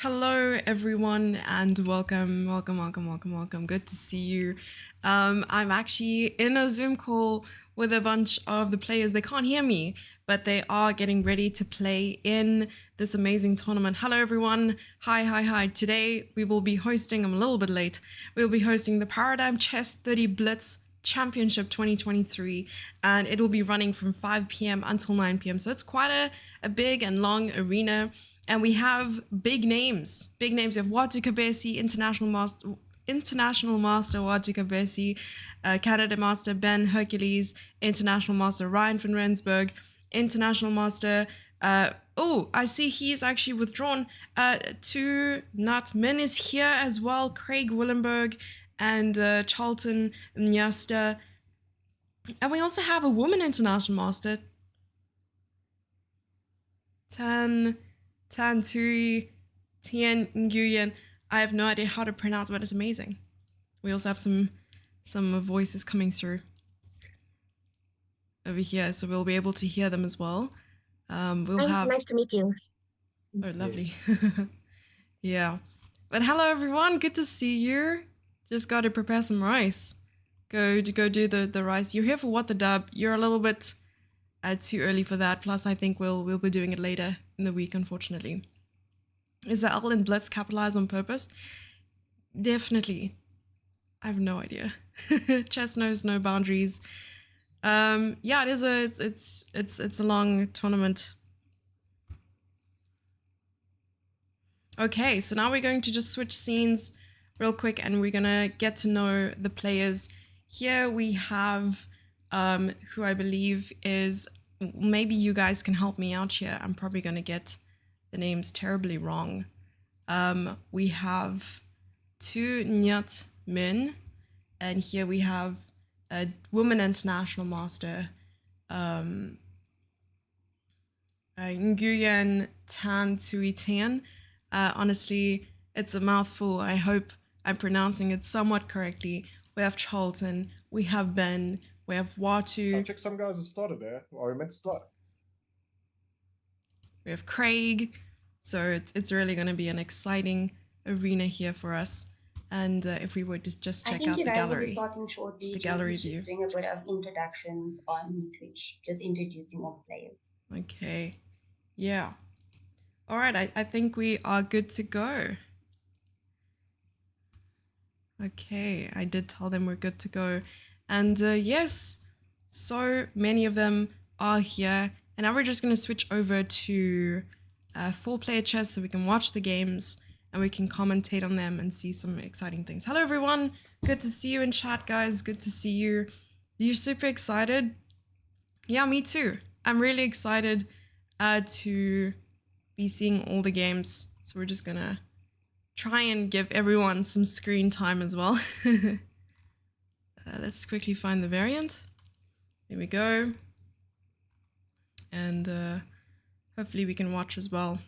Hello, everyone, and welcome. Good to see you. I'm actually in a Zoom call with a bunch of the players. They can't hear me, but they are getting ready to play in this amazing tournament. Hello, everyone. Hi. Today, we will be hosting, I'm a little bit late, we'll be hosting the Paradigm Chess30 Blitz Championship 2023, and it will be running from 5 p.m. until 9 p.m. So it's quite a big and long arena. And we have big names. We have Watu Kobese, International Master Watu Kobese, Canada Master Ben Hercules, International Master Ryan van Rensburg, International Master. I see he's actually withdrawn. To Minh is here as well. Craig Willenberg and Charlton Mnyasta. And we also have a woman international master, Thuy, Tien, Nguyen. I have no idea how to pronounce, but it's amazing. We also have some voices coming through over here, so we'll be able to hear them as well. Nice to meet you. Oh, lovely. Yeah. But hello, everyone. Good to see you. Just got to prepare some rice. Go do the rice. You're here for What the Dub. You're a little bit too early for that. Plus, I think we'll be doing it later in the week, unfortunately. Is the L in Blitz capitalized on purpose? Definitely. I have no idea. Chess knows no boundaries. Yeah, it's a long tournament. Okay, so now we're going to just switch scenes real quick, and we're gonna get to know the players. Here we have who I believe is, maybe you guys can help me out here. I'm probably gonna get the names terribly wrong. We have To Minh Nhat, and here we have a woman international master, Nguyen Thuy. Honestly, it's a mouthful. I hope I'm pronouncing it somewhat correctly. We have Charlton, we have Ben, we have Watu. I check some guys have started there. Are we meant to start? We have Craig. So it's really going to be an exciting arena here for us. And if we would just check out the gallery. I think you guys will be starting shortly. The gallery view. Just doing a bit of introductions on Twitch, just introducing all the players. Okay. Yeah. All right. I think we are good to go. Okay. I did tell them we're good to go. And yes, so many of them are here. And now we're just going to switch over to 4-player chess so we can watch the games and we can commentate on them and see some exciting things. Hello, everyone. Good to see you in chat, guys. Good to see you. You're super excited? Yeah, me too. I'm really excited to be seeing all the games. So we're just going to try and give everyone some screen time as well. Let's quickly find the variant. There we go. And hopefully we can watch as well.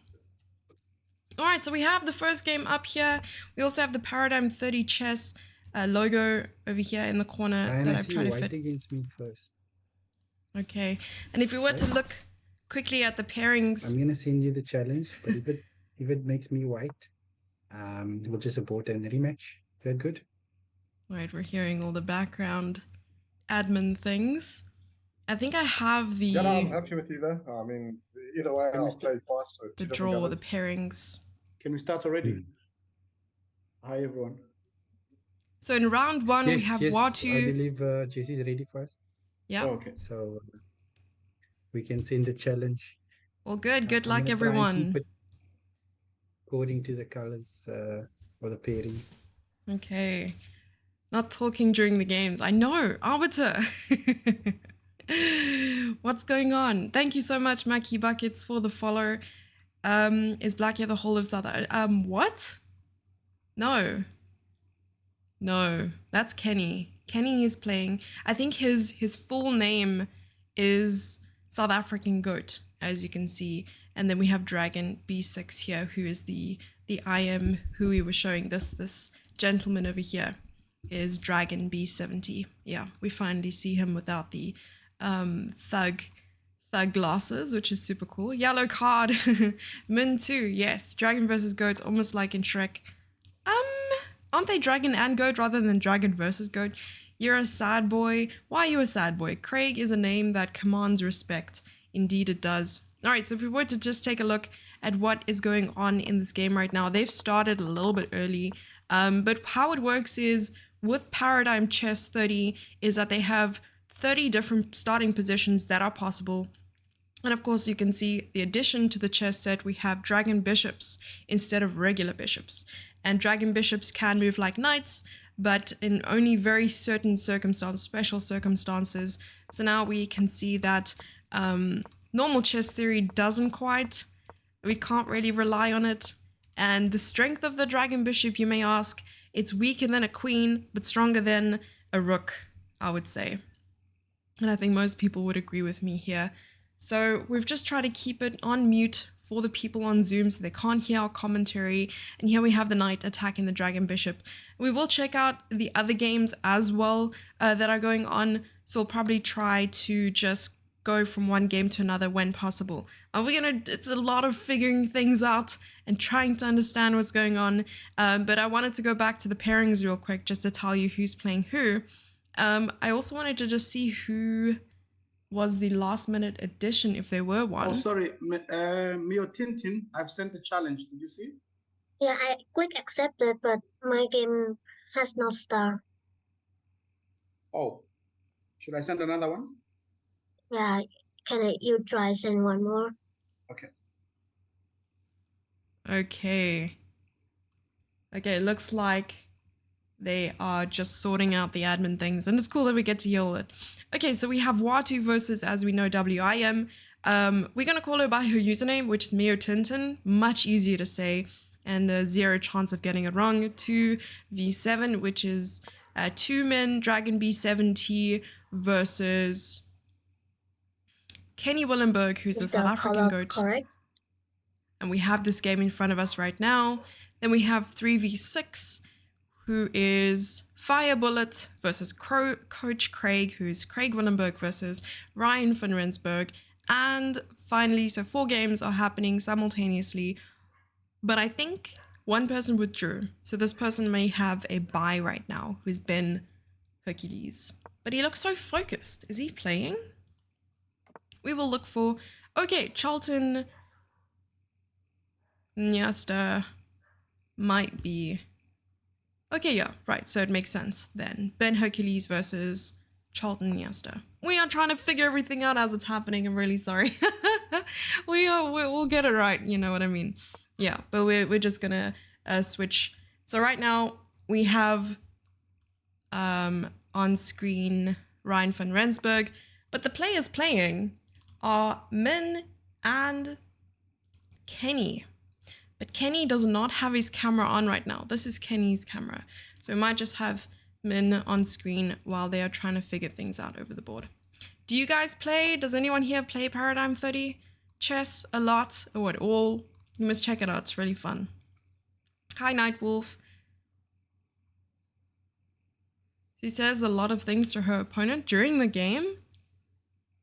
All right, so we have the first game up here. We also have the Paradigm 30 Chess logo over here in the corner that I've tried to fit. Against me first. Okay, and if we were to look quickly at the pairings, I'm gonna send you the challenge, but if it makes me white, we'll just abort and rematch. Is that good? Right, we're hearing all the background admin things. I think I have the... Yeah, no, I'm happy with you there. I mean, either way, I'll play twice with the draw, the pairings. Can we start already? Hi, everyone. So in round one, we have Watu. I believe Jesse's ready for us. Yeah. Oh, okay. So we can send the challenge. Well, good luck, everyone. According to the colors or the pairings. Okay. Not talking during the games. I know, Arbiter. What's going on? Thank you so much, Mackie Buckets, for the follow. Is Black here the whole of South Africa? What? No, that's Kenny. Kenny is playing. I think his full name is South African Goat, as you can see. And then we have Dragon B6 here, who is the IM who we were showing. This gentleman over here is Dragon B70. Yeah, we finally see him without the thug Thug glasses, which is super cool. Yellow card. Min 2, yes. Dragon versus goats, almost like in Shrek. Aren't they dragon and goat rather than dragon versus goat? You're a sad boy. Why are you a sad boy? Craig is a name that commands respect. Indeed it does. Alright, so if we were to just take a look at what is going on in this game right now, they've started a little bit early. But how it works is, with Paradigm Chess30, is that they have 30 different starting positions that are possible. And of course, you can see the addition to the chess set, we have dragon bishops instead of regular bishops. And dragon bishops can move like knights, but in only very certain circumstances, special circumstances. So now we can see that normal chess theory doesn't quite, we can't really rely on it. And the strength of the dragon bishop, you may ask, it's weaker than a queen, but stronger than a rook, I would say. And I think most people would agree with me here. So we've just tried to keep it on mute for the people on Zoom so they can't hear our commentary. And here we have the knight attacking the dragon bishop. We will check out the other games as well that are going on. So we'll probably try to just go from one game to another when possible. It's a lot of figuring things out and trying to understand what's going on. But I wanted to go back to the pairings real quick just to tell you who's playing who. I also wanted to just see who was the last minute addition, if there were one. Oh, sorry, Mio Tintin, I've sent the challenge. Did you see? Yeah, I click accepted, but my game has no star. Oh, should I send another one? Yeah, you try send one more? Okay. Okay, looks like they are just sorting out the admin things, and it's cool that we get to yell it. Okay, so we have Watu versus, as we know, WIM. We're gonna call her by her username, which is Mio Tintin. Much easier to say, and zero chance of getting it wrong. 2v7, which is To Minh Dragon B7T versus Kenny Willenberg, who's the South African goat. Correct. And we have this game in front of us right now. Then we have 3v6, who is Fire Bullet versus Coach Craig, who's Craig Willenberg versus Ryan van Rensburg. And finally, so 4 games are happening simultaneously, but I think one person withdrew. So this person may have a bye right now, who's Ben Hercules. But he looks so focused. Is he playing? We will look for, okay, Charlton Mnyasta might be. Okay, yeah, right, so it makes sense then. Ben Hercules versus Charlton Mnyasta. We are trying to figure everything out as it's happening, I'm really sorry. We'll get it right, you know what I mean. Yeah, but we're just gonna switch. So right now, we have on screen Ryan van Rensburg, but the players playing are Min and Kenny. But Kenny does not have his camera on right now. This is Kenny's camera. So we might just have Min on screen while they are trying to figure things out over the board. Do you guys play? Does anyone here play Paradigm 30 chess a lot or at all? You must check it out. It's really fun. Hi, Nightwolf. She says a lot of things to her opponent during the game.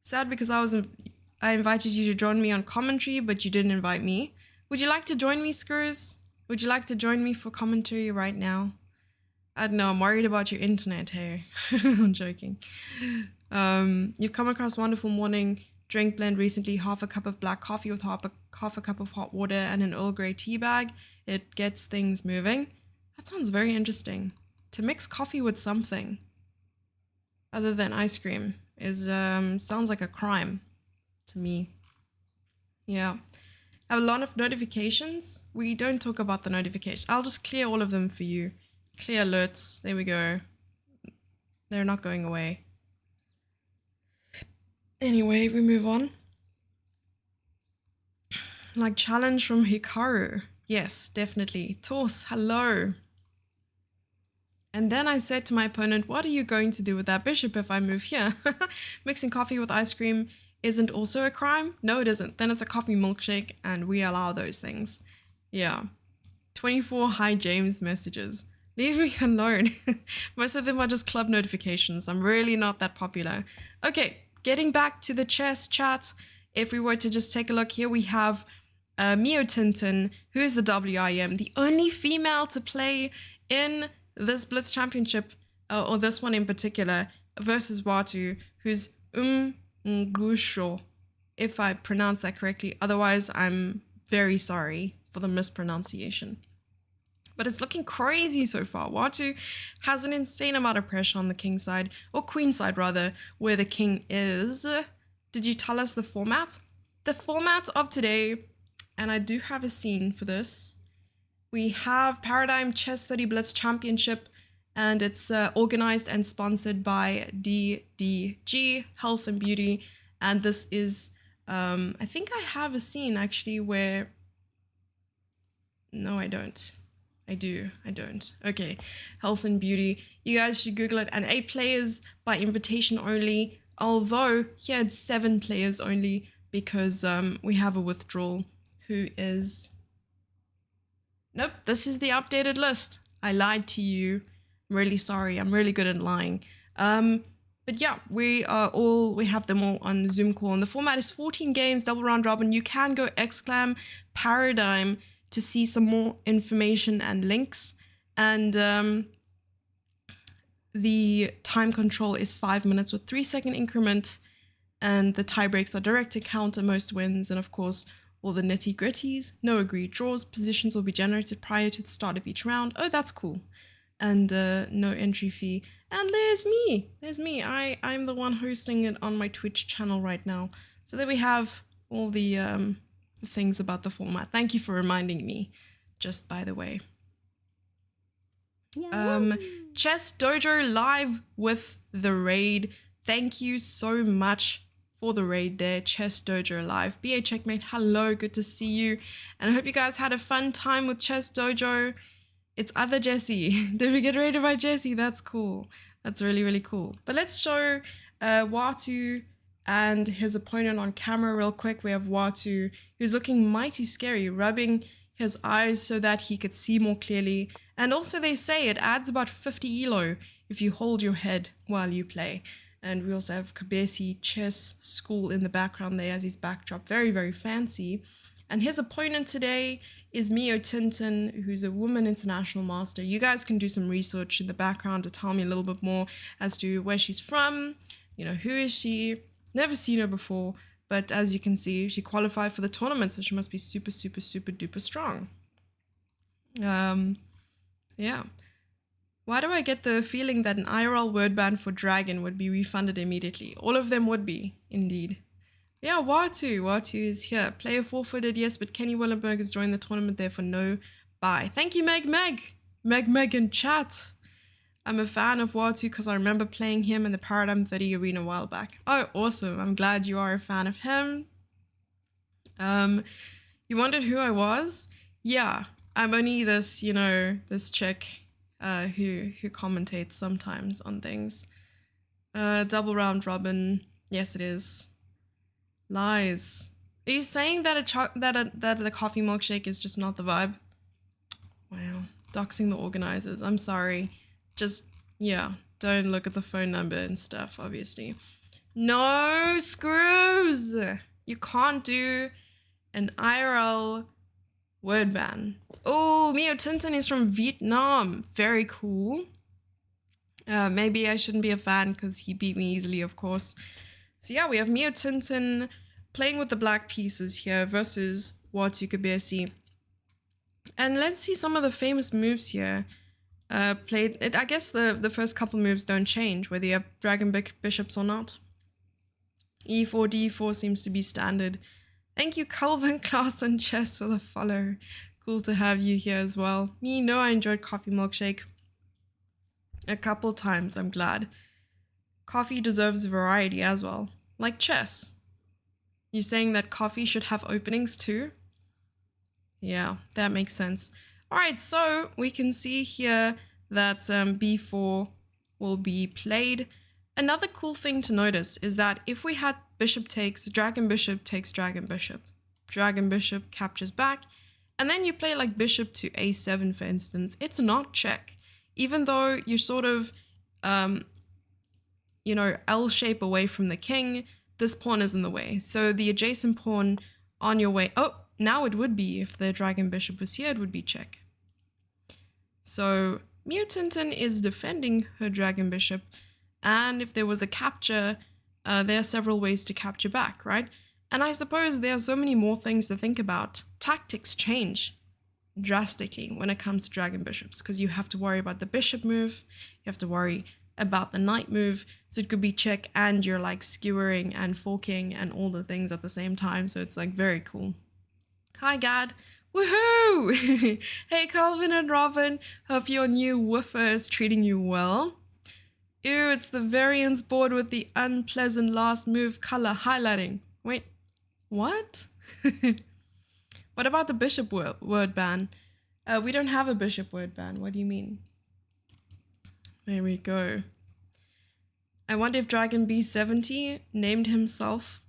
Sad because I invited you to join me on commentary, but you didn't invite me. Would you like to join me, Screws? Would you like to join me for commentary right now? I don't know, I'm worried about your internet, hey. I'm joking. You've come across Wonderful Morning drink blend recently, half a cup of black coffee with half a cup of hot water and an Earl Grey tea bag. It gets things moving. That sounds very interesting. To mix coffee with something other than ice cream is sounds like a crime to me. Yeah. I have a lot of notifications. We don't talk about the notifications. I'll just clear all of them for you. Clear alerts. There we go. They're not going away. Anyway, we move on. Like challenge from Hikaru. Yes, definitely. Tors, hello. And then I said to my opponent, what are you going to do with that bishop if I move here? Mixing coffee with ice cream isn't also a crime? No, it isn't. Then it's a coffee milkshake and we allow those things. Yeah. 24 hi James messages. Leave me alone. Most of them are just club notifications. I'm really not that popular. Okay, getting back to the chess chat. if we were to just take a look here, we have Tien, who is the WIM, the only female to play in this Blitz Championship, or this one in particular, versus Watu, who's Ngusho, if I pronounce that correctly. Otherwise, I'm very sorry for the mispronunciation. But it's looking crazy so far. Watu has an insane amount of pressure on the king side, or queen side rather, where the king is. Did you tell us the format? The format of today, and I do have a scene for this. We have Paradigm Chess30 Blitz Championship, and it's organized and sponsored by DDG, Health and Beauty. And this is, I think I have a scene actually where, no, I don't. I don't. Okay, Health and Beauty. You guys should Google it. And 8 players by invitation only. Although here it's 7 players only because we have a withdrawal who is... Nope, this is the updated list. I lied to you. I'm really sorry. I'm really good at lying. But yeah, we have them all on Zoom call. And the format is 14 games, double round robin. You can go !Paradigm to see some more information and links. And the time control is 5 minutes with 3-second increment. And the tie breaks are direct to counter most wins. And of course, all the nitty gritties, no agreed draws, positions will be generated prior to the start of each round. Oh, that's cool. And no entry fee. And there's me. I'm the one hosting it on my Twitch channel right now. So there we have all the things about the format. Thank you for reminding me, just by the way. Chess Dojo live with the raid. Thank you so much for the raid there, Chess Dojo live. BA Checkmate, hello, good to see you. And I hope you guys had a fun time with Chess Dojo. It's other Jesse. Did we get raided by Jesse? That's cool. That's really, really cool. But let's show Watu and his opponent on camera real quick. We have Watu, who's looking mighty scary, rubbing his eyes so that he could see more clearly. And also they say it adds about 50 elo if you hold your head while you play. And we also have Kobese Chess School in the background there as his backdrop. Very, very fancy. And his opponent today is Tien, who's a woman international master. You guys can do some research in the background to tell me a little bit more as to where she's from, you know, who is she? Never seen her before, but as you can see, she qualified for the tournament, so she must be super, super, super duper strong. Yeah. Why do I get the feeling that an IRL word ban for dragon would be refunded immediately? All of them would be, indeed. Yeah, Watu is here. Player forfeited, yes, but Kenny Willenberg has joined the tournament there for no buy. Thank you, Meg in chat. I'm a fan of Watu because I remember playing him in the Paradigm 30 arena a while back. Oh, awesome. I'm glad you are a fan of him. You wondered who I was? Yeah, I'm only this, you know, this chick who commentates sometimes on things. Double round robin. Yes, it is. Lies. Are you saying that that the coffee milkshake is just not the vibe? Wow. Doxing the organizers. I'm sorry. Just, yeah. Don't look at the phone number and stuff, obviously. No screws! You can't do an IRL word ban. Oh, Tien is from Vietnam. Very cool. Maybe I shouldn't be a fan because he beat me easily, of course. So yeah, we have Tien playing with the black pieces here versus Watu Kobese. And let's see some of the famous moves here. I guess the first couple moves don't change, whether you have dragon bishops or not. E4, D4 seems to be standard. Thank you, Calvin Clausen Chess, for the follow. Cool to have you here as well. I enjoyed coffee milkshake a couple times, I'm glad. Coffee deserves variety as well, like chess. You're saying that coffee should have openings too? Yeah, that makes sense. All right, so we can see here that b4 will be played. Another cool thing to notice is that if we had bishop takes dragon bishop, dragon bishop captures back, and then you play like bishop to a7, for instance, it's not check. Even though you're sort of, you know, L shape away from the king, this pawn is in the way. So the adjacent pawn on your way. Oh, now it would be, if the dragon bishop was here, it would be check. So Mutinton is defending her dragon bishop. And if there was a capture, there are several ways to capture back, right? And I suppose there are so many more things to think about. Tactics change drastically when it comes to dragon bishops, because you have to worry about the bishop move, you have to worry about the knight move, so it could be check and you're like skewering and forking and all the things at the same time, so it's like very cool. Hi Gad, woohoo! Hey Calvin and Robin, hope your new woofer is treating you well. Ew, it's the variance board with the unpleasant last move color highlighting. Wait, what? What about the bishop word ban? We don't have a bishop word ban. What do you mean? There we go. I wonder if Dragon B70 named himself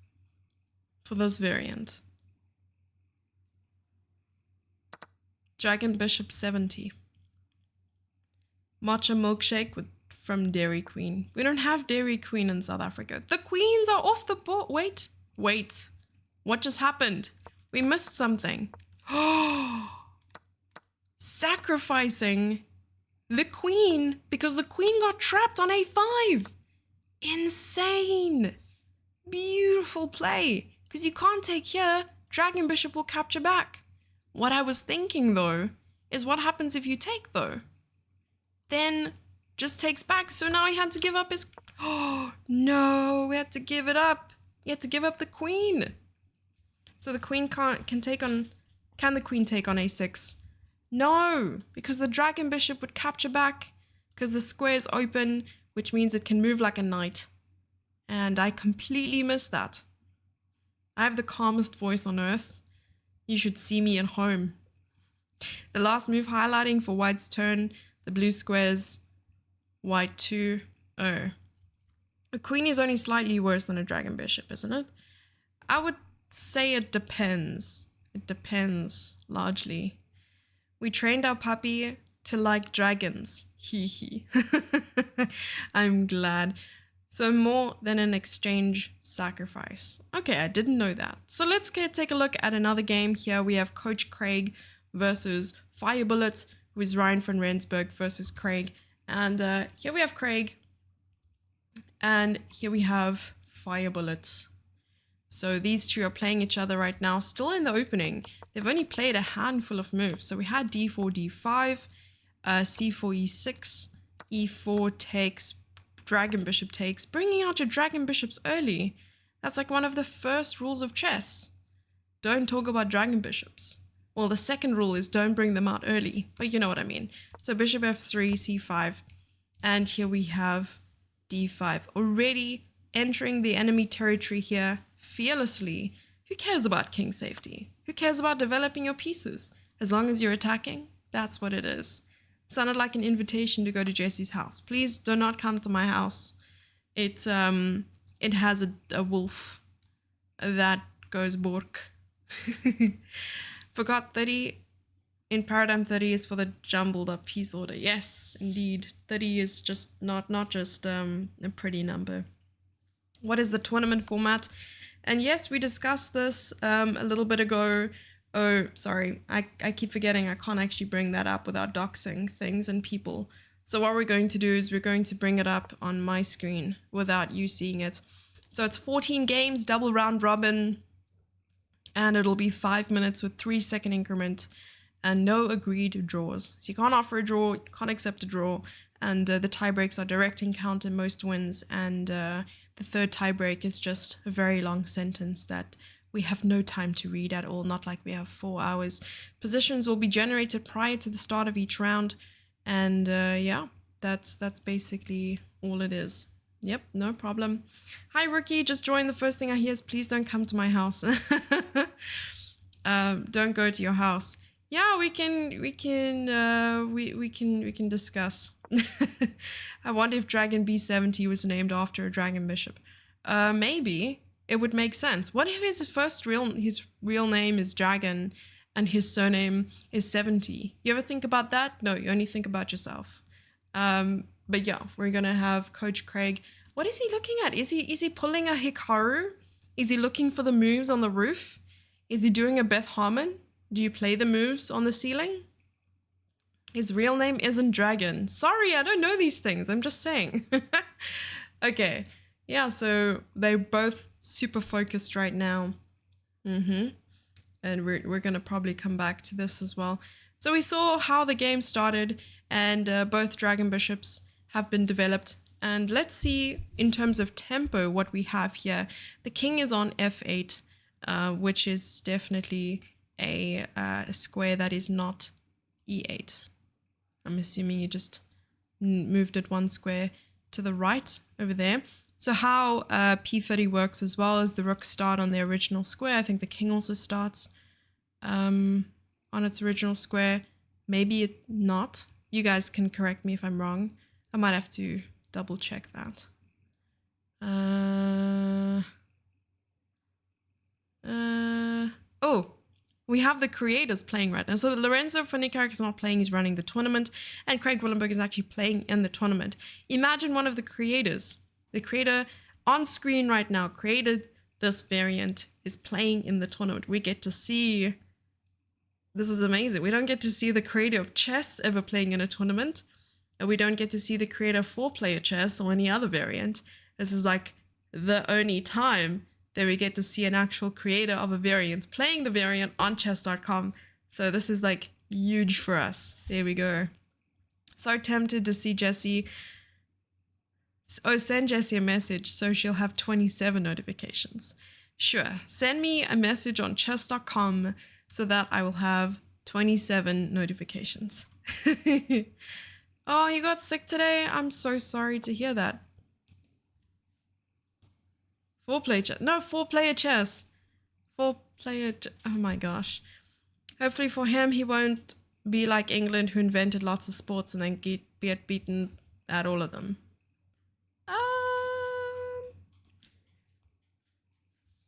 for this variant. Dragon Bishop 70. Matcha milkshake from Dairy Queen. We don't have Dairy Queen in South Africa. The queens are off the board. Wait. What just happened? We missed something. Oh, sacrificing the queen because the queen got trapped on A5. Insane. Beautiful play. Because you can't take here. Dragon bishop will capture back. What I was thinking though is what happens if you take though? Then just takes back. So now he had to give up his... Oh no, we had to give it up. He had to give up the queen. So the queen can the queen take on A6? No, because the dragon bishop would capture back because the square is open, which means it can move like a knight. And I completely missed that. I have the calmest voice on earth. You should see me at home. The last move highlighting for white's turn, the blue squares, white 2. Oh. A queen is only slightly worse than a dragon bishop, isn't it? I would say it depends. It depends, largely. We trained our puppy to like dragons. Hee hee. I'm glad. So more than an exchange sacrifice. Okay, I didn't know that. So let's take a look at another game. Here we have Coach Craig versus Firebullet, who is Ryan van Rensburg versus Craig. And here we have Craig. And here we have Firebullet. So these two are playing each other right now, still in the opening. They've only played a handful of moves. So we had d4, d5, c4, e6, e4 takes, dragon bishop takes, bringing out your dragon bishops early. That's like one of the first rules of chess. Don't talk about dragon bishops. Well, the second rule is don't bring them out early, but you know what I mean. So bishop f3, c5, and here we have d5. Already entering the enemy territory here fearlessly. Who cares about king safety? Who cares about developing your pieces? As long as you're attacking, that's what it is. Sounded like an invitation to go to Jesse's house. Please do not come to my house. It has a wolf that goes bork. Forgot 30 in Paradigm 30 is for the jumbled up piece order. Yes, indeed. 30 is just not just a pretty number. What is the tournament format? And yes, we discussed this a little bit ago. Oh, sorry. I keep forgetting I can't actually bring that up without doxing things and people. So what we're going to do is we're going to bring it up on my screen without you seeing it. So it's 14 games, double round robin, and it'll be 5 minutes with 3-second increment and no agreed draws. So you can't offer a draw, you can't accept a draw, and the tie breaks are direct encounter, most wins, and the third tie break is just a very long sentence that we have no time to read at all, not like we have 4 hours. Positions will be generated prior to the start of each round, and yeah, that's basically all it is. Yep, no problem. Hi Rookie, just joined. The first thing I hear is please don't come to my house. Don't go to your house. Yeah, we can discuss. I wonder if Dragon B70 was named after a dragon bishop. Maybe it would make sense. What if his real name is Dragon and his surname is 70? You ever think about that? No, you only think about yourself. But yeah, we're gonna have Coach Craig. What is he looking at? Is he pulling a Hikaru? Is he looking for the moves on the roof? Is he doing a Beth Harmon? Do you play the moves on the ceiling? His real name isn't Dragon. Sorry, I don't know these things. I'm just saying. Okay. Yeah, so they're both super focused right now. And we're going to probably come back to this as well. So we saw how the game started, and both Dragon Bishops have been developed. And let's see, in terms of tempo, what we have here. The king is on f8, which is definitely a square that is not e8. I'm assuming you just moved it one square to the right over there. So how p30 works as well is the rooks start on their original square. I think the king also starts on its original square. Maybe it not. You guys can correct me if I'm wrong. I might have to double check that. Oh, we have the creators playing right now. So Lorenzo Funikarek is not playing, he's running the tournament, and Craig Willenberg is actually playing in the tournament. Imagine one of the creators, the creator on screen right now, created this variant, is playing in the tournament. We get to see, this is amazing. We don't get to see the creator of chess ever playing in a tournament. And we don't get to see the creator of 4-player chess or any other variant. This is like the only time that we get to see an actual creator of a variant playing the variant on chess.com. So this is like huge for us. There we go. So tempted to see Jesse. Oh, send Jesse a message so she'll have 27 notifications. Sure, send me a message on chess.com so that I will have 27 notifications. Oh, you got sick today? I'm so sorry to hear that. 4-player chess. No, 4-player chess. 4-player. Oh my gosh. Hopefully for him, he won't be like England, who invented lots of sports and then get beaten at all of them.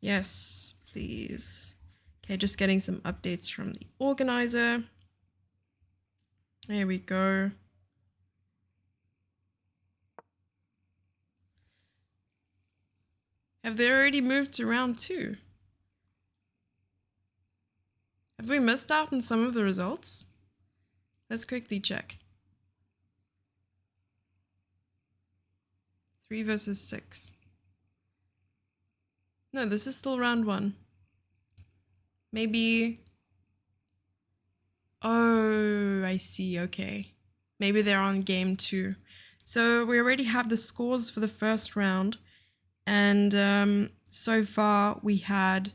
Yes, please. Okay, just getting some updates from the organizer. There we go. Have they already moved to round 2? Have we missed out on some of the results? Let's quickly check. 3 versus 6. No, this is still round 1. Maybe... Oh, I see, okay. Maybe they're on game 2. So we already have the scores for the first round. And so far we had...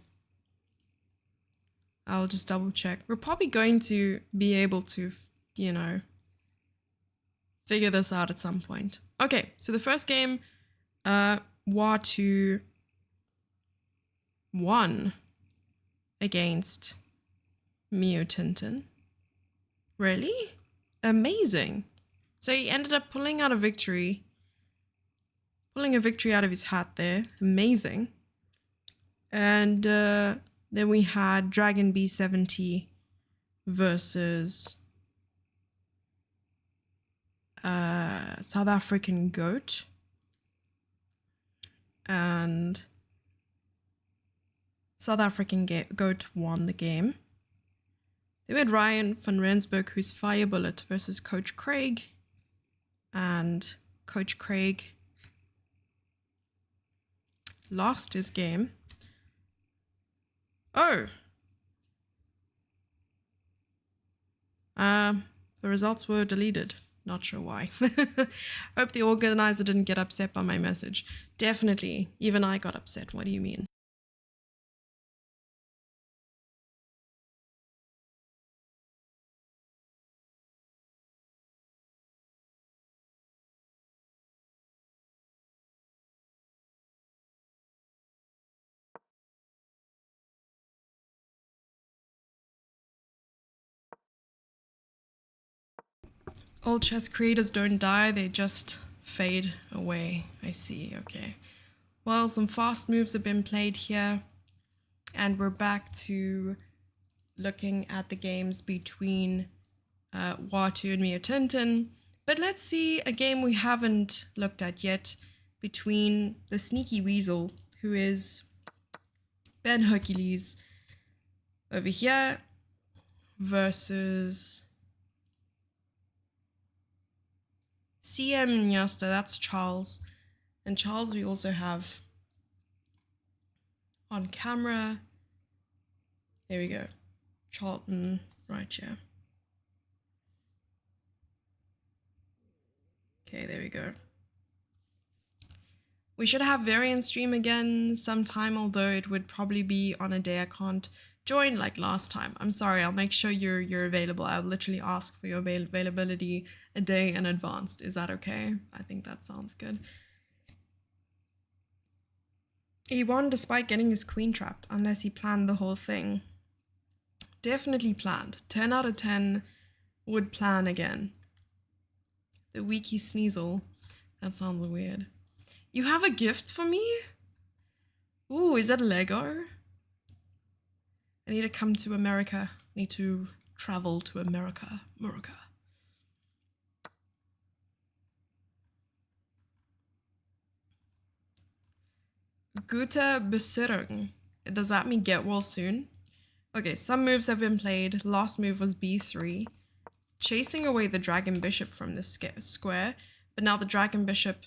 I'll just double check. We're probably going to be able to, you know, figure this out at some point. Okay, so the first game, Watu won against Tintin. Really? Amazing. So he ended up pulling a victory out of his hat there. Amazing. And then we had Dragon B70 versus South African Goat. And South African Goat won the game. Then we had Ryan van Rensburg, who's Fire Bullet, versus Coach Craig. And Coach Craig lost his game. Oh. The results were deleted. Not sure why. Hope the organizer didn't get upset by my message. Definitely. Even I got upset. What do you mean? All chess creators don't die, they just fade away. I see, okay. Well, some fast moves have been played here. And we're back to looking at the games between Watu and Tintin. But let's see a game we haven't looked at yet. between the sneaky weasel, who is Ben Hercules over here, versus Tien Mnyasta, that's Charles. And Charles we also have on camera. There we go. Charlton, right here. Okay, there we go. We should have variant stream again sometime, although it would probably be on a day I can't join like last time. I'm sorry, I'll make sure you're available. I'll literally ask for your availability a day in advance. Is that okay? I think that sounds good. He won despite getting his queen trapped, unless he planned the whole thing. Definitely planned. 10 out of 10 would plan again. The weaky sneasel. That sounds weird. You have a gift for me? Ooh, is that Lego? I need to come to America. I need to travel to America. Gute Besserung. Does that mean get well soon? Okay, some moves have been played. Last move was b3. Chasing away the dragon bishop from the square. But now the dragon bishop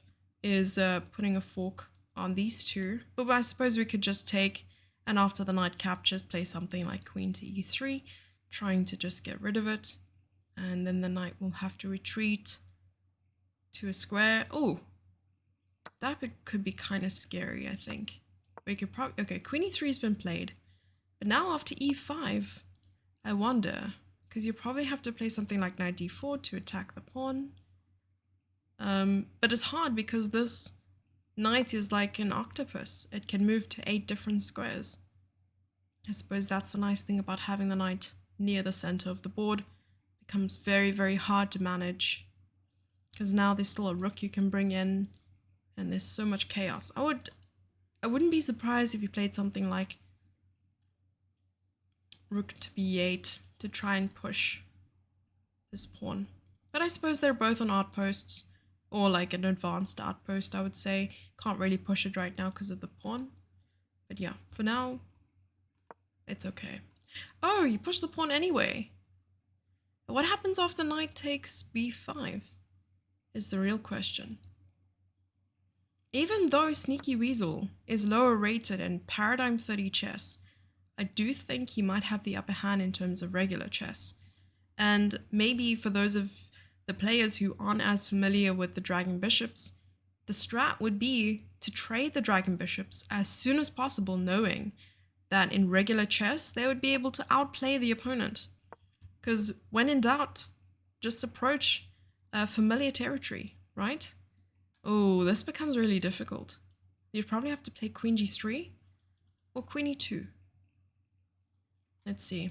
is putting a fork on these two. But I suppose we could just take, and after the knight captures, play something like queen to e3, trying to just get rid of it. And then the knight will have to retreat to a square. Oh, that could be kind of scary, I think. We could probably, okay, queen e3 has been played. But now after e5, I wonder, because you probably have to play something like knight d4 to attack the pawn. But it's hard because this knight is like an octopus. It can move to 8 different squares. I suppose that's the nice thing about having the knight near the center of the board. It becomes very, very hard to manage. Because now there's still a rook you can bring in. And there's so much chaos. I wouldn't be surprised if you played something like rook to b8 to try and push this pawn. But I suppose they're both on outposts, or like an advanced outpost, I would say. Can't really push it right now because of the pawn. But yeah, for now, it's okay. Oh, you push the pawn anyway. What happens after knight takes b5 is the real question. Even though Sneaky Weasel is lower rated in Paradigm 30 chess, I do think he might have the upper hand in terms of regular chess. And maybe for those of the players who aren't as familiar with the dragon bishops, the strat would be to trade the dragon bishops as soon as possible, knowing that in regular chess, they would be able to outplay the opponent. Because when in doubt, just approach familiar territory, right? Oh, this becomes really difficult. You'd probably have to play queen g3 or queen e2. Let's see.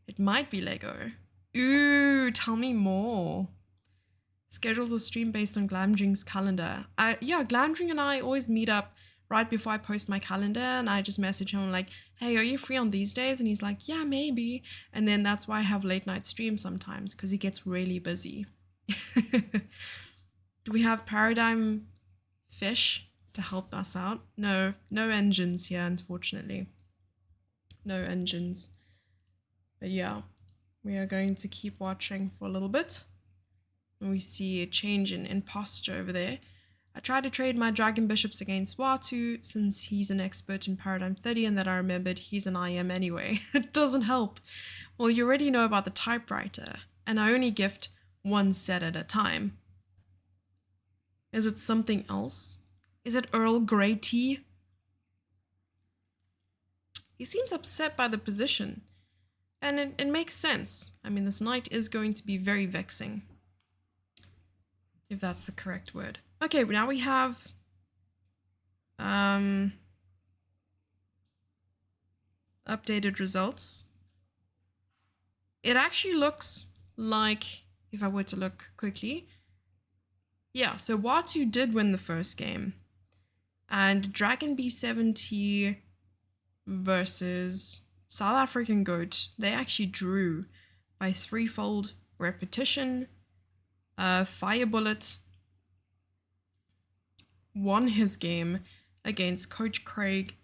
It might be Lego. Ooh, tell me more. Schedules a stream based on Glamdring's calendar. Yeah, Glamdring and I always meet up right before I post my calendar, and I just message him like, hey, are you free on these days? And he's like, yeah, maybe. And then that's why I have late night streams sometimes, because he gets really busy. Do we have Paradigm Fish to help us out? No engines here, unfortunately. No engines. But yeah, we are going to keep watching for a little bit. And we see a change in posture over there. I tried to trade my dragon bishops against Watu since he's an expert in Paradigm 30 and that I remembered he's an IM anyway. It doesn't help. Well, you already know about the typewriter, and I only gift one set at a time. Is it something else? Is it Earl Grey tea? He seems upset by the position. And it makes sense. I mean, this knight is going to be very vexing. If that's the correct word. Okay, now we have... updated results. It actually looks like, if I were to look quickly... Yeah, so Watu did win the first game. And Dragon B70 versus South African Goat, they actually drew by threefold repetition, fire bullet, won his game against Coach Craig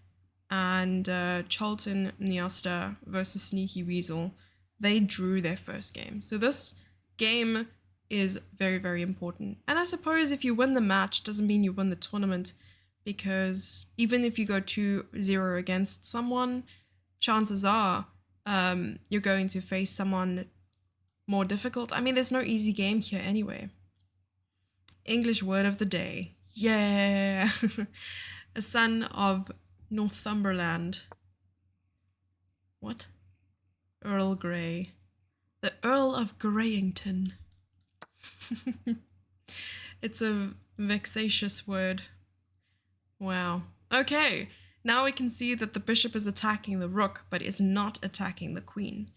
and Charlton Mnyasta versus Sneaky Weasel. They drew their first game. So this game is very, very important. And I suppose if you win the match, doesn't mean you win the tournament, because even if you go 2-0 against someone, chances are you're going to face someone more difficult. I mean, there's no easy game here anyway. English word of the day. Yeah. A son of Northumberland. What? Earl Grey. The Earl of Greyington. It's a vexatious word. Wow. Okay. Now we can see that the bishop is attacking the rook, but is not attacking the queen.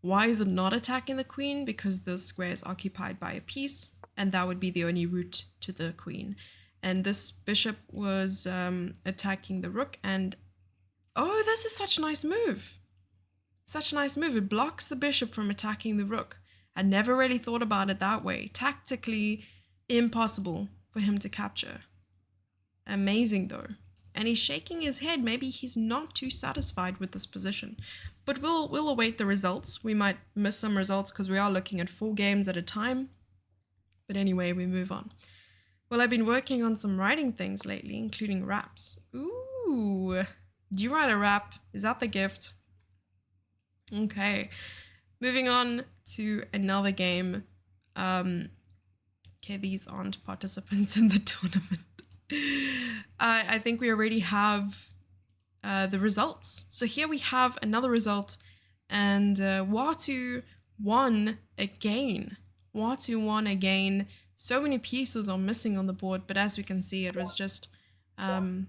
Why is it not attacking the queen? Because the square is occupied by a piece, and that would be the only route to the queen. And this bishop was attacking the rook, and oh, this is such a nice move. Such a nice move. It blocks the bishop from attacking the rook. I never really thought about it that way. Tactically impossible for him to capture. Amazing though. And he's shaking his head. Maybe he's not too satisfied with this position. But we'll await the results. We might miss some results because we are looking at 4 games at a time. But anyway, we move on. Well, I've been working on some writing things lately, including raps. Ooh, do you write a rap? Is that the gift? Okay, moving on to another game. Okay, these aren't participants in the tournament. I think we already have the results. So here we have another result, and Watu won again. Watu won again. So many pieces are missing on the board, but as we can see, it was just a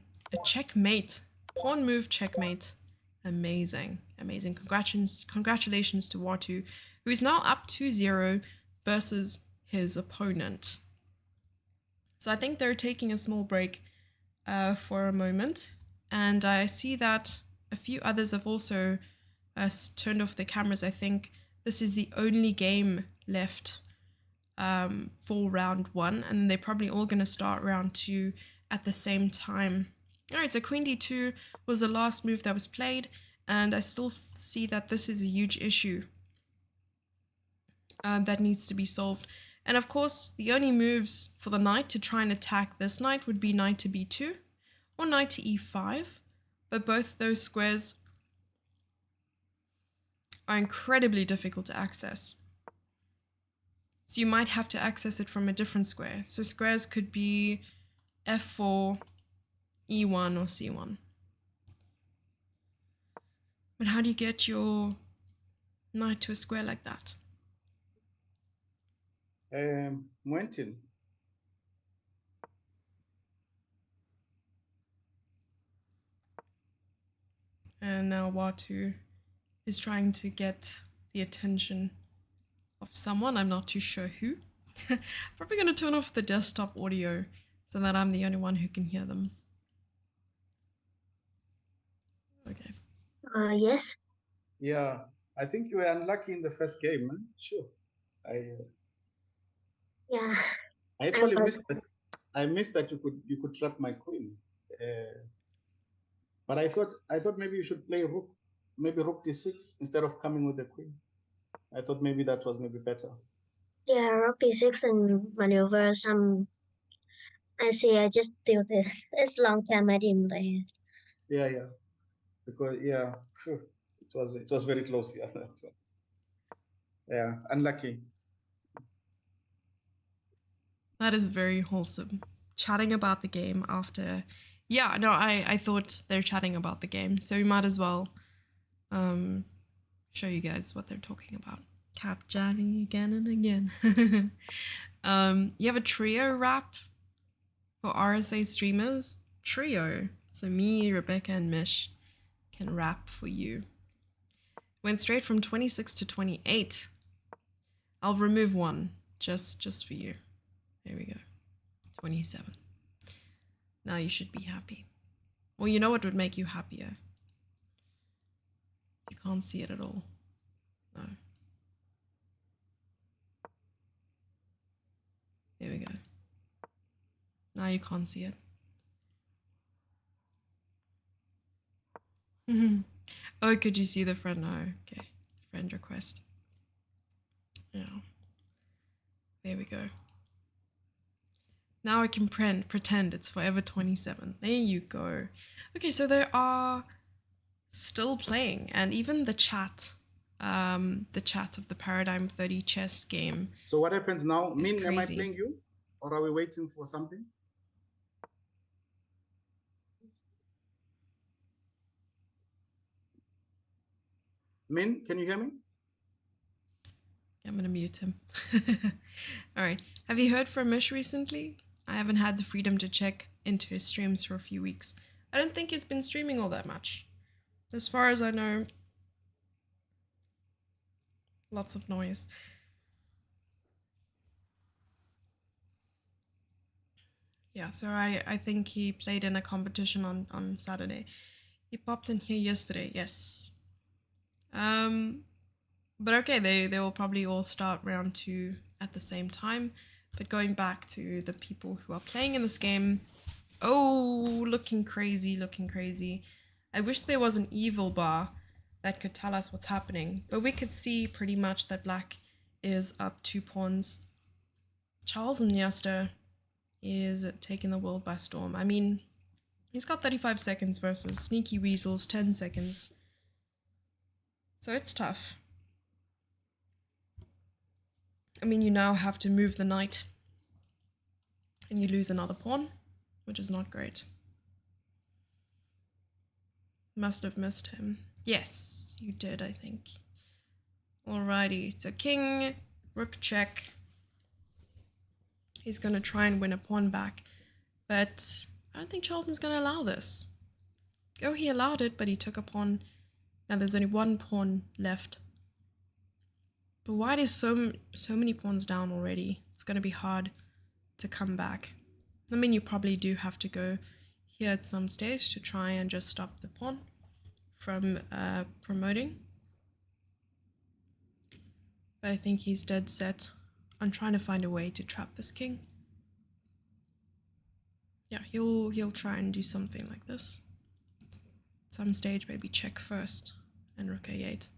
checkmate. Pawn move checkmate. Amazing, amazing. Congratulations to Watu, who is now up 2-0 versus his opponent. So I think they're taking a small break for a moment. And I see that a few others have also turned off their cameras. I think this is the only game left for round 1. And they're probably all going to start round 2 at the same time. All right, so Queen D2 was the last move that was played. And I still see that this is a huge issue that needs to be solved. And of course, the only moves for the knight to try and attack this knight would be knight to b2 or knight to e5. But both those squares are incredibly difficult to access. So you might have to access it from a different square. So squares could be f4, e1, or c1. But how do you get your knight to a square like that? Nguyen. And now Watu is trying to get the attention of someone. I'm not too sure who. Probably going to turn off the desktop audio so that I'm the only one who can hear them. Okay. Yes. Yeah, I think you were unlucky in the first game. Huh? Sure. Yeah. I actually was. missed that. I missed that you could trap my queen. But I thought maybe you should play rook, maybe rook d6 instead of coming with the queen. I thought maybe that was maybe better. Yeah, rook d6 and maneuver some. I see. I just do this. It's a long time I didn't play. Yeah, because it was very close. Yeah, yeah, unlucky. That is very wholesome. Chatting about the game after... Yeah, no, I thought they're chatting about the game, so we might as well show you guys what they're talking about. Cap chatting again and again. You have a trio rap for RSA streamers? Trio. So me, Rebecca, and Mish can rap for you. Went straight from 26 to 28. I'll remove one just for you. There we go. 27. Now you should be happy. Well, you know what would make you happier? You can't see it at all. No. There we go. Now you can't see it. Oh, could you see the friend? Oh, okay. Friend request. Yeah. There we go. Now I can pretend it's forever 27. There you go. Okay, so they are still playing, and even the chat of the Paradigm 30 chess game. So what happens now? It's Min, am I crazy. playing you? Or are we waiting for something? Min, can you hear me? I'm gonna mute him. All right. Have you heard from Mish recently? I haven't had the freedom to check into his streams for a few weeks. I don't think he's been streaming all that much. As far as I know, lots of noise. Yeah, so I think he played in a competition on Saturday. He popped in here yesterday, yes. But okay, they will probably all start round 2 at the same time. But going back to the people who are playing in this game, oh, looking crazy, looking crazy. I wish there was an evil bar that could tell us what's happening, but we could see pretty much that black is up 2 pawns. Charlton Mnyasta is taking the world by storm. I mean, he's got 35 seconds versus Sneaky Weasel's 10 seconds. So it's tough. I mean, you now have to move the knight. And you lose another pawn, which is not great. Must have missed him. Yes, you did, I think. Alrighty, so king, rook check. He's going to try and win a pawn back. But I don't think Charlton's going to allow this. Oh, he allowed it, but he took a pawn. Now there's only 1 pawn left. But white is so many pawns down already. It's going to be hard to come back. I mean, you probably do have to go here at some stage to try and just stop the pawn from promoting. But I think he's dead set on trying to find a way to trap this king. Yeah, he'll try and do something like this. At some stage, maybe check first and rook a8.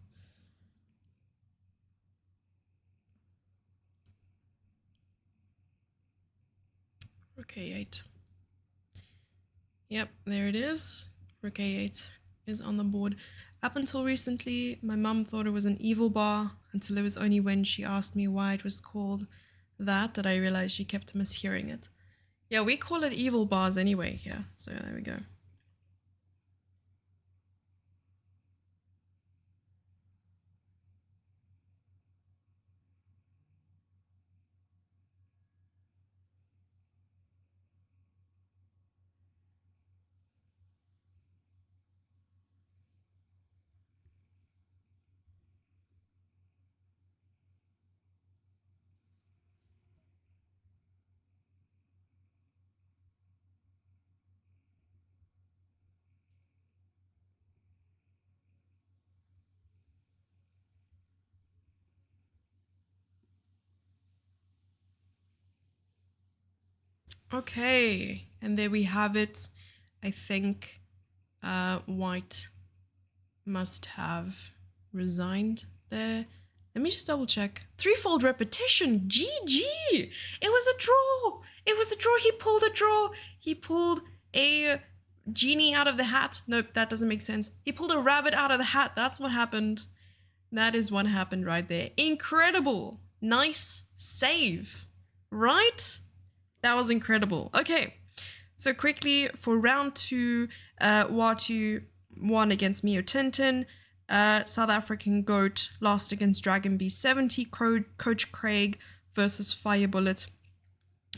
Rook a8. Yep, there it is. Rook a8 is on the board. Up until recently, my mum thought it was an evil bar, until it was only when she asked me why it was called that I realized she kept mishearing it. Yeah, we call it evil bars anyway here, so there we go. Okay, and there we have it. I think white must have resigned there. Let me just double check. Threefold repetition. GG. It was a draw. It was a draw. He pulled a draw. He pulled a genie out of the hat. Nope, that doesn't make sense. He pulled a rabbit out of the hat. That's what happened. That is what happened right there. Incredible. Nice save. Right? That was incredible. Okay. So quickly for round 2, Watu won against Mio Tintin. South African Goat lost against Dragon B70, Coach Craig versus Fire Bullet.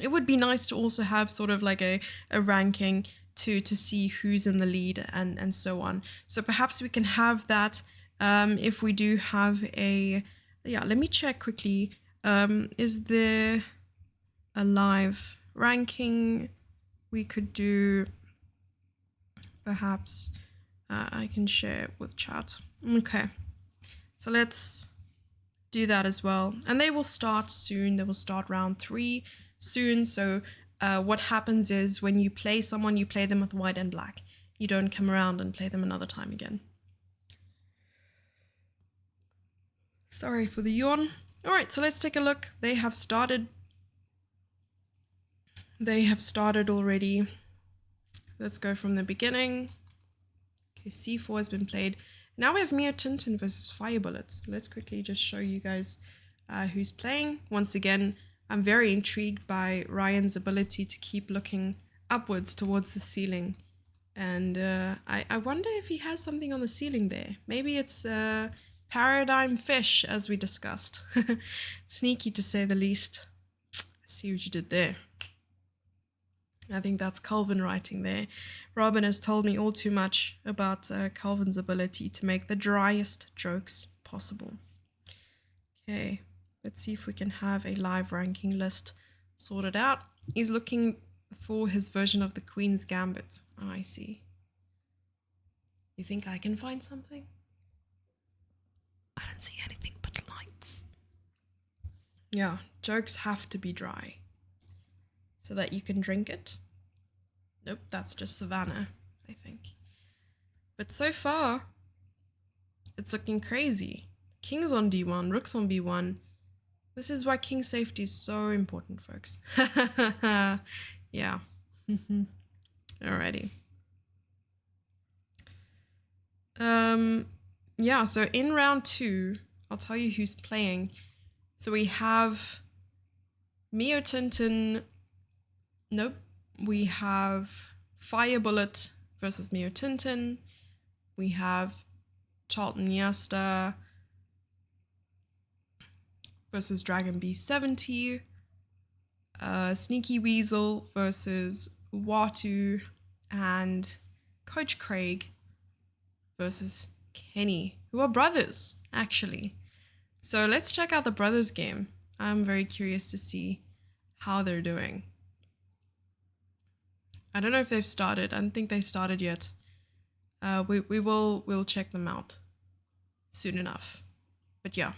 It would be nice to also have sort of like a ranking to see who's in the lead and so on. So perhaps we can have that if we do have a... Yeah, let me check quickly. Is there a live ranking we could do? Perhaps I can share it with chat. Okay, so let's do that as well. And they will start soon. They will start round 3 soon. So what happens is when you play someone, you play them with white and black. You don't come around and play them another time again. Sorry for the yawn. All right, so let's take a look. They have started already. Let's go from the beginning. Okay, c4 has been played. Now we have Mio Tintin versus Fire Bullets. Let's quickly just show you guys who's playing. Once again, I'm very intrigued by Ryan's ability to keep looking upwards towards the ceiling. And I wonder if he has something on the ceiling there. Maybe it's Paradigm Fish, as we discussed. Sneaky to say the least. I see what you did there. I think that's Calvin writing there. Robin has told me all too much about Calvin's ability to make the driest jokes possible. Okay, let's see if we can have a live ranking list sorted out. He's looking for his version of the Queen's Gambit. Oh, I see. You think I can find something? I don't see anything but lights. Yeah, jokes have to be dry so that you can drink it. Nope, that's just Savannah, I think. But so far, it's looking crazy. King's on d1, rook's on b1. This is why king safety is so important, folks. Yeah. Alrighty. Yeah, so in round 2, I'll tell you who's playing. So we have Mio Tintin. Nope. We have Fire Bullet versus Mio Tintin. We have Charlton Mnyasta versus Dragon B70. Sneaky Weasel versus Watu, and Coach Craig versus Kenny, who are brothers, actually. So let's check out the brothers game. I'm very curious to see how they're doing. I don't know if they've started. I don't think they started yet. We'll check them out soon enough. But yeah,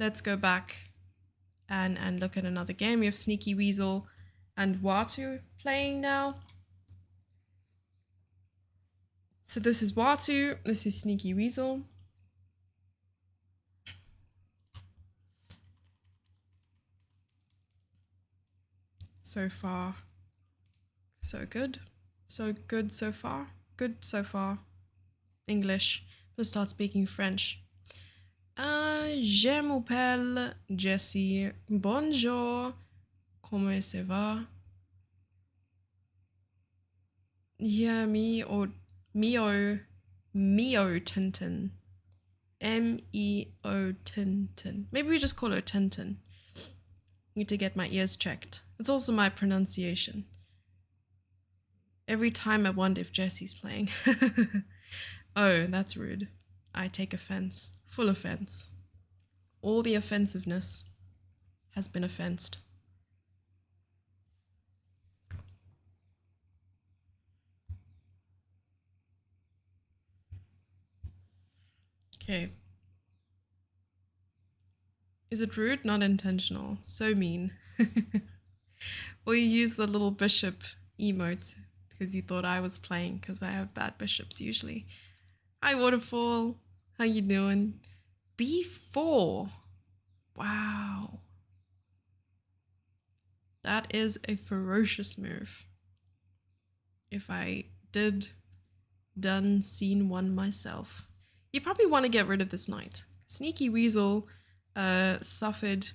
let's go back and look at another game. We have Sneaky Weasel and Watu playing now. So this is Watu, this is Sneaky Weasel. So far, so good. So good so far. Good so far. English. Let's start speaking French. Je m'appelle Jesse. Bonjour. Comment ça va? Yeah, Mio Tintin. M-E-O Tintin. Maybe we just call her Tintin. Need to get my ears checked. It's also my pronunciation. Every time I wonder if Jesse's playing. Oh, that's rude. I take offense. Full offense. All the offensiveness has been offensed. Okay. Is it rude? Not intentional. So mean. Well, you use the little bishop emote because you thought I was playing because I have bad bishops usually. Hi, Waterfall. How you doing? B4. Wow. That is a ferocious move. If I done scene 1 myself. You probably want to get rid of this knight. Sneaky Weasel suffered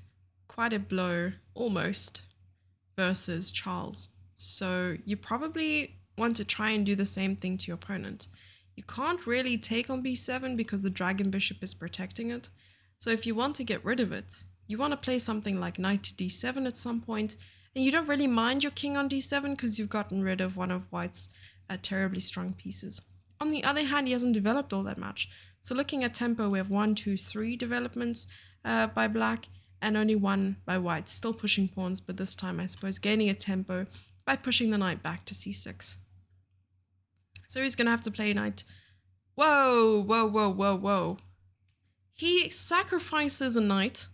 quite a blow, almost, versus Charles. So you probably want to try and do the same thing to your opponent. You can't really take on b7 because the dragon bishop is protecting it. So if you want to get rid of it, you want to play something like knight to d7 at some point, and you don't really mind your king on d7 because you've gotten rid of one of white's terribly strong pieces. On the other hand, he hasn't developed all that much. So looking at tempo, we have 1, 2, 3 developments by black and only 1 by white. Still pushing pawns, but this time I suppose gaining a tempo by pushing the knight back to c6. So he's going to have to play knight. Whoa, whoa, whoa, whoa, whoa. He sacrifices a knight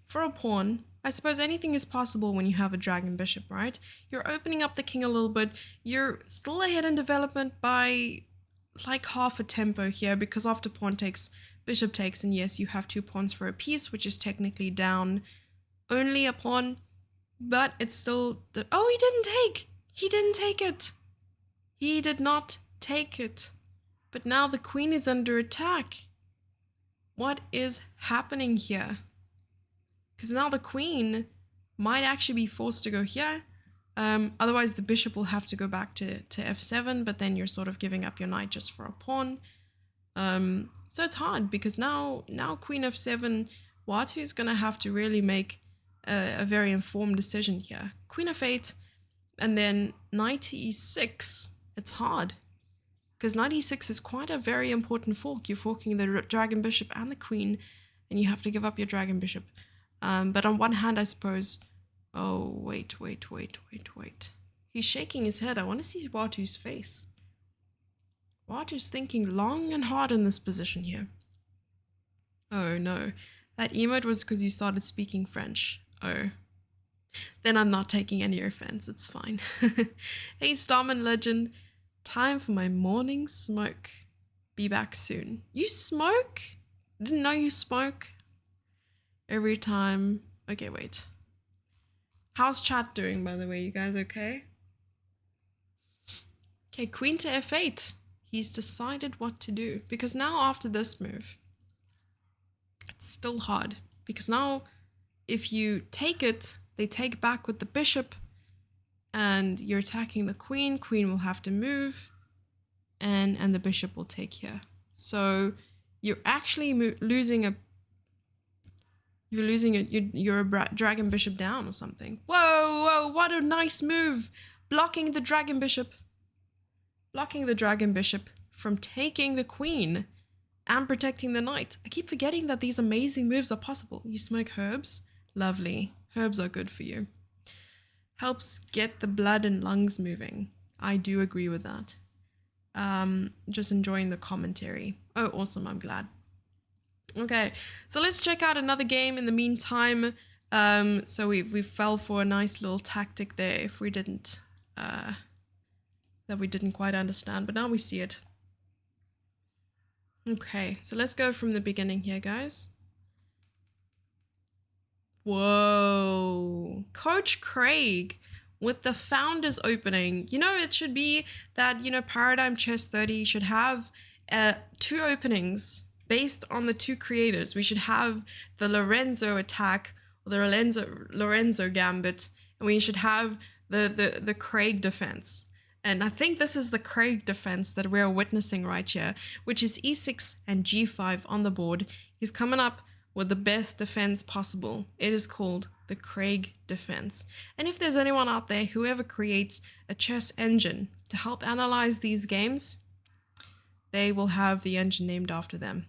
for a pawn. I suppose anything is possible when you have a dragon bishop, right? You're opening up the king a little bit. You're still ahead in development by like half a tempo here, because after pawn takes, bishop takes, and yes, you have 2 pawns for a piece, which is technically down only a pawn, but it's still oh, he didn't take! He didn't take it! He did not take it. But now the queen is under attack. What is happening here? Because now the queen might actually be forced to go here. Otherwise, the bishop will have to go back to f7, but then you're sort of giving up your knight just for a pawn. So it's hard, because now queen f7, Watu is going to have to really make a very informed decision here. Queen f8, and then knight to e6. It's hard, because knight e6 is quite a very important fork. You're forking the dragon bishop and the queen, and you have to give up your dragon bishop. But on one hand, I suppose... Oh, wait. He's shaking his head. I want to see Watu's face. Watu's thinking long and hard in this position here. Oh, no. That emote was because you started speaking French. Oh. Then I'm not taking any offense. It's fine. Hey, Starman Legend. Time for my morning smoke. Be back soon. You smoke? Didn't know you smoke. Every time. Okay, wait. How's chat doing, by the way? You guys okay? Okay, queen to f8. He's decided what to do. Because now after this move, it's still hard. Because now, if you take it, they take back with the bishop, and you're attacking the queen. Queen will have to move, and the bishop will take here. So you're actually losing a... You're a dragon bishop down or something. Whoa, what a nice move. Blocking the dragon bishop. Blocking the dragon bishop from taking the queen and protecting the knight. I keep forgetting that these amazing moves are possible. You smoke herbs? Lovely. Herbs are good for you. Helps get the blood and lungs moving. I do agree with that. Just enjoying the commentary. Oh, awesome. I'm glad. Okay, so let's check out another game in the meantime. So we fell for a nice little tactic there if we didn't, that we didn't quite understand, but now we see it. Okay, so let's go from the beginning here, guys. Whoa, Coach Craig with the founders opening. You know, it should be that, you know, Paradigm Chess30 should have 2 openings based on the 2 creators. We should have the Lorenzo attack, or the Lorenzo gambit, and we should have the Craig defense. And I think this is the Craig defense that we're witnessing right here, which is e6 and g5 on the board. He's coming up with the best defense possible. It is called the Craig defense. And if there's anyone out there who ever creates a chess engine to help analyze these games, they will have the engine named after them.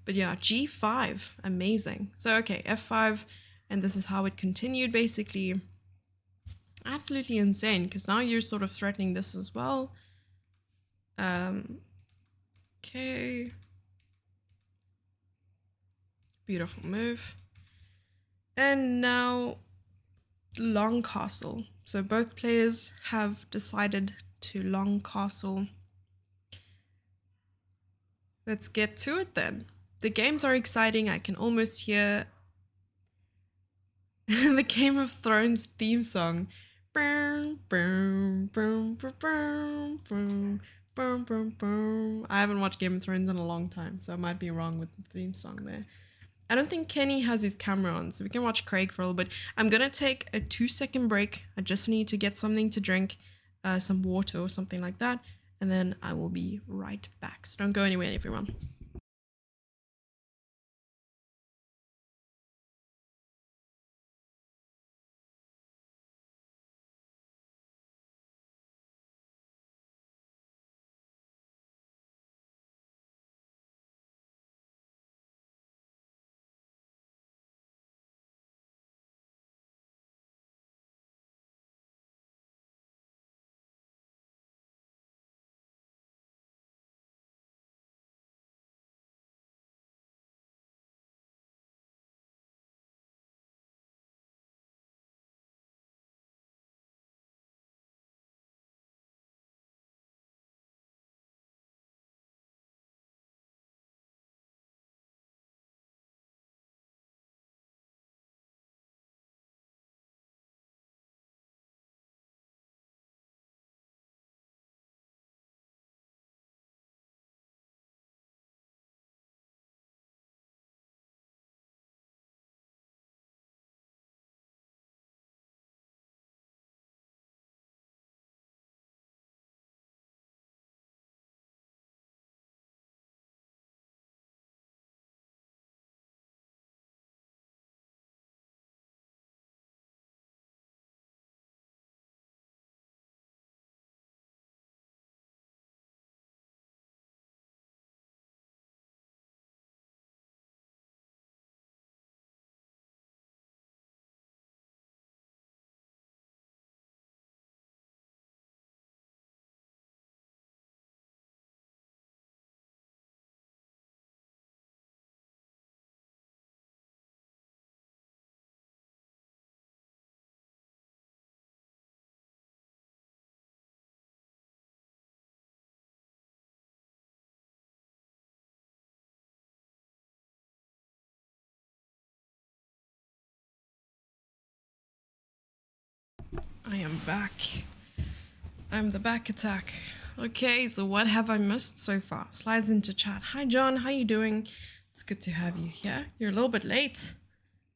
But yeah, g5, amazing. So okay, f5, and this is how it continued, basically. Absolutely insane, because now you're sort of threatening this as well. Okay. Beautiful move. And now long castle. So both players have decided to long castle. Let's get to it then. The games are exciting. I can almost hear the Game of Thrones theme song. I haven't watched Game of Thrones in a long time, so I might be wrong with the theme song there. I don't think Kenny has his camera on, so we can watch Craig for a little bit. I'm gonna take a 2-second break. I just need to get something to drink, some water or something like that, and then I will be right back. So don't go anywhere, everyone. I am back. I'm the back attack. Okay, so what have I missed so far? Slides into chat. Hi John, how you doing? It's good to have you here. You're a little bit late.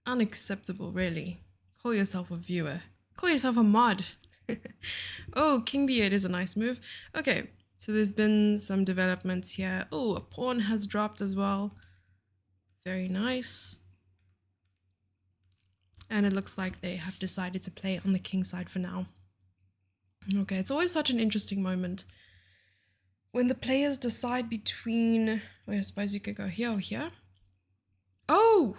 Unacceptable, really. Call yourself a viewer. Call yourself a mod. Oh, King B8 is a nice move. Okay, so there's been some developments here. Oh, a pawn has dropped as well. Very nice. And it looks like they have decided to play on the king side for now. Okay, it's always such an interesting moment when the players decide between... Well, I suppose you could go here or here. Oh!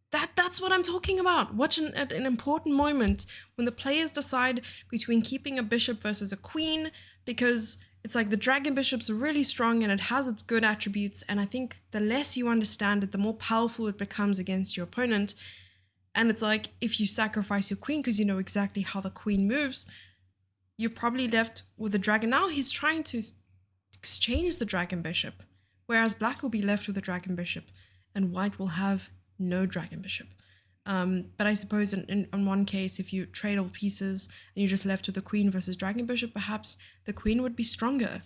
That's what I'm talking about. Watch an important moment when the players decide between keeping a bishop versus a queen, because it's like the dragon bishop's really strong and it has its good attributes, and I think the less you understand it, the more powerful it becomes against your opponent. And it's like, if you sacrifice your queen because you know exactly how the queen moves, you're probably left with the dragon. Now he's trying to exchange the dragon bishop, whereas black will be left with the dragon bishop and white will have no dragon bishop. But I suppose in one case, if you trade all pieces and you're just left with the queen versus dragon bishop, perhaps the queen would be stronger.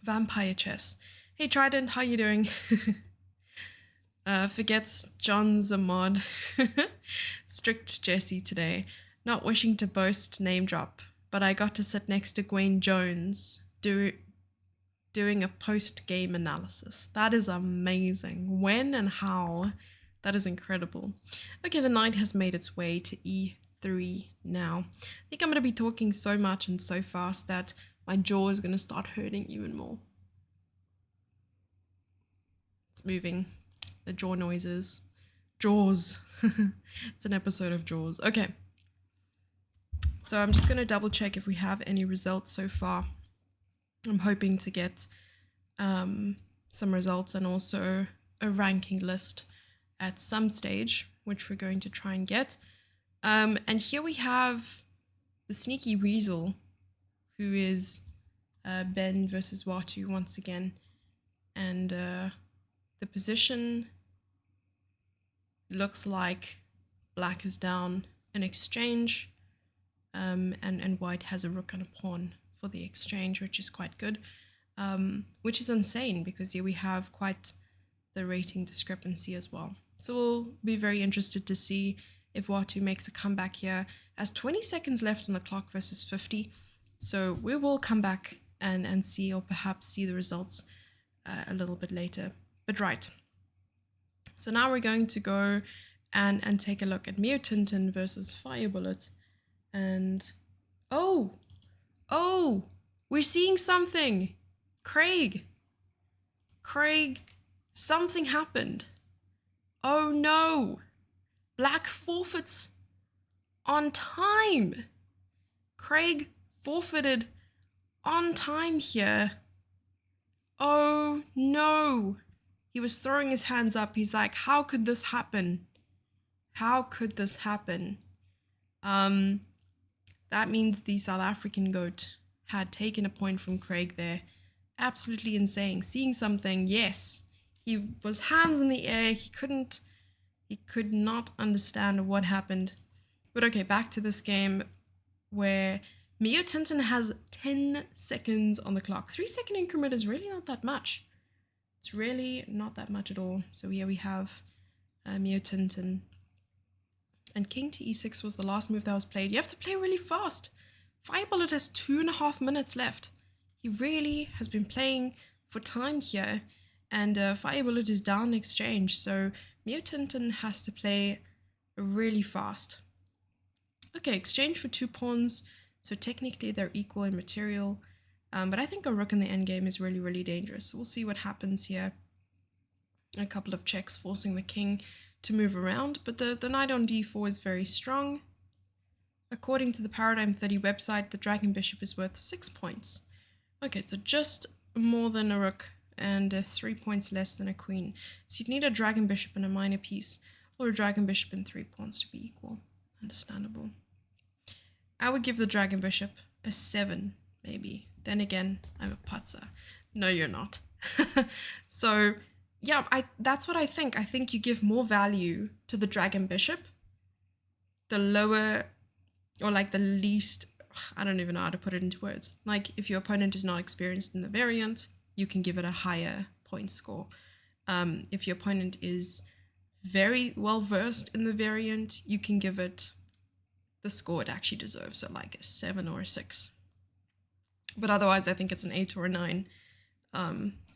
Vampire chess. Hey Trident, how you doing? Forgets John's a mod. Strict Jesse today. Not wishing to boast, name drop, but I got to sit next to Nguyen Jones doing a post-game analysis. That is amazing. When and how? That is incredible. Okay, the knight has made its way to e3 now. I think I'm going to be talking so much and so fast that my jaw is going to start hurting even more. It's moving. The jaw noises. Jaws. It's an episode of Jaws. Okay. So I'm just going to double check if we have any results so far. I'm hoping to get some results and also a ranking list at some stage, which we're going to try and get. And here we have the sneaky weasel, who is Ben versus Watu once again. And the position looks like black is down an exchange, and white has a rook and a pawn for the exchange, which is quite good, which is insane because here we have quite the rating discrepancy as well. So we'll be very interested to see if Watu makes a comeback here. As 20 seconds left on the clock versus 50. So we will come back and see, or perhaps see the results a little bit later. But right. So now we're going to go and take a look at Mio Tintin versus Fire Bullet. And oh, we're seeing something. Craig, something happened. Oh no, black forfeits on time. Craig forfeited on time here. Oh no. He was throwing his hands up. He's like, how could this happen? How could this happen? That means the South African goat had taken a point from Craig there. Absolutely insane. Seeing something, yes. He was hands in the air. He could not understand what happened. But okay, back to this game where Mio Tintin has 10 seconds on the clock. 3-second increment is really not that much. It's really not that much at all. So here we have Mio Tintin. And king to e6 was the last move that was played. You have to play really fast. Fire Bullet has 2.5 minutes left. He really has been playing for time here. And Fire Bullet is down exchange. So Mio Tintin has to play really fast. Okay, exchange for 2 pawns. So technically they're equal in material. But I think a rook in the endgame is really, really dangerous. We'll see what happens here. A couple of checks forcing the king to move around, but the knight on d4 is very strong. According to the Paradigm 30 website, the dragon bishop is worth 6 points. Okay, so just more than a rook and 3 points less than a queen. So you'd need a dragon bishop and a minor piece, or a dragon bishop and 3 pawns to be equal. Understandable. I would give the dragon bishop a 7, maybe. Then again, I'm a putzer. No, you're not. So yeah, that's what I think. I think you give more value to the dragon bishop the lower or like the least, I don't even know how to put it into words. Like if your opponent is not experienced in the variant, you can give it a higher point score. If your opponent is very well versed in the variant, you can give it the score it actually deserves, so like a 7 or a 6. But otherwise, I think it's an 8 or a 9,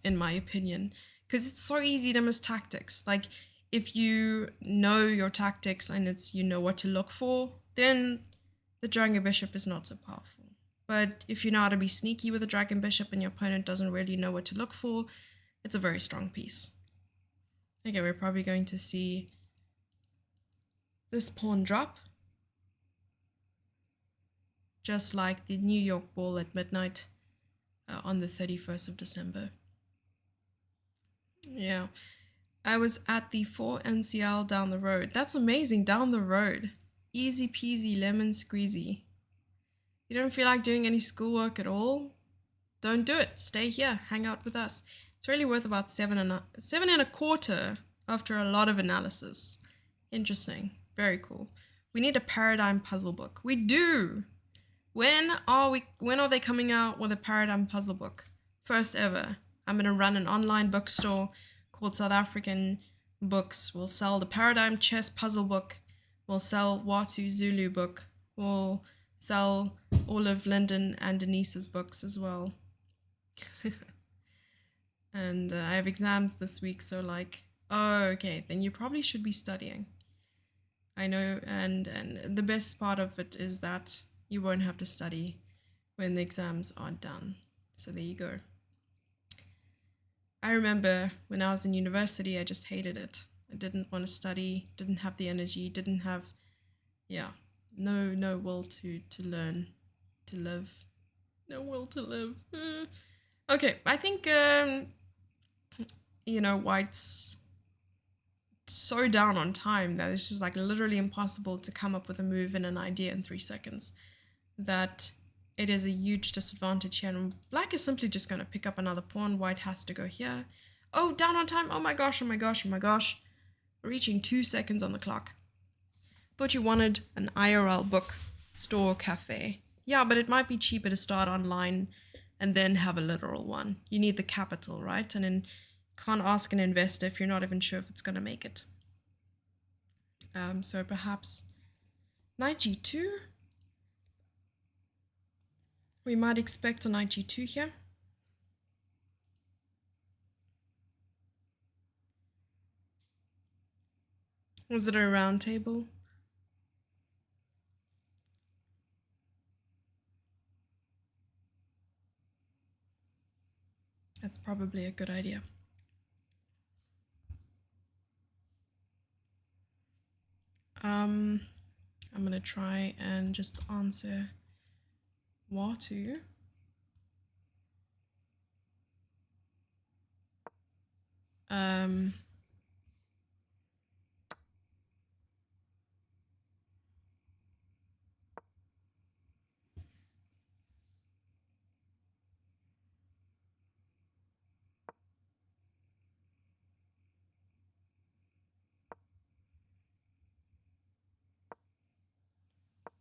in my opinion, because it's so easy to miss tactics. Like if you know your tactics and you know what to look for, then the Dragon Bishop is not so powerful. But if you know how to be sneaky with the Dragon Bishop and your opponent doesn't really know what to look for, it's a very strong piece. Okay, we're probably going to see this pawn drop, just like the New York ball at midnight on the 31st of December. Yeah, I was at the 4 NCL down the road. That's amazing, down the road. Easy peasy lemon squeezy. You don't feel like doing any schoolwork at all? Don't do it. Stay here, hang out with us. It's really worth about 7 and a quarter after a lot of analysis. Interesting, very cool. We need a Paradigm puzzle book. We do. When are they coming out with a Paradigm puzzle book? First ever. I'm gonna run an online bookstore called South African Books. We'll sell the Paradigm Chess puzzle book. We'll sell Watu Zulu book. We'll sell all of Lyndon and Denise's books as well. And I have exams this week, so like, oh, okay, then you probably should be studying. I know, and the best part of it is that you won't have to study when the exams aren't done. So there you go. I remember when I was in university, I just hated it. I didn't want to study, didn't have the energy, didn't have, no will to learn, to live. No will to live. Okay, I think, White's so down on time that it's just like literally impossible to come up with a move and an idea in 3 seconds. That it is a huge disadvantage here, and Black is simply just going to pick up another pawn. White has to go here. Oh, down on time. Oh my gosh, oh my gosh, oh my gosh. We're reaching 2 seconds on the clock. But you wanted an IRL book store cafe. Yeah, but it might be cheaper to start online and then have a literal one. You need the capital, right? And then you can't ask an investor if you're not even sure if it's going to make it. So perhaps knight g2. We might expect a knight g2 here. Was it a round table? That's probably a good idea. I'm gonna try and just answer Watu.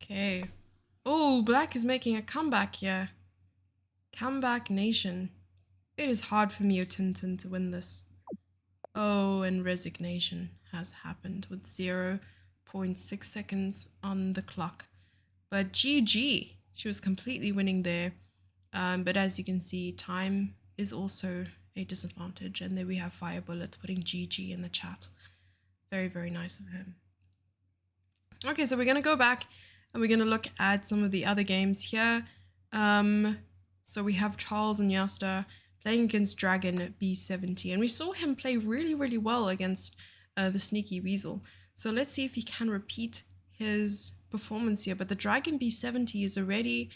Okay. Oh, Black is making a comeback here. Comeback nation. It is hard for Mio Tintin to win this. Oh, and resignation has happened with 0.6 seconds on the clock. But GG. She was completely winning there. But as you can see, time is also a disadvantage. And there we have Fire Bullet putting GG in the chat. Very, very nice of him. Okay, so we're going to go back and we're going to look at some of the other games here. So we have Charlton Mnyasta playing against Dragon B70. And we saw him play really, really well against the Sneaky Weasel. So let's see if he can repeat his performance here. But the Dragon B70 has already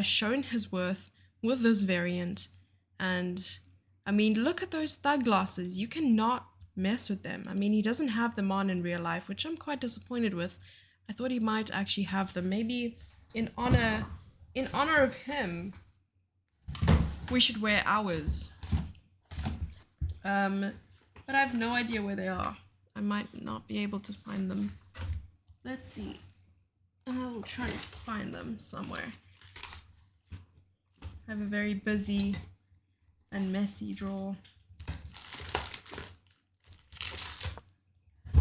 shown his worth with this variant. And I mean, look at those thug glasses. You cannot mess with them. I mean, he doesn't have them on in real life, which I'm quite disappointed with. I thought he might actually have them. Maybe in honor of him, we should wear ours. But I have no idea where they are. I might not be able to find them. Let's see. I'll try to find them somewhere. I have a very busy and messy drawer.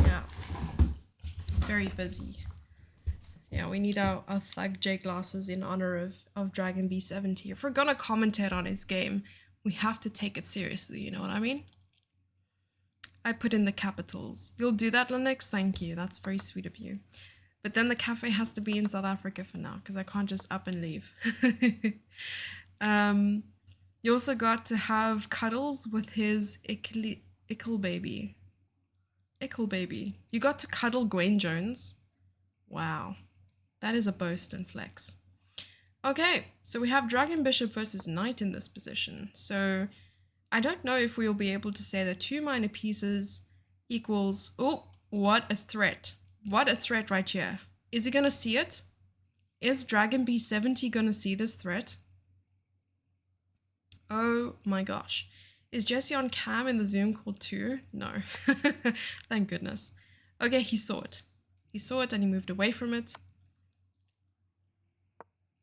Yeah, very busy. Yeah, we need our Thug J glasses in honor of Dragon B70. If we're gonna commentate on his game, we have to take it seriously, you know what I mean? I put in the capitals. You'll do that, Linux? Thank you, that's very sweet of you. But then the cafe has to be in South Africa for now, because I can't just up and leave. You also got to have cuddles with his ickle baby. Ickle baby. You got to cuddle Nguyen Jones. Wow. That is a boast and flex. Okay, so we have Dragon Bishop versus Knight in this position. So I don't know if we'll be able to say that 2 minor pieces equals... Oh, what a threat. What a threat right here. Is he going to see it? Is Dragon B70 going to see this threat? Oh my gosh. Is Jesse on cam in the Zoom call too? No. Thank goodness. Okay, he saw it. He saw it and he moved away from it.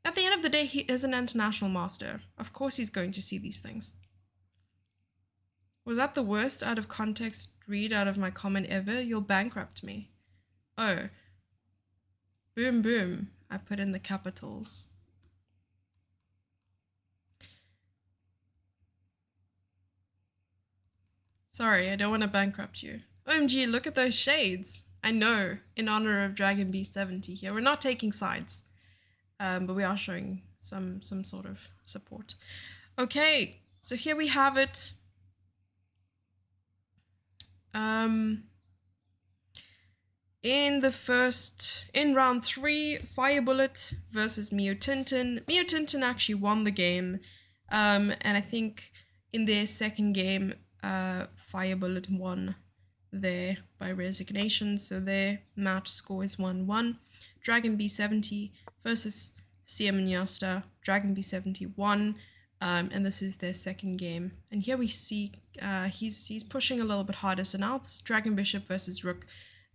At the end of the day, he is an international master. Of course he's going to see these things. Was that the worst out of context read out of my comment ever? You'll bankrupt me. Oh. Boom, boom. I put in the capitals. Sorry, I don't want to bankrupt you. OMG, look at those shades. I know, in honor of Dragon B70 here. We're not taking sides. But we are showing some sort of support. Okay, so here we have it. In round 3, Fire Bullet versus Mio Tintin. Mio Tintin actually won the game. And I think in their second game, Fire Bullet won there by resignation. So their match score is 1-1. Dragon B70 versus Charlton Mnyasta, Dragon B70 won, and this is their second game. And here we see he's pushing a little bit harder. So now it's Dragon Bishop versus Rook,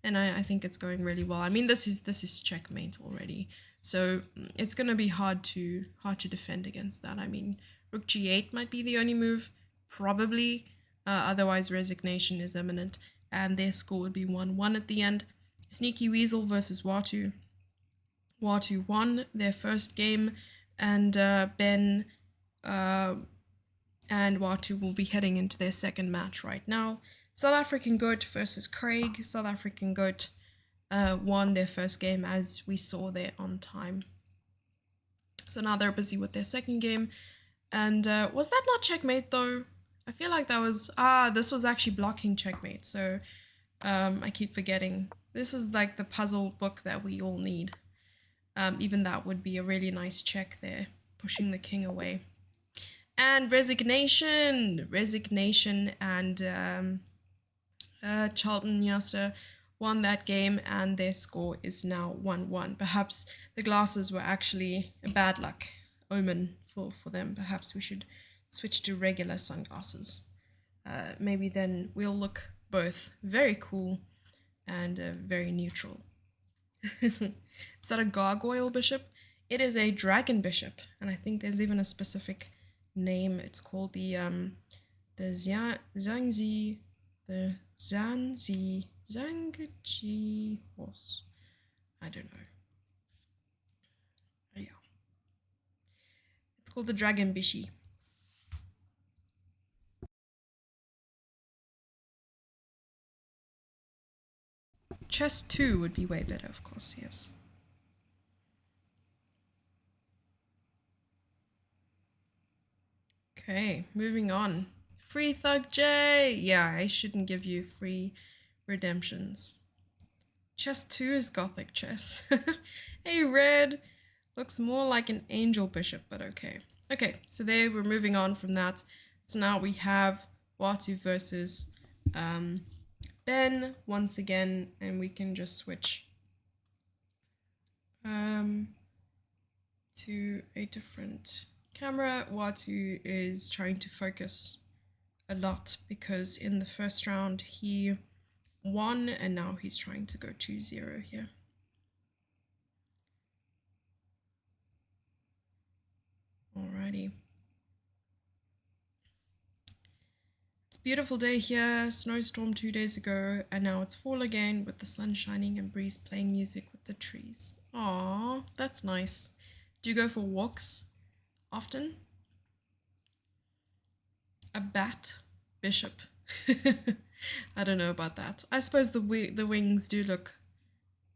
and I think it's going really well. I mean, this is checkmate already, so it's gonna be hard to defend against that. I mean, Rook G8 might be the only move, probably. Otherwise, resignation is imminent, and their score would be 1-1 at the end. Sneaky Weasel versus Watu. Watu won their first game, and Ben and Watu will be heading into their second match right now. South African Goat versus Craig. South African Goat won their first game, as we saw there on time. So now they're busy with their second game. And was that not checkmate though? I feel like that was... this was actually blocking checkmate. So I keep forgetting. This is like the puzzle book that we all need. Even that would be a really nice check there, pushing the king away. And resignation, and Charlton Mnyasta won that game, and their score is now 1-1. Perhaps the glasses were actually a bad luck omen for them. Perhaps we should switch to regular sunglasses. Maybe then we'll look both very cool and very neutral. Is that a gargoyle bishop? It is a dragon bishop, and I think there's even a specific name. It's called the Zhangzi horse. I don't know. Oh, yeah. It's called the Dragon Bishi. Chess 2 would be way better, of course, yes. Okay, moving on. Free Thug J! Yeah, I shouldn't give you free redemptions. Chess 2 is Gothic chess. Hey, Red! Looks more like an angel bishop, but okay. Okay, so there we're moving on from that. So now we have Watu versus Ben once again, and we can just switch to a different camera. Watu is trying to focus a lot because in the first round he won, and now he's trying to go 2-0 here. Alrighty. It's a beautiful day here. Snowstorm 2 days ago, and now it's fall again with the sun shining and breeze playing music with the trees. Aww, that's nice. Do you go for walks often? A bat bishop. I don't know about that. I suppose the wings do look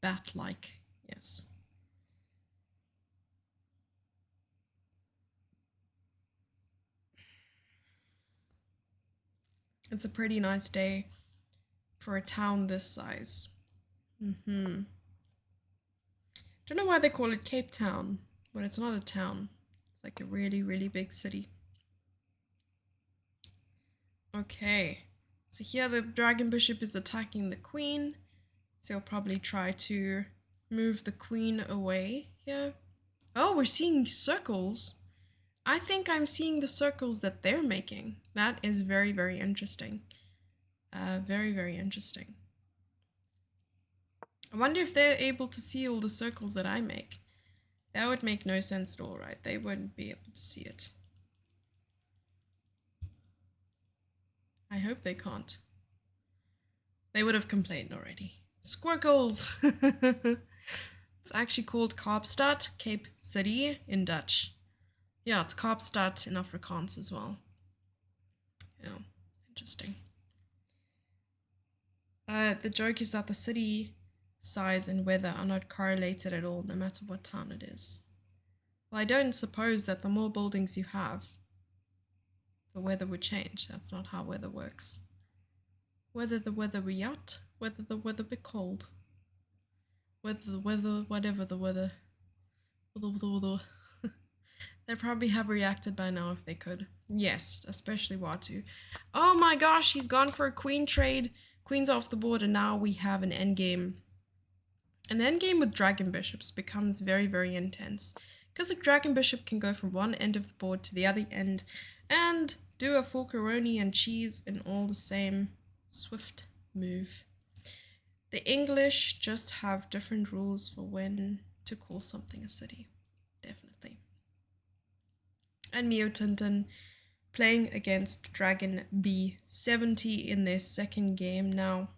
bat-like. Yes. It's a pretty nice day for a town this size. Don't know why they call it Cape Town when it's not a town. It's like a really, really big city. Okay, so here the dragon bishop is attacking the queen. So he'll probably try to move the queen away here. Oh, we're seeing circles. I think I'm seeing the circles that they're making. That is very, very interesting. Very, very interesting. I wonder if they're able to see all the circles that I make. That would make no sense at all, right? They wouldn't be able to see it. I hope they can't. They would have complained already. Squirkles! It's actually called Kaapstad, Cape City in Dutch. Yeah, it's Kaapstad in Afrikaans as well. Yeah, interesting. The joke is that the city size and weather are not correlated at all, no matter what town it is. Well, I don't suppose that the more buildings you have, the weather would change. That's not how weather works. Whether the weather be hot, whether the weather be cold, whether the weather, whatever the weather. They probably have reacted by now if they could. Yes, especially Watu. Oh my gosh, he's gone for a queen trade. Queen's off the board, and now we have an endgame. An endgame with dragon bishops becomes very, very intense, because a dragon bishop can go from one end of the board to the other end and do a forkaroni and cheese in all the same swift move. The English just have different rules for when to call something a city. Definitely. And Tintin playing against Dragon B70 in their second game now.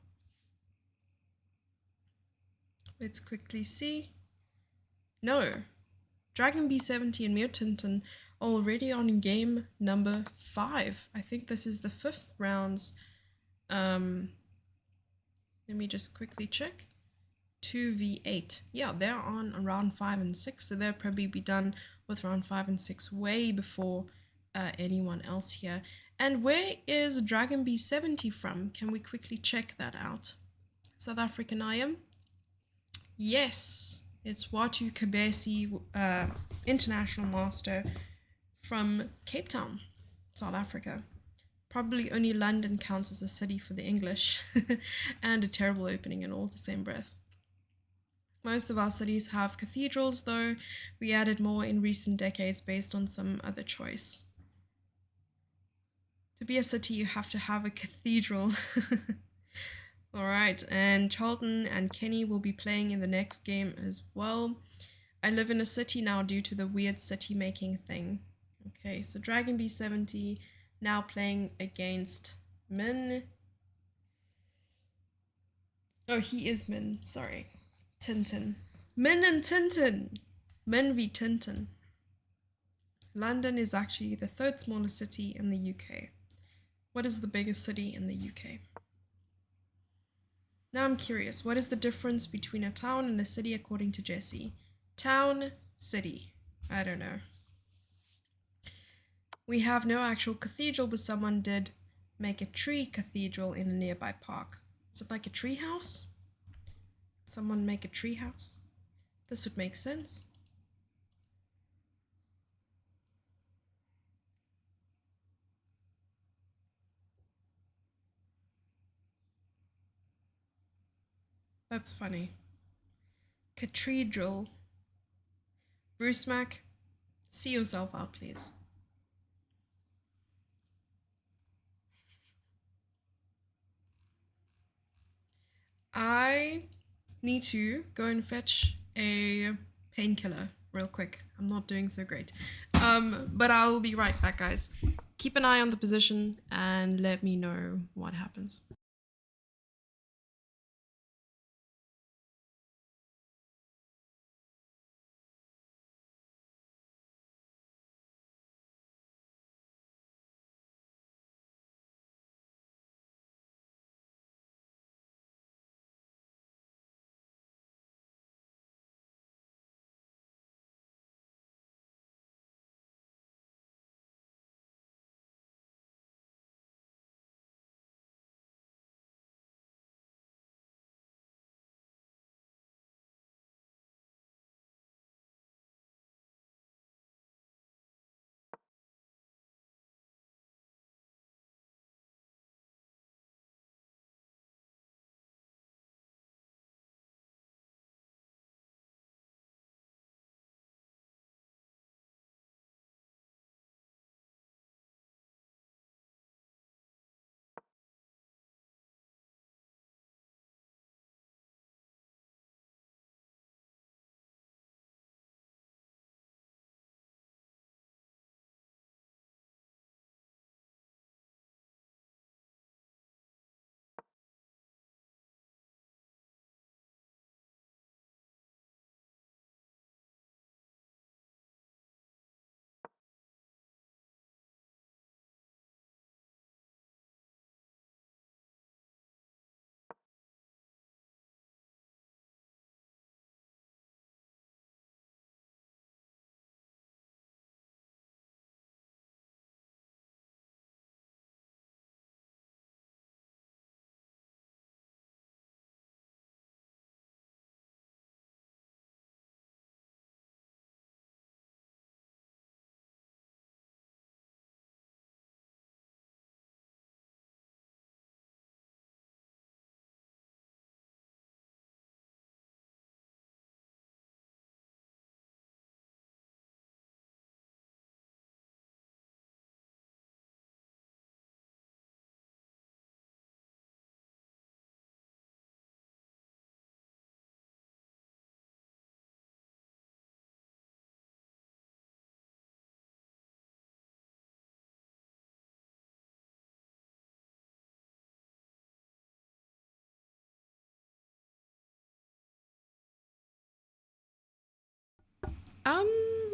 Let's quickly see. No, Dragon B70 and Tintin already on game number 5. I think this is the 5th rounds. Let me just quickly check. 2v8. Yeah, they're on round 5 and 6, so they'll probably be done with round 5 and 6 way before anyone else here. And where is Dragon B70 from? Can we quickly check that out? South African IM? Yes, it's Watu Kobese, international master from Cape Town, South Africa. Probably only London counts as a city for the English, and a terrible opening in all the same breath. Most of our cities have cathedrals, though. We added more in recent decades based on some other choice. To be a city, you have to have a cathedral. Alright, and Charlton and Kenny will be playing in the next game as well. I live in a city now due to the weird city making thing. Okay, so Dragon B70 now playing against Min. Oh, he is Min, sorry. Tintin. Min and Tintin. Min v Tintin. London is actually the 3rd smallest city in the UK. What is the biggest city in the UK? Now I'm curious, what is the difference between a town and a city according to Jesse? Town, city. I don't know. We have no actual cathedral, but someone did make a tree cathedral in a nearby park. Is it like a tree house? Someone make a tree house? This would make sense. That's funny. Cathedral. Bruce Mac, see yourself out, please. I need to go and fetch a painkiller real quick. I'm not doing so great. But I'll be right back, guys. Keep an eye on the position and let me know what happens.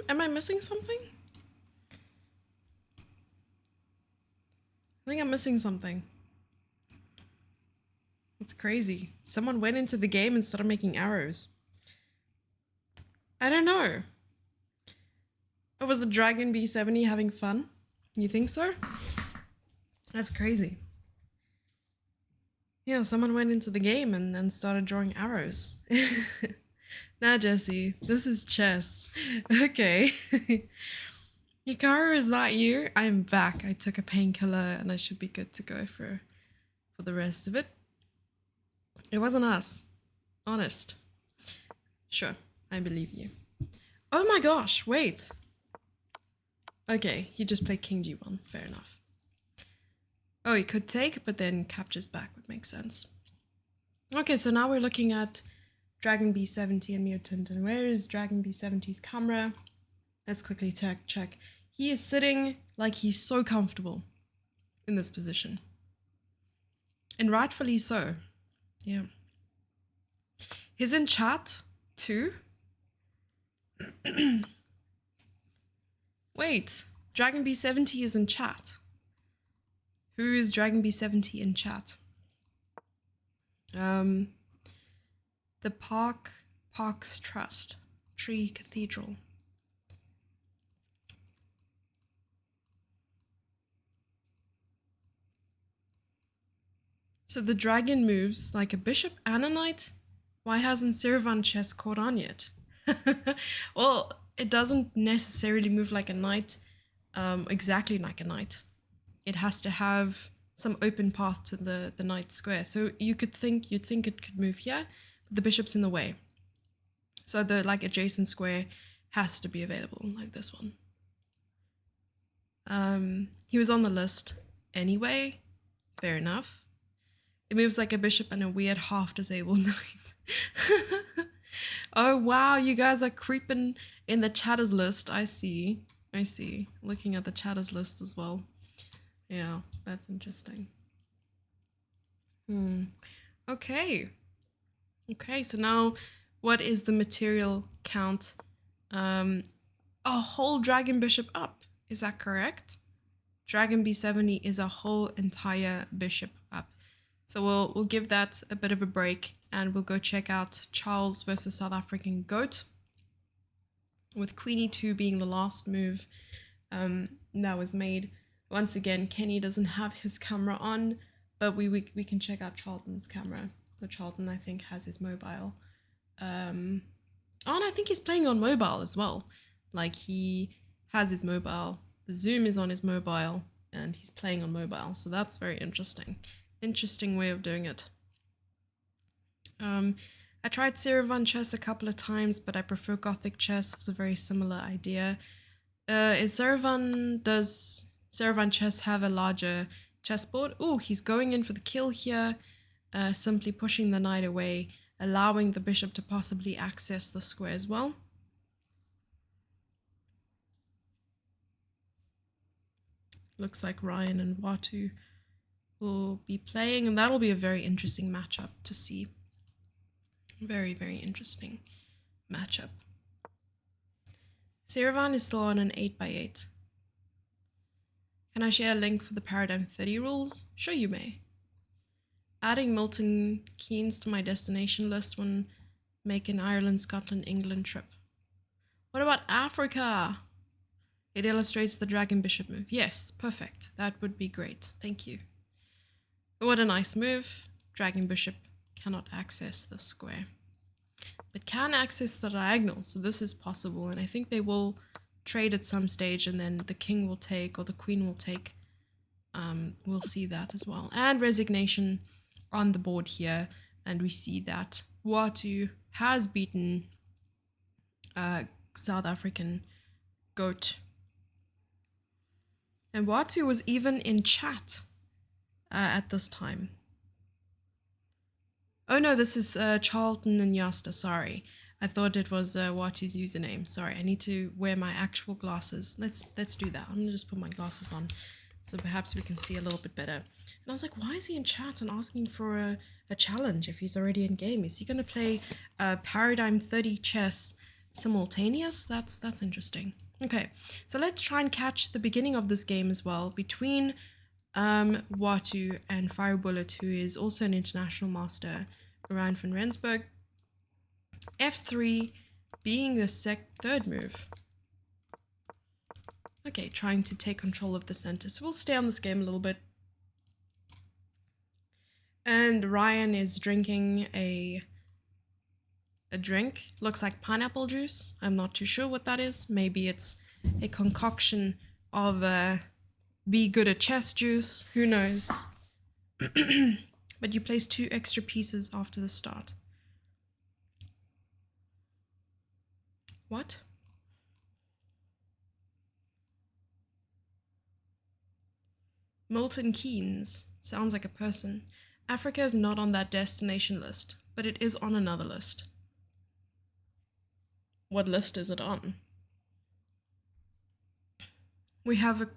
Am I missing something? I think I'm missing something. It's crazy. Someone went into the game and started making arrows. I don't know. Or was the Dragon B70 having fun? You think so? That's crazy. Yeah, someone went into the game and then started drawing arrows. Nah, Jesse, this is chess. Okay. Hikaru, is that you? I'm back. I took a painkiller and I should be good to go for the rest of it. It wasn't us. Honest. Sure, I believe you. Oh my gosh, wait. Okay, he just played King G1. Fair enough. Oh, he could take, but then captures back would make sense. Okay, so now we're looking at Dragon B70 and Mutant. And where is Dragon B70's camera? Let's quickly check. He is sitting like he's so comfortable in this position. And rightfully so. Yeah. He's in chat too. Wait, Dragon B70 is in chat. Who is Dragon B70 in chat? The Parks Trust, Tree Cathedral. So the dragon moves like a bishop and a knight. Why hasn't Sirvan chess caught on yet? Well, it doesn't necessarily move like a knight, exactly like a knight. It has to have some open path to the knight square. So you'd think it could move here, but the bishop's in the way. So the like adjacent square has to be available, like this one. He was on the list anyway. Fair enough. It moves like a bishop and a weird half-disabled knight. Oh wow, you guys are creeping in the chatters list. I see. Looking at the chatters list as well. Yeah, that's interesting. Okay. Okay, so now what is the material count? A whole dragon bishop up. Is that correct? Dragon b70 is a whole entire bishop up. So we'll give that a bit of a break and we'll go check out Charles versus South African Goat, with Queen e2 being the last move that was made. Once again, Kenny doesn't have his camera on, but we can check out Charlton's camera. So Charlton, I think, has his mobile. Oh, and I think he's playing on mobile as well. Like, he has his mobile, the Zoom is on his mobile, and he's playing on mobile. So that's very interesting. Interesting way of doing it. I tried Saravan chess a couple of times, but I prefer Gothic chess. It's a very similar idea. Does Saravan chess have a larger chessboard? Oh, he's going in for the kill here, simply pushing the knight away, allowing the bishop to possibly access the square as well. Looks like Ryan and Watu will be playing, and that'll be a very interesting matchup to see. Very, very interesting matchup. Saravan is still on an 8x8. Can I share a link for the Paradigm 30 rules? Sure, you may. Adding Milton Keynes to my destination list when making Ireland, Scotland, England trip. What about Africa? It illustrates the dragon bishop move. Yes, perfect. That would be great. Thank you. What a nice move. Dragon bishop cannot access the square, but can access the diagonal, so this is possible, and I think they will trade at some stage, and then the king will take or the queen will take. We'll see that as well. And resignation on the board here, and we see that Watu has beaten South African Goat, and Watu was even in chat at this time. Oh no, this is Charlton Mnyasta, sorry. I thought it was Watu's username. Sorry, I need to wear my actual glasses. Let's do that. I'm gonna just put my glasses on so perhaps we can see a little bit better. And I was like, why is he in chat and asking for a challenge if he's already in game? Is he gonna play Paradigm 30 chess simultaneous? That's interesting. Okay, so let's try and catch the beginning of this game as well between Watu and Firebullet, who is also an international master, Ryan van Rensburg. F3 being the third move. Okay, trying to take control of the center. So we'll stay on this game a little bit. And Ryan is drinking a drink. Looks like pineapple juice. I'm not too sure what that is. Maybe it's a concoction of be good at chess juice. Who knows? But you place 2 extra pieces after the start. What? Milton Keynes. Sounds like a person. Africa is not on that destination list, but it is on another list. What list is it on? We have a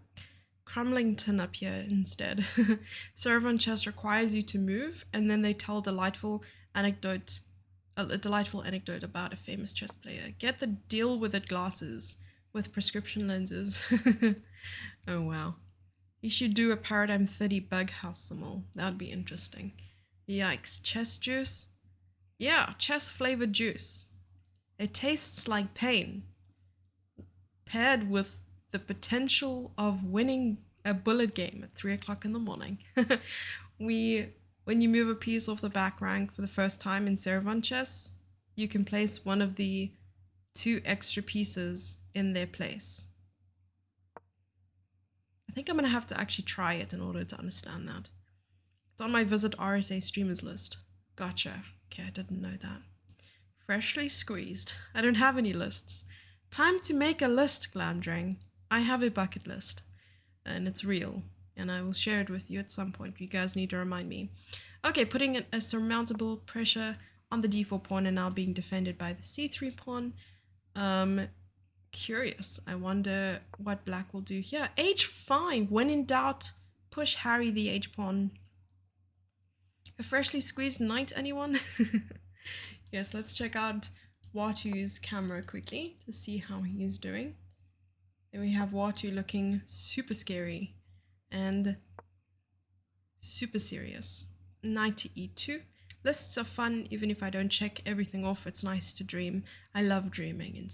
Crumlington up here instead. Saravan chess requires you to move, and then they tell a delightful anecdote about a famous chess player. Get the deal with it glasses with prescription lenses. Oh wow. You should do a Paradigm 30 bug house simul. That would be interesting. Yikes. Chess juice? Yeah, chess flavored juice. It tastes like pain, paired with the potential of winning a bullet game at 3 o'clock in the morning. When you move a piece off the back rank for the first time in Saravan chess, you can place one of the 2 extra pieces in their place. I think I'm going to have to actually try it in order to understand that. It's on my Visit RSA streamers list. Gotcha. Okay, I didn't know that. Freshly squeezed. I don't have any lists. Time to make a list, Glamdring. I have a bucket list, and it's real, and I will share it with you at some point. You guys need to remind me. Okay, putting a surmountable pressure on the d4 pawn and now being defended by the c3 pawn. Curious. I wonder what black will do here. h5. When in doubt, push Harry the h-pawn. A freshly squeezed knight, anyone? Yes, let's check out Watu's camera quickly to see how he's doing. Then we have Watu looking super scary and super serious. Knight to e2. Lists are fun, even if I don't check everything off. It's nice to dream. I love dreaming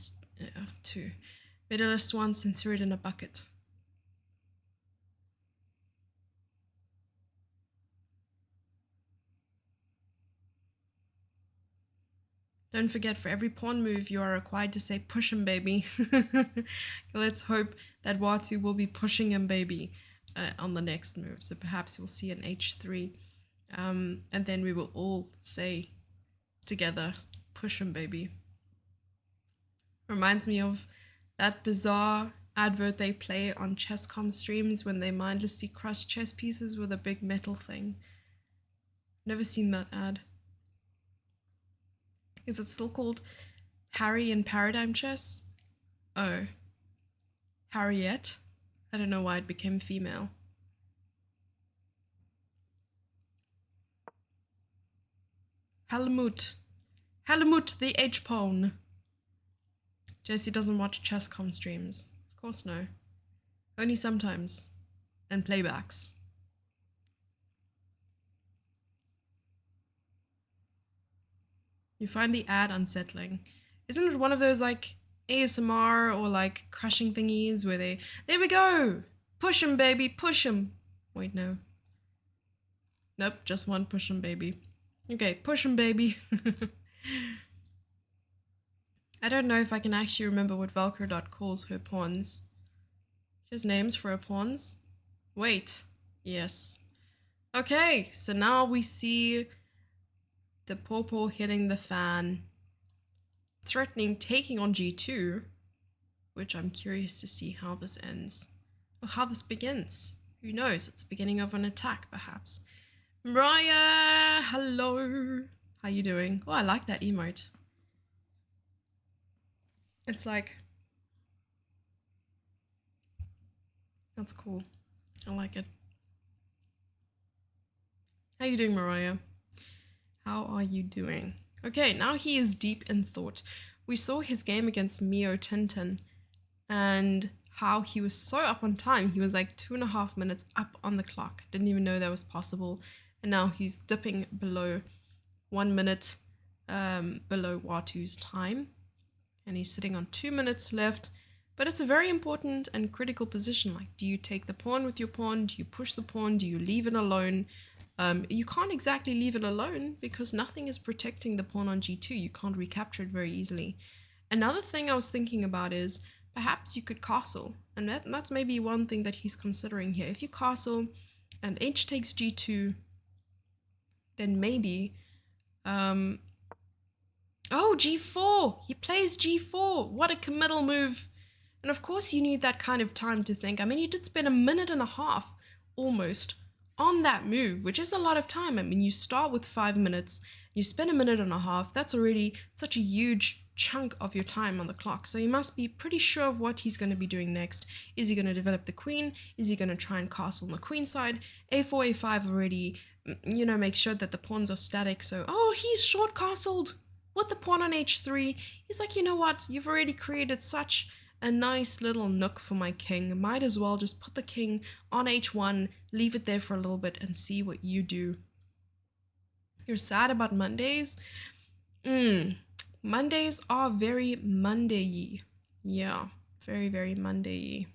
too. Medalist once and threw it in a bucket. Don't forget, for every pawn move, you are required to say, push him, baby. Let's hope that Watu will be pushing him, baby, on the next move. So perhaps we'll see an h3. And then we will all say together, push him, baby. Reminds me of that bizarre advert they play on Chess.com streams when they mindlessly crush chess pieces with a big metal thing. Never seen that ad. Is it still called Harry in Paradigm Chess? Oh. Harriet? I don't know why it became female. Helmut. Helmut the H-pawn. Jesse doesn't watch Chess.com streams. Of course no. Only sometimes. And playbacks. You find the ad unsettling. Isn't it one of those like ASMR or like crushing thingies where they... There we go! Push him, baby, push him! Wait, no. Nope, just one push him, baby. Okay, push him, baby. I don't know if I can actually remember what Velcro calls her pawns. She has names for her pawns. Wait. Yes. Okay, so now we see the pawpaw hitting the fan, threatening taking on g2, which I'm curious to see how this ends. Or how this begins. Who knows? It's the beginning of an attack, perhaps. Mariah! Hello! How you doing? Oh, I like that emote. It's like... That's cool. I like it. How you doing, Mariah? How are you doing? Okay, now he is deep in thought. We saw his game against Mio Tintin and how he was so up on time. He was like 2.5 minutes up on the clock. Didn't even know that was possible. And now he's dipping below 1 minute below Watu's time. And he's sitting on 2 minutes left. But it's a very important and critical position. Like, do you take the pawn with your pawn? Do you push the pawn? Do you leave it alone? You can't exactly leave it alone because nothing is protecting the pawn on g2. You can't recapture it very easily. Another thing I was thinking about is perhaps you could castle. And that's maybe one thing that he's considering here. If you castle and h takes g2, then maybe... oh, g4! He plays g4! What a committal move! And of course you need that kind of time to think. I mean, you did spend 1.5 minutes almost on that move, which is a lot of time. I mean, you start with 5 minutes, you spend 1.5 minutes, that's already such a huge chunk of your time on the clock. So you must be pretty sure of what he's going to be doing next. Is he going to develop the queen? Is he going to try and castle on the queen side? a4, a5 already, you know, make sure that the pawns are static. So, oh, he's short castled with the pawn on h3. He's like, you know what? You've already created such a nice little nook for my king. Might as well just put the king on h1, leave it there for a little bit and see what you do. You're sad about Mondays? Mondays are very Monday-y. Yeah, very, very Monday-y.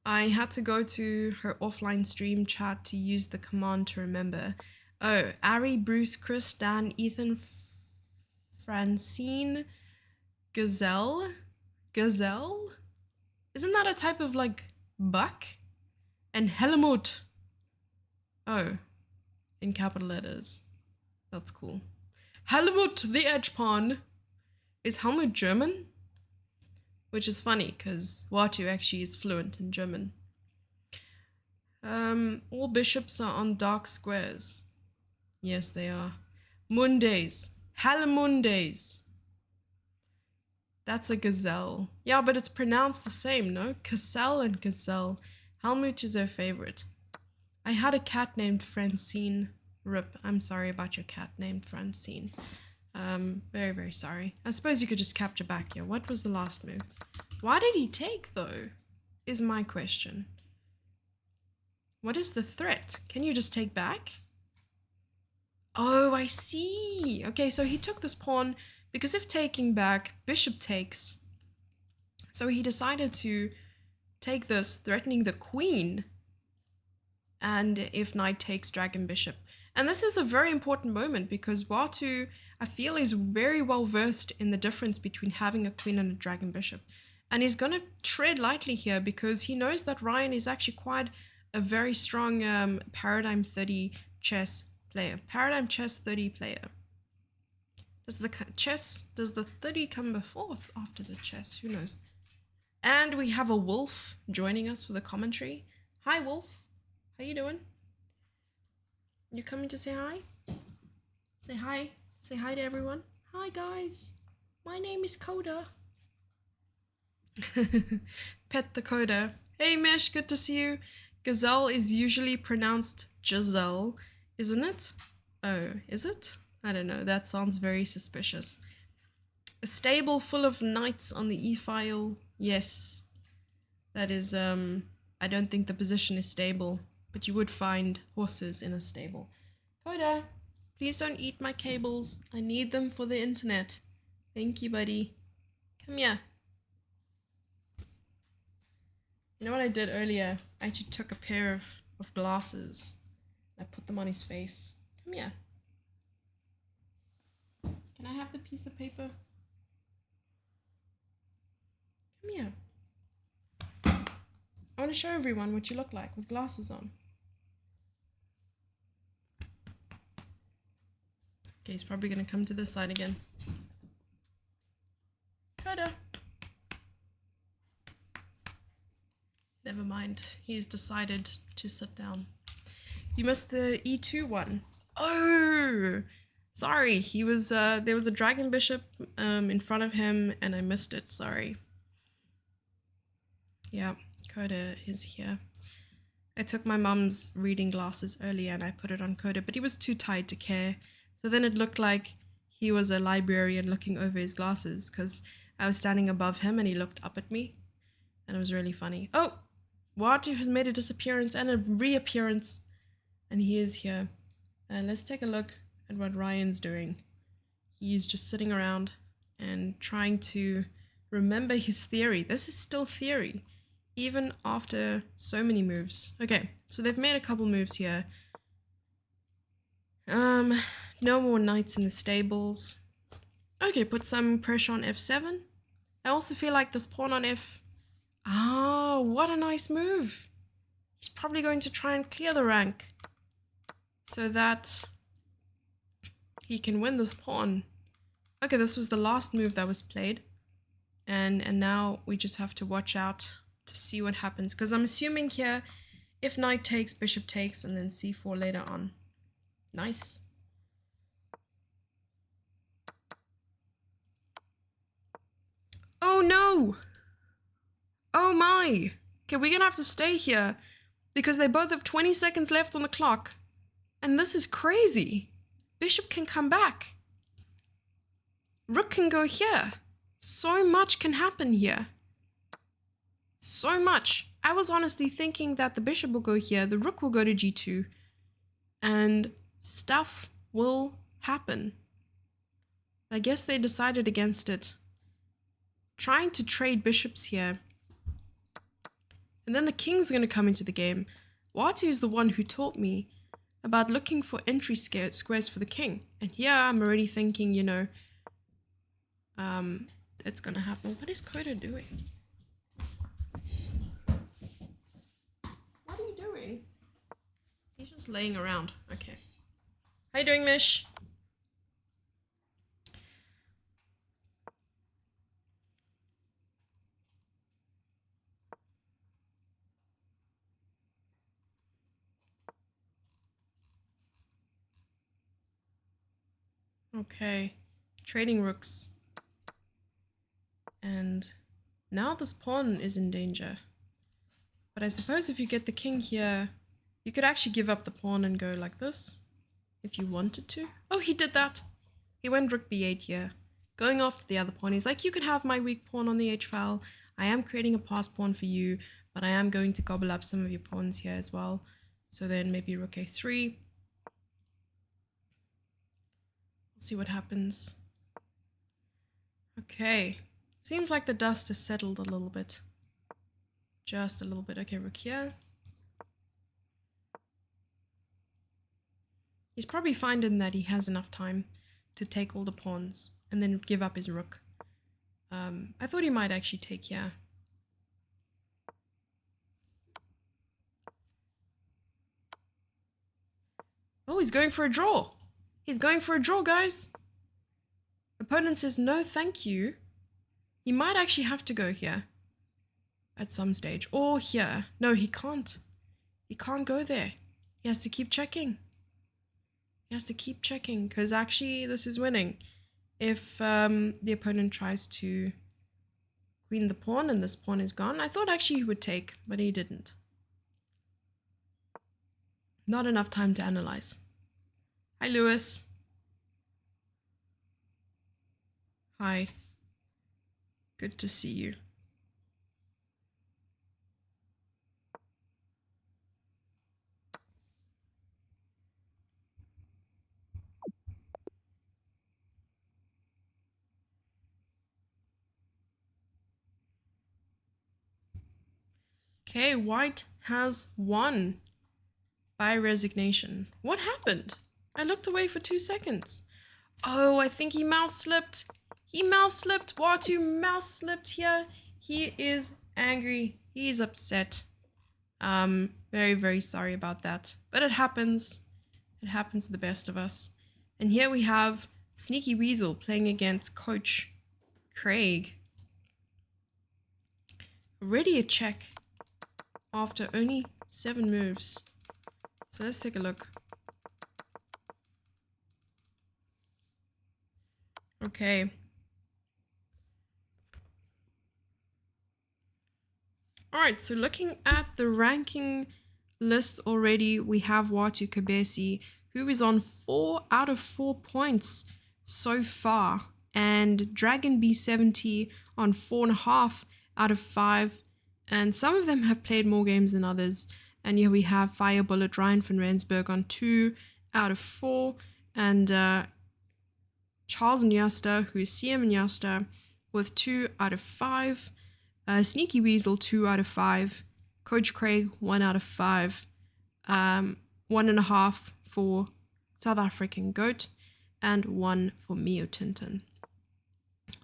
I had to go to her offline stream chat to use the command to remember. Oh, Ari, Bruce, Chris, Dan, Ethan, Francine, Gazelle? Gazelle? Isn't that a type of like buck? And Helmut. Oh, in capital letters. That's cool. Helmut the edge pawn. Is Helmut German? Which is funny because Watu actually is fluent in German. All bishops are on dark squares. Yes, they are. Mundes. Halamundes. That's a gazelle. Yeah, but it's pronounced the same, no? Cassell and gazelle. Helmut is her favorite. I had a cat named Francine. Rip. I'm sorry about your cat named Francine. Very, very sorry. I suppose you could just capture back here. What was the last move? Why did he take, though? Is my question. What is the threat? Can you just take back? Oh, I see. Okay, so he took this pawn because if taking back, bishop takes. So he decided to take this, threatening the queen. And if knight takes, dragon bishop. And this is a very important moment because Watu, I feel, is very well versed in the difference between having a queen and a dragon bishop. And he's going to tread lightly here because he knows that Ryan is actually quite a very strong Paradigm 30 chess player. Paradigm Chess 30 player. Does the 30 come before or after the chess? Who knows? And we have a wolf joining us for the commentary. Hi, wolf. How you doing? You coming to say hi? Say hi. Say hi to everyone. Hi, guys. My name is Coda. Pet the Coda. Hey, Mesh. Good to see you. Gazelle is usually pronounced Giselle, isn't it? Oh, is it? I don't know. That sounds very suspicious. A stable full of knights on the e-file. Yes. That is, I don't think the position is stable, but you would find horses in a stable. Coda, please don't eat my cables. I need them for the internet. Thank you, buddy. Come here. You know what I did earlier? I actually took a pair of glasses. I put them on his face. Come here. Can I have the piece of paper? Come here. I want to show everyone what you look like with glasses on. Okay, he's probably going to come to this side again. Coda. Never mind. He's decided to sit down. You missed the E2 one. Oh! Sorry, he was there was a dragon bishop in front of him and I missed it, sorry. Yeah, Coda is here. I took my mum's reading glasses earlier and I put it on Coda, but he was too tired to care. So then it looked like he was a librarian looking over his glasses because I was standing above him and he looked up at me. And it was really funny. Oh! Watu has made a disappearance and a reappearance. And he is here. And let's take a look at what Ryan's doing. He's just sitting around and trying to remember his theory. This is still theory, even after so many moves. Okay, so they've made a couple moves here. No more knights in the stables. Okay, put some pressure on f7. I also feel like this pawn on f... Oh, what a nice move. He's probably going to try and clear the rank so that he can win this pawn. Okay, this was the last move that was played. And now we just have to watch out to see what happens. Because I'm assuming here, if knight takes, bishop takes, and then c4 later on. Nice. Oh no! Oh my! Okay, we're gonna have to stay here because they both have 20 seconds left on the clock. And this is crazy. Bishop can come back. Rook can go here. So much can happen here. So much. I was honestly thinking that the bishop will go here, the rook will go to g2, and stuff will happen. I guess they decided against it. Trying to trade bishops here. And then the king's going to come into the game. Watu is the one who taught me about looking for entry squares for the king. And here I'm already thinking, you know, it's going to happen. What is Coda doing? What are you doing? He's just laying around. Okay. How you doing, Mish? Okay, trading rooks. And now this pawn is in danger. But I suppose if you get the king here, you could actually give up the pawn and go like this, if you wanted to. Oh, he did that. He went rook b8 here, going after the other pawn. He's like, you can have my weak pawn on the h-file. I am creating a pass pawn for you, but I am going to gobble up some of your pawns here as well. So then maybe rook a3. Let's see what happens. Okay, seems like the dust has settled a little bit. Just a little bit. Okay, rook here. He's probably finding that he has enough time to take all the pawns and then give up his rook. I thought he might actually take here. Oh, he's going for a draw. He's going for a draw, guys. Opponent says no, thank you. He might actually have to go here at some stage. Or here. No, he can't. He can't go there. He has to keep checking. He has to keep checking because actually this is winning. If the opponent tries to queen the pawn and this pawn is gone, I thought actually he would take, but he didn't. Not enough time to analyze. Hi, Lewis. Hi. Good to see you. Okay, white has won by resignation. What happened? I looked away for 2 seconds. Oh, I think he mouse slipped. He mouse slipped. Watu mouse slipped here. He is angry. He is upset. Very, very sorry about that. But it happens. It happens to the best of us. And here we have Sneaky Weasel playing against Coach Craig. Already a check after only 7 moves. So let's take a look. Okay. Alright, so looking at the ranking list already, we have Watu Kobese, who is on 4 out of 4 points so far, and Dragon B70 on 4.5 out of 5, and some of them have played more games than others. And here we have Fire Bullet Ryan van Rensburg on 2 out of 4, and Charlton Mnyasta, who is IM Nnyasta, with 2 out of 5. Sneaky Weasel 2 out of 5. Coach Craig 1 out of 5. 1.5 for South African Goat, and 1 for Mio Tintin.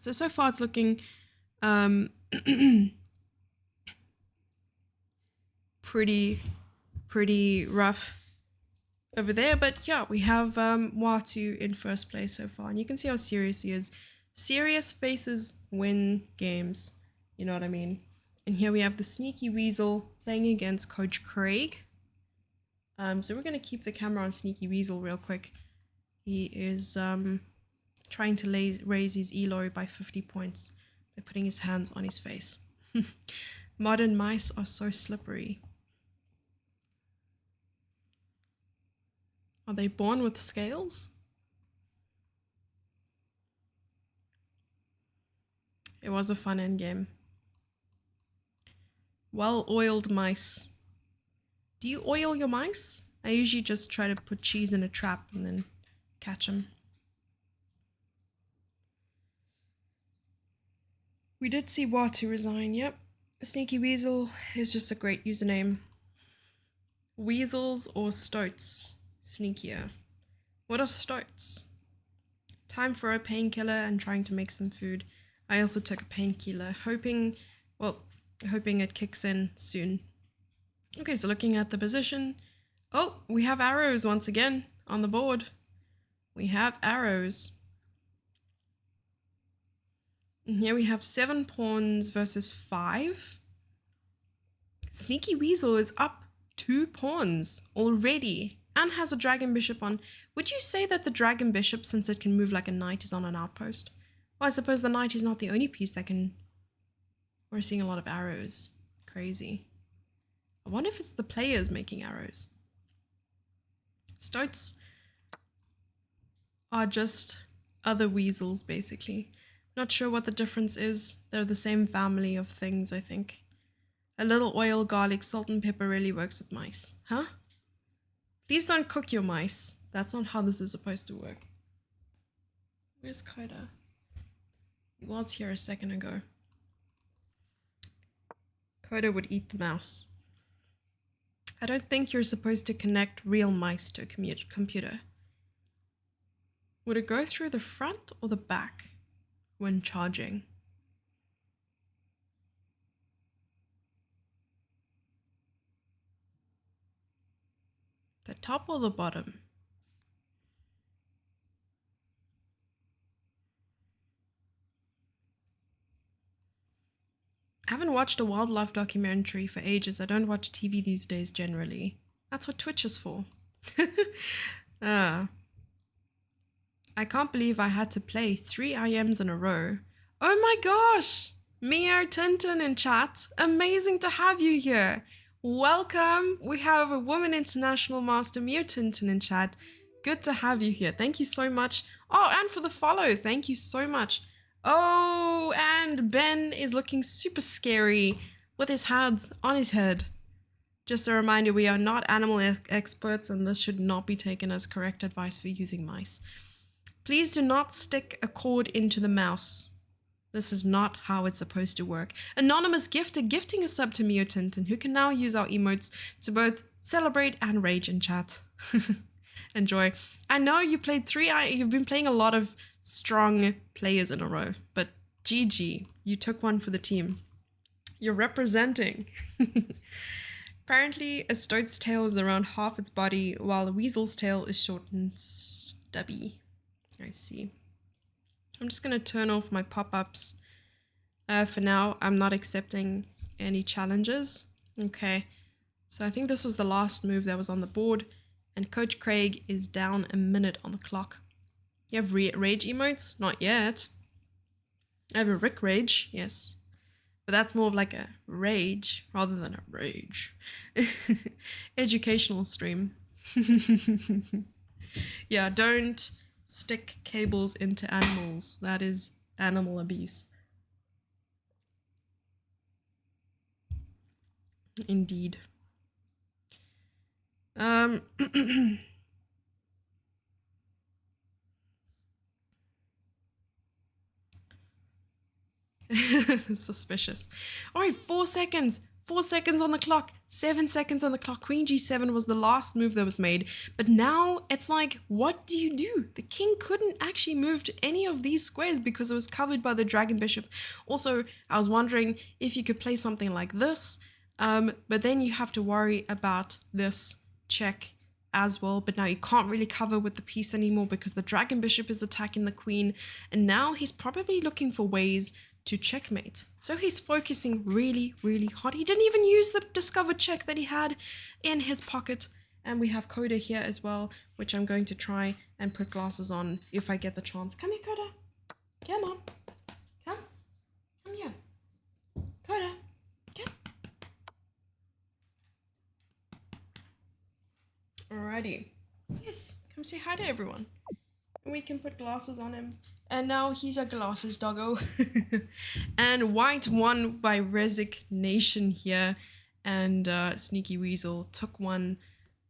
So far it's looking pretty rough over there, but yeah, we have Watu in first place so far, and you can see how serious he is. Serious faces win games, you know what I mean? And here we have the Sneaky Weasel playing against Coach Craig. So we're going to keep the camera on Sneaky Weasel real quick. He is trying to raise his elo by 50 points by putting his hands on his face. Modern mice are so slippery. Are they born with scales? It was a fun endgame. Well-oiled mice. Do you oil your mice? I usually just try to put cheese in a trap and then catch them. We did see Watu resign, yep. Sneaky Weasel is just a great username. Weasels or stoats? Sneakier. What are stoats? Time for a painkiller and trying to make some food. I also took a painkiller, hoping it kicks in soon. Okay, so looking at the position. Oh, we have arrows once again on the board. We have arrows. And here we have 7 pawns versus 5. Sneaky Weasel is up 2 pawns already and has a dragon bishop on. Would you say that the dragon bishop, since it can move like a knight, is on an outpost? Well, I suppose the knight is not the only piece that can... We're seeing a lot of arrows. Crazy. I wonder if it's the players making arrows. Stoats are just other weasels, basically. Not sure what the difference is. They're the same family of things, I think. A little oil, garlic, salt and pepper really works with mice. Huh? Please don't cook your mice. That's not how this is supposed to work. Where's Koda? He was here a second ago. Koda would eat the mouse. I don't think you're supposed to connect real mice to a computer. Would it go through the front or the back when charging? The top or the bottom? I haven't watched a wildlife documentary for ages. I don't watch TV these days generally. That's what Twitch is for. I can't believe I had to play 3 IMs in a row. Oh my gosh! Mia Tintin in chat. Amazing to have you here. Welcome. We have a woman international master, Mia Tintin in chat. Good to have you here. Thank you so much. Oh, and for the follow. Thank you so much. Oh, and Ben is looking super scary with his hands on his head. Just a reminder, we are not animal experts and this should not be taken as correct advice for using mice. Please do not stick a cord into the mouse. This is not how it's supposed to work. Anonymous Gifter gifting a sub to Mio Tintin, who can now use our emotes to both celebrate and rage in chat. Enjoy. I know you played you've been playing a lot of strong players in a row, but GG, you took one for the team. You're representing. Apparently, a stoat's tail is around half its body, while a weasel's tail is short and stubby. I see. I'm just going to turn off my pop-ups. For now, I'm not accepting any challenges. Okay, so I think this was the last move that was on the board, and Coach Craig is down a minute on the clock. You have rage emotes? Not yet. I have a Rick rage, yes. But that's more of like a rage rather than a rage. Educational stream. Yeah, don't stick cables into animals. That is animal abuse. Indeed. Suspicious. All right, 4 seconds. 4 seconds on the clock. 7 seconds on the clock. Queen G7 was the last move that was made. But now it's like, what do you do? The king couldn't actually move to any of these squares because it was covered by the dragon bishop. Also, I was wondering if you could play something like this. But then you have to worry about this check as well. But now you can't really cover with the piece anymore because the dragon bishop is attacking the queen. And now he's probably looking for ways to checkmate. So he's focusing really, really hard. He didn't even use the discovered check that he had in his pocket. And we have Coda here as well, which I'm going to try and put glasses on if I get the chance. Come here, Coda. Come on. Come. Come here. Coda. Come. Alrighty. Yes. Come say hi to everyone. And we can put glasses on him. And now he's a glasses doggo. And white won by resignation here. And Sneaky Weasel took one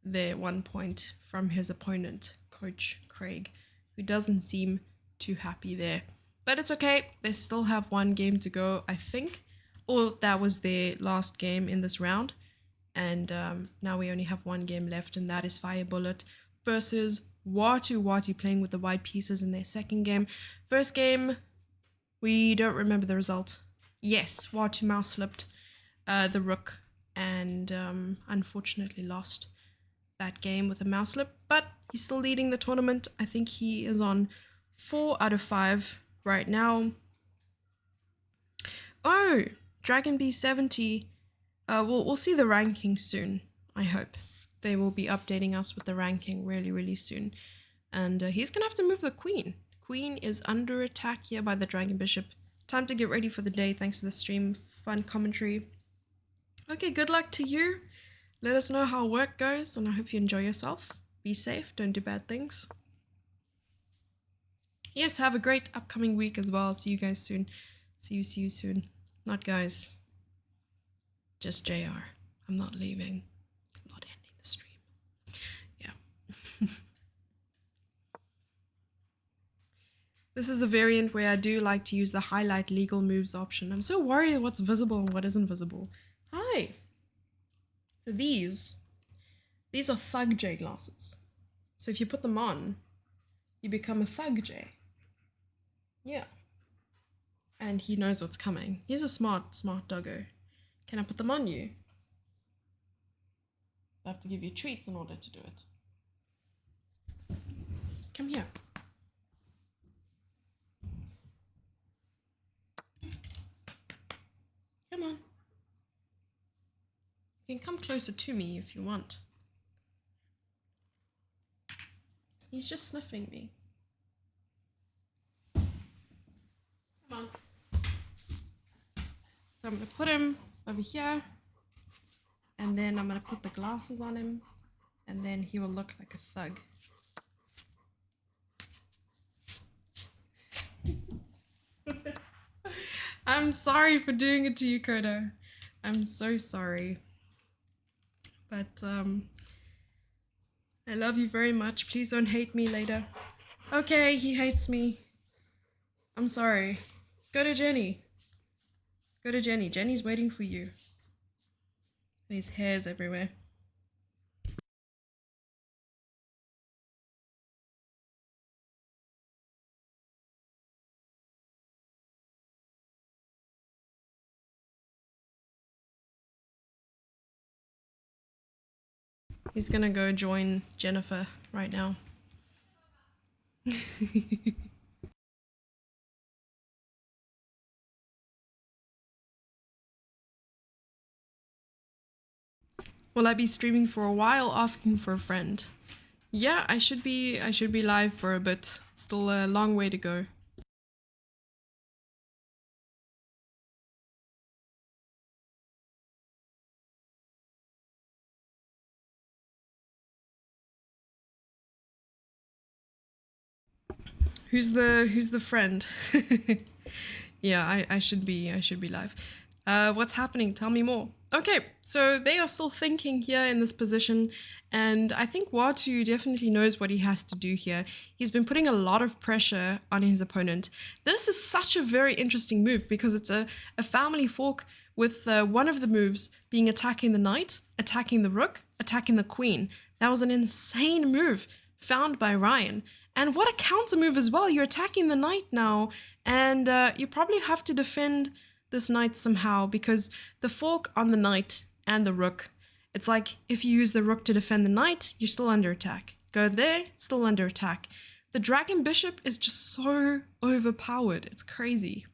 there 1 point from his opponent, Coach Craig, who doesn't seem too happy there. But it's okay. They still have 1 game to go, I think. Or that was their last game in this round. And now we only have 1 game left, and that is Fire Bullet versus Watu playing with the white pieces in their second game. First game, we don't remember the result. Yes, Watu mouse slipped the rook and unfortunately lost that game with a mouse slip, but he's still leading the tournament. I think he is on 4 out of 5 right now. Oh, Dragon B70. We'll see the ranking soon, I hope. they will be updating us with the ranking really, really soon. And he's going to have to move the queen. Queen is under attack here by the dragon bishop. Time to get ready for the day thanks to the stream. Fun commentary. Okay, good luck to you. Let us know how work goes, and I hope you enjoy yourself. Be safe, don't do bad things. Yes, have a great upcoming week as well. See you guys soon. See you soon. Not guys. Just JR. I'm not leaving. I'm not ending the stream. Yeah. This is a variant where I do like to use the highlight legal moves option. I'm so worried what's visible and what isn't visible. Hi. So these are Thug J glasses. So if you put them on, you become a Thug J. Yeah. And he knows what's coming. He's a smart doggo. Can I put them on you? I have to give you treats in order to do it. Come here. Come on. You can come closer to me if you want. He's just sniffing me. Come on. So I'm going to put him over here. And then I'm going to put the glasses on him. And then he will look like a thug. I'm sorry for doing it to you, Koda. I'm so sorry. But I love you very much. Please don't hate me later. Okay, he hates me. I'm sorry. Go to Jenny. Go to Jenny. Jenny's waiting for you. There's hairs everywhere. He's gonna go join Jennifer right now. Will I be streaming for a while? Asking for a friend. Yeah, I should be live for a bit. Still a long way to go. Who's the friend? Yeah, I should be live. What's happening? Tell me more. Okay, so they are still thinking here in this position, and I think Watu definitely knows what he has to do here. He's been putting a lot of pressure on his opponent. This is such a very interesting move because it's a family fork with one of the moves being attacking the knight, attacking the rook, attacking the queen. That was an insane move found by Ryan. And what a counter move as well. You're attacking the knight now, and you probably have to defend this knight somehow because the fork on the knight and the rook, it's like if you use the rook to defend the knight, you're still under attack. Go there, still under attack. The dragon bishop is just so overpowered. It's crazy.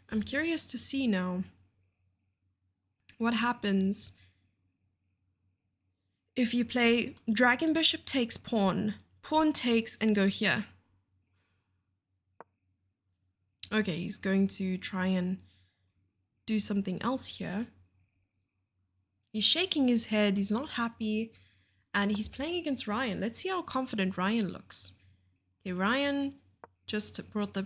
I'm curious to see now what happens if you play dragon bishop takes pawn, pawn takes and go here. Okay, he's going to try and do something else here. He's shaking his head, he's not happy, and he's playing against Ryan. Let's see how confident Ryan looks. Okay, Ryan just brought the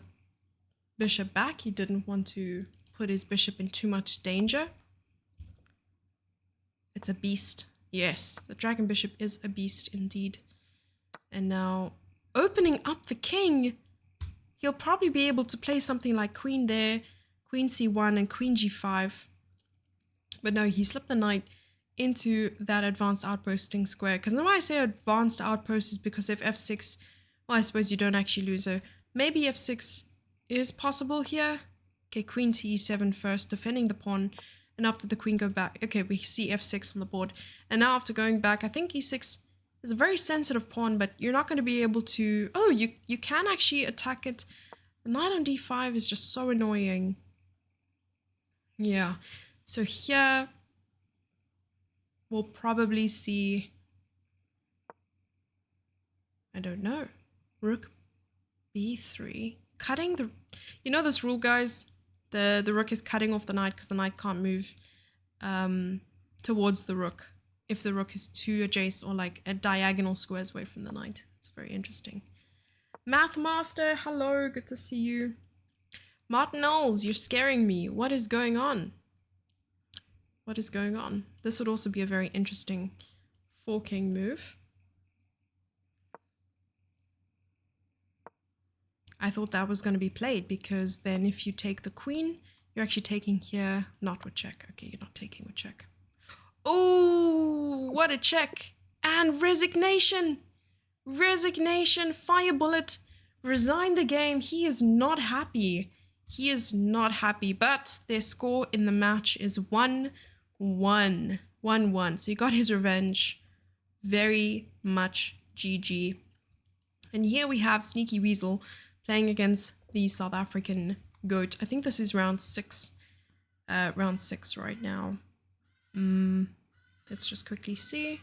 bishop back. He didn't want to put his bishop in too much danger. It's a beast. Yes, the dragon bishop is a beast indeed. And now opening up the king. He'll probably be able to play something like queen there, queen c1 and queen g5. But no, he slipped the knight into that advanced outposting square. Because now I say advanced outpost is because if f6, well, I suppose you don't actually lose. So maybe f6 is possible here. Okay, queen to e7 first, defending the pawn. And after the queen go back, okay, we see f6 on the board. And now after going back, I think e6 is a very sensitive pawn, but you're not going to be able to... Oh, you can actually attack it. The knight on d5 is just so annoying. Yeah, so here we'll probably see, I don't know, rook b3, cutting the, you know this rule, guys? The rook is cutting off the knight because the knight can't move towards the rook if the rook is too adjacent or like a diagonal squares away from the knight. It's very interesting. Math Master, hello, good to see you. Martin Knowles, you're scaring me. What is going on? What is going on? This would also be a very interesting forking move. I thought that was going to be played because then if you take the queen, you're actually taking here, not with check. Okay, you're not taking with check. Oh, what a check. And resignation. Resignation, fire bullet, resign the game. He is not happy. He is not happy, but their score in the match is 1-1. 1-1. So he got his revenge. Very much GG. And here we have Sneaky Weasel playing against the South African goat. I think this is round 6. Round 6 right now. Let's just quickly see.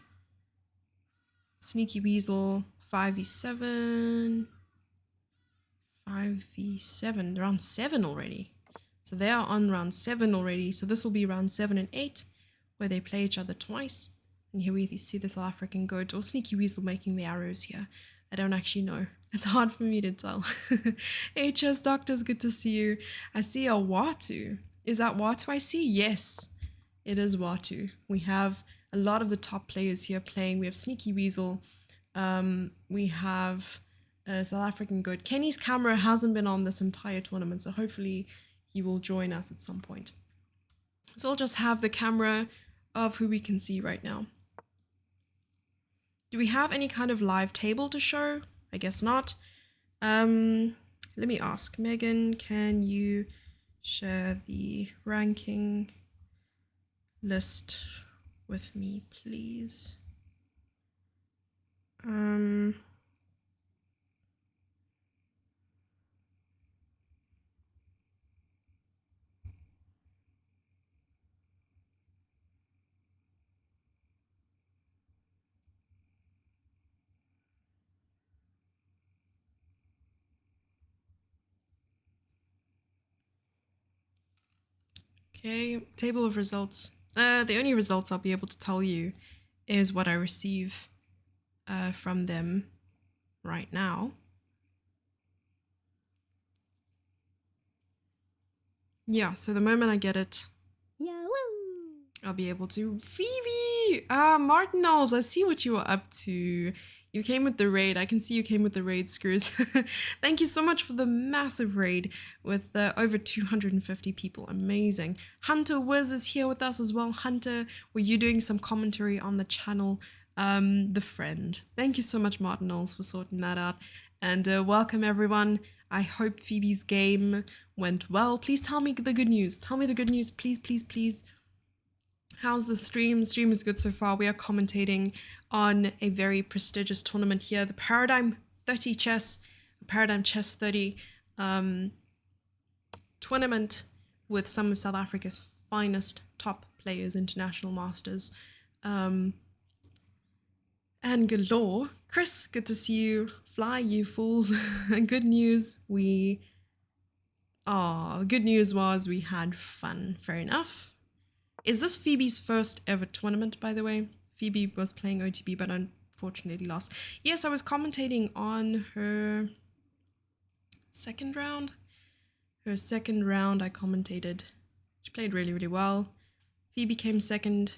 Sneaky Weasel, 5v7. 5v7, round 7 already. So they are on round 7 already. So this will be round 7 and 8, where they play each other twice. And here we see the South African goat or Sneaky Weasel making the arrows here. I don't actually know. It's hard for me to tell. HS Doctors, good to see you. I see a Watu. Is that Watu I see? Yes, it is Watu. We have a lot of the top players here playing. We have Sneaky Weasel. We have South African goat. Kenny's camera hasn't been on this entire tournament, so hopefully he will join us at some point. So I'll just have the camera of who we can see right now. Do we have any kind of live table to show? I guess not. Let me ask. Megan, can you share the ranking list with me, please? Okay, table of results. The only results I'll be able to tell you is what I receive from them right now. Yeah, so the moment I get it, I'll be able to. Phoebe! Martin Knowles, I see what you were up to. You came with the raid. I can see you came with the raid, Screws. Thank you so much for the massive raid with over 250 people. Amazing. Hunter Wiz is here with us as well. Hunter, were you doing some commentary on the channel? The friend. Thank you so much, Martin Knowles, for sorting that out. And welcome, everyone. I hope Phoebe's game went well. Please tell me the good news. Tell me the good news, please, please, please. How's the stream? Stream is good so far. We are commentating on a very prestigious tournament here, the Paradigm Chess30 tournament with some of South Africa's finest top players, international masters, and galore. Chris, good to see you. Fly, you fools. Good news, good news was we had fun. Fair enough. Is this Phoebe's first ever tournament, by the way? Phoebe was playing OTB, but unfortunately lost. Yes, I was commentating on her second round. Her second round, I commentated. She played really, really well. Phoebe came second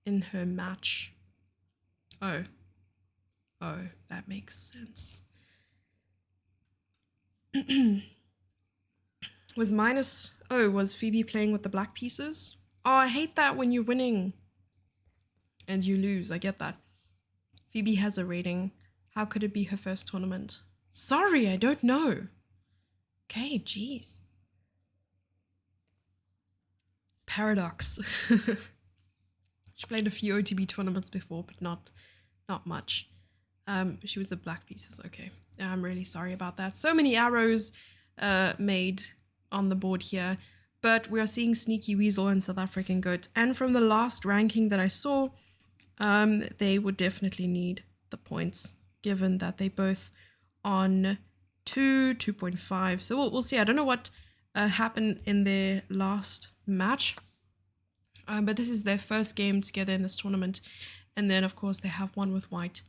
in her match. Oh, that makes sense. Was Phoebe playing with the black pieces? Oh, I hate that when you're winning and you lose. I get that. Phoebe has a rating. How could it be her first tournament? Sorry, I don't know. Okay, jeez. Paradox. She played a few OTB tournaments before, but not much. She was the black pieces. Okay. I'm really sorry about that. So many arrows made on the board here. But we are seeing Sneaky Weasel and South African Goat. And from the last ranking that I saw, they would definitely need the points, given that they both on 2.5. So we'll see. I don't know what happened in their last match, but this is their first game together in this tournament. And then, of course, they have one with white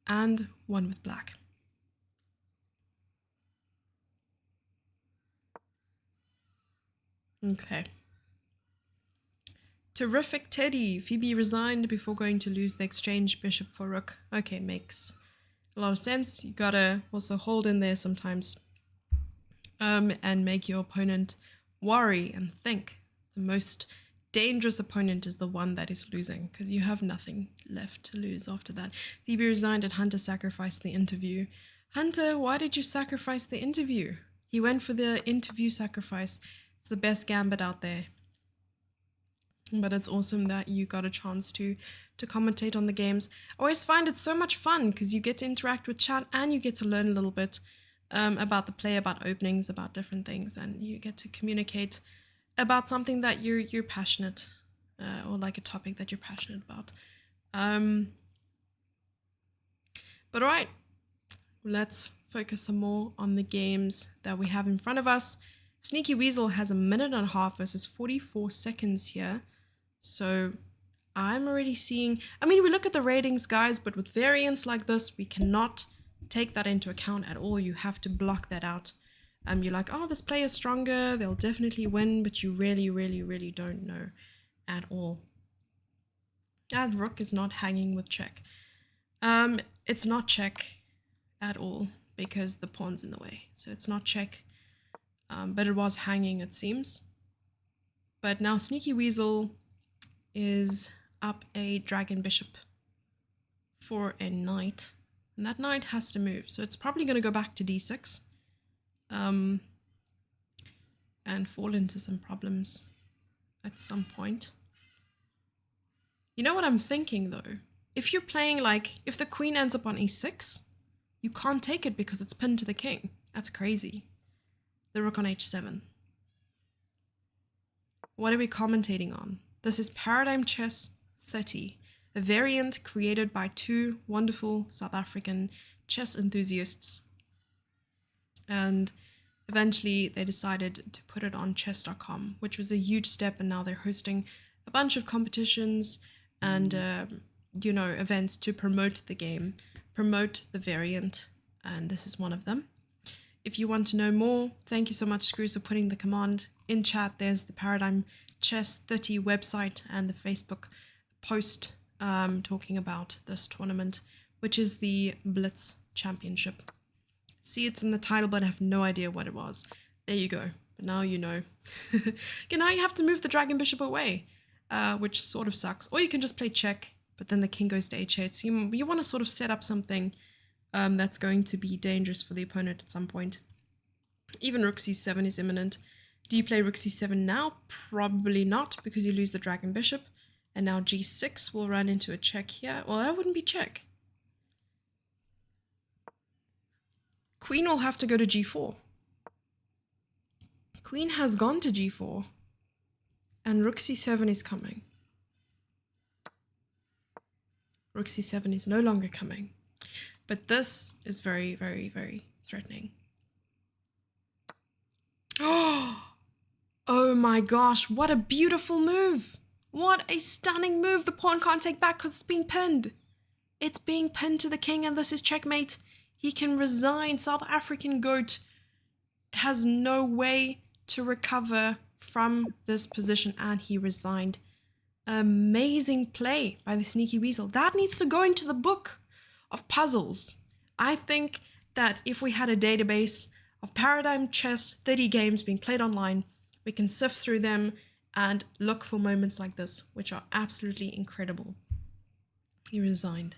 and one with black. Okay. Terrific Teddy. Phoebe resigned before going to lose the exchange bishop for rook. Okay, makes a lot of sense. You gotta also hold in there sometimes, and make your opponent worry and think. The most dangerous opponent is the one that is losing, because you have nothing left to lose after that. Phoebe resigned and Hunter sacrificed the interview. Hunter, why did you sacrifice the interview? He went for the interview sacrifice. It's the best gambit out there. But it's awesome that you got a chance to commentate on the games. I always find it so much fun because you get to interact with chat and you get to learn a little bit about the play, about openings, about different things, and you get to communicate about something that you're passionate or like a topic that you're passionate about. But all right, let's focus some more on the games that we have in front of us. Sneaky Weasel has 1.5 minutes versus 44 seconds here. So I'm already seeing, I mean, we look at the ratings, guys, but with variants like this, we cannot take that into account at all. You have to block that out. You're like, oh, this player is stronger, they'll definitely win, but you really, really, really don't know at all. And rook is not hanging with check. It's not check at all because the pawn's in the way. So it's not check, but it was hanging, it seems. But now Sneaky Weasel is up a dragon bishop for a knight. And that knight has to move. So it's probably going to go back to d6. And fall into some problems at some point. You know what I'm thinking though? If you're playing like, if the queen ends up on e6, you can't take it because it's pinned to the king. That's crazy. The rook on h7. What are we commentating on? This is Paradigm Chess30, a variant created by two wonderful South African chess enthusiasts. And eventually they decided to put it on chess.com, which was a huge step, and now they're hosting a bunch of competitions and events to promote the game, promote the variant, and this is one of them. If you want to know more, thank you so much, Screws, for putting the command in chat. There's the Paradigm Chess30 website and the Facebook post talking about this tournament, which is the Blitz Championship. See, it's in the title, but I have no idea what it was. There you go. But now you know. Okay, now you have to move the dragon bishop away, which sort of sucks. Or you can just play check, but then the king goes to h8. So you want to sort of set up something that's going to be dangerous for the opponent at some point. Even rook c7 is imminent. Do you play rook c7 now? Probably not, because you lose the dragon bishop. And now g6 will run into a check here. Well, that wouldn't be check. Queen will have to go to g4. Queen has gone to g4. And rook c7 is coming. Rook c7 is no longer coming. But this is very, very, very threatening. Oh my gosh, what a beautiful move. What a stunning move. The pawn can't take back because it's being pinned. It's being pinned to the king, and this is checkmate. He can resign. South African goat has no way to recover from this position, and he resigned. Amazing play by the Sneaky Weasel. That needs to go into the book of puzzles. I think that if we had a database of Paradigm Chess 30 games being played online, we can sift through them and look for moments like this, which are absolutely incredible. He resigned.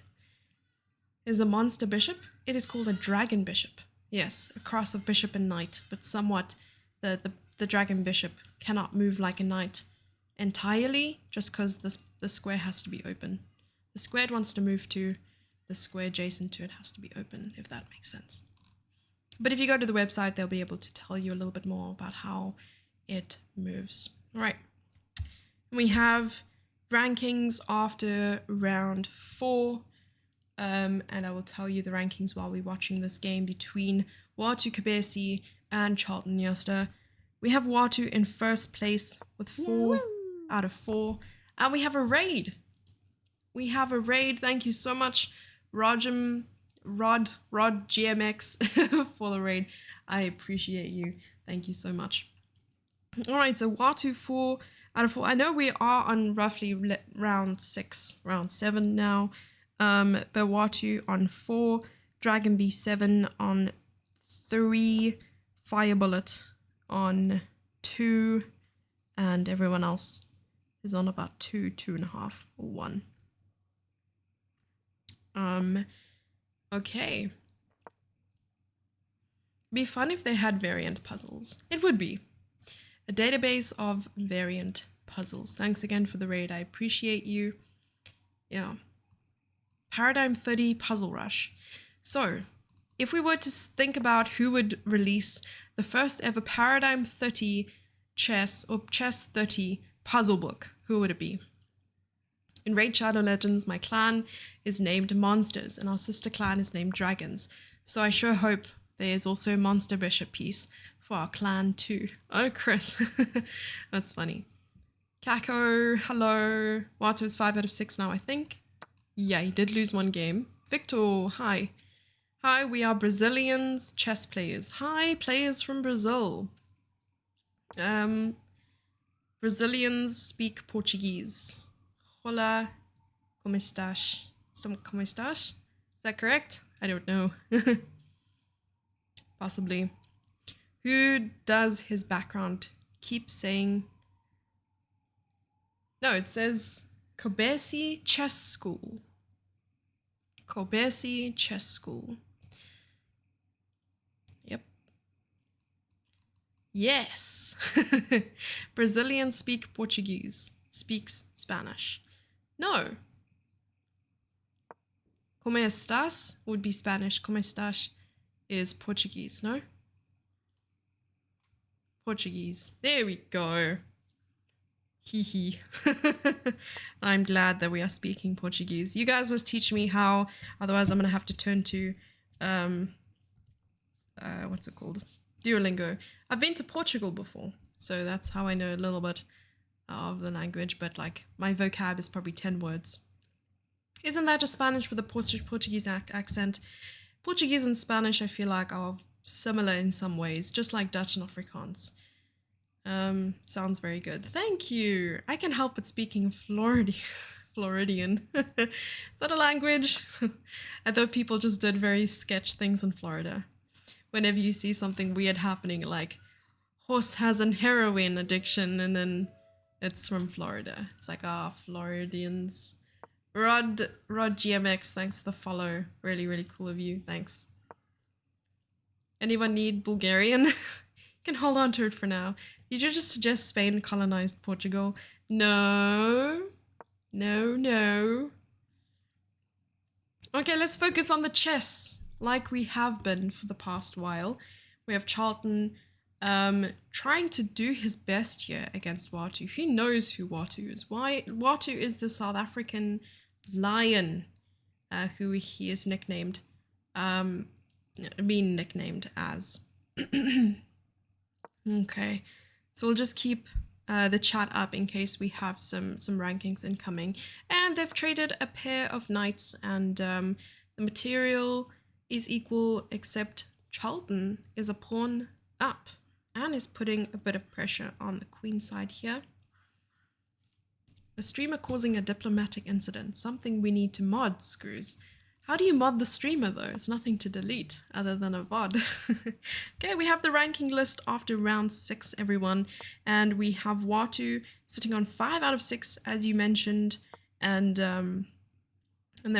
Is a monster bishop? It is called a dragon bishop. Yes, a cross of bishop and knight, but somewhat the dragon bishop cannot move like a knight entirely, just because the square has to be open. The square it wants to move to, the square adjacent to it has to be open, if that makes sense. But if you go to the website, they'll be able to tell you a little bit more about how it moves. All right. We have rankings after round 4. And I will tell you the rankings while we're watching this game between Watu Kobese and Charlton Mnyasta. We have Watu in first place with 4 out of 4. And we have a raid. We have a raid. Thank you so much, Rod GMX for the raid. I appreciate you. Thank you so much. All right, so Watu 4 out of 4. I know we are on roughly round 6, round 7 now. But Watu on 4, Dragon B7 on 3, Fire Bullet on 2, and everyone else is on about 2, 2.5, or 1. Okay. Be fun if they had variant puzzles. It would be. A database of variant puzzles. Thanks again for the raid. I appreciate you. Yeah. Paradigm 30 Puzzle Rush. So, if we were to think about who would release the first ever Paradigm 30 chess or chess 30 puzzle book, who would it be? In Raid Shadow Legends, my clan is named Monsters and our sister clan is named Dragons. So I sure hope there's also a Monster Bishop piece for our clan too. Oh, Chris. That's funny. Kako, hello. Watu is 5 out of 6 now, I think. Yeah, he did lose 1 game. Victor, hi. Hi, we are Brazilians, chess players. Hi, players from Brazil. Brazilians speak Portuguese. Hola, como estás? Como estás? Is that correct? I don't know. Possibly. Who does his background keep saying... No, it says Kobese Chess School. Kobese Chess School. Yep. Yes. Brazilians speak Portuguese. Speaks Spanish. No. Como estás would be Spanish. Como estás is Portuguese, no? Portuguese. There we go. Hee. I'm glad that we are speaking Portuguese. You guys must teach me how, otherwise I'm gonna have to turn to what's it called? Duolingo. I've been to Portugal before, so that's how I know a little bit of the language, but like my vocab is probably 10 words. Isn't that just Spanish with a Portuguese accent? Portuguese and Spanish I feel like are similar in some ways, just like Dutch and Afrikaans. Sounds very good. Thank you. I can help with speaking Floridian. Is that a language? I thought people just did very sketch things in Florida. Whenever you see something weird happening, like horse has an heroin addiction, and then it's from Florida. It's like, Floridians. Rod GMX, thanks for the follow. Really, really cool of you. Thanks. Anyone need Bulgarian? You can hold on to it for now. Did you just suggest Spain colonized Portugal? No. Okay, let's focus on the chess, like we have been for the past while. We have Charlton trying to do his best here against Watu. He knows who Watu is. Watu is the South African lion, who he is nicknamed, being nicknamed as. Okay, so we'll just keep the chat up in case we have some rankings incoming. And they've traded a pair of knights, and the material is equal, except Charlton is a pawn up and is putting a bit of pressure on the queen side here. A streamer causing a diplomatic incident, something we need to mod, Screws. How do you mod the streamer though? It's nothing to delete other than a VOD. Okay, we have the ranking list after round 6, everyone. And we have Watu sitting on 5 out of 6, as you mentioned. And then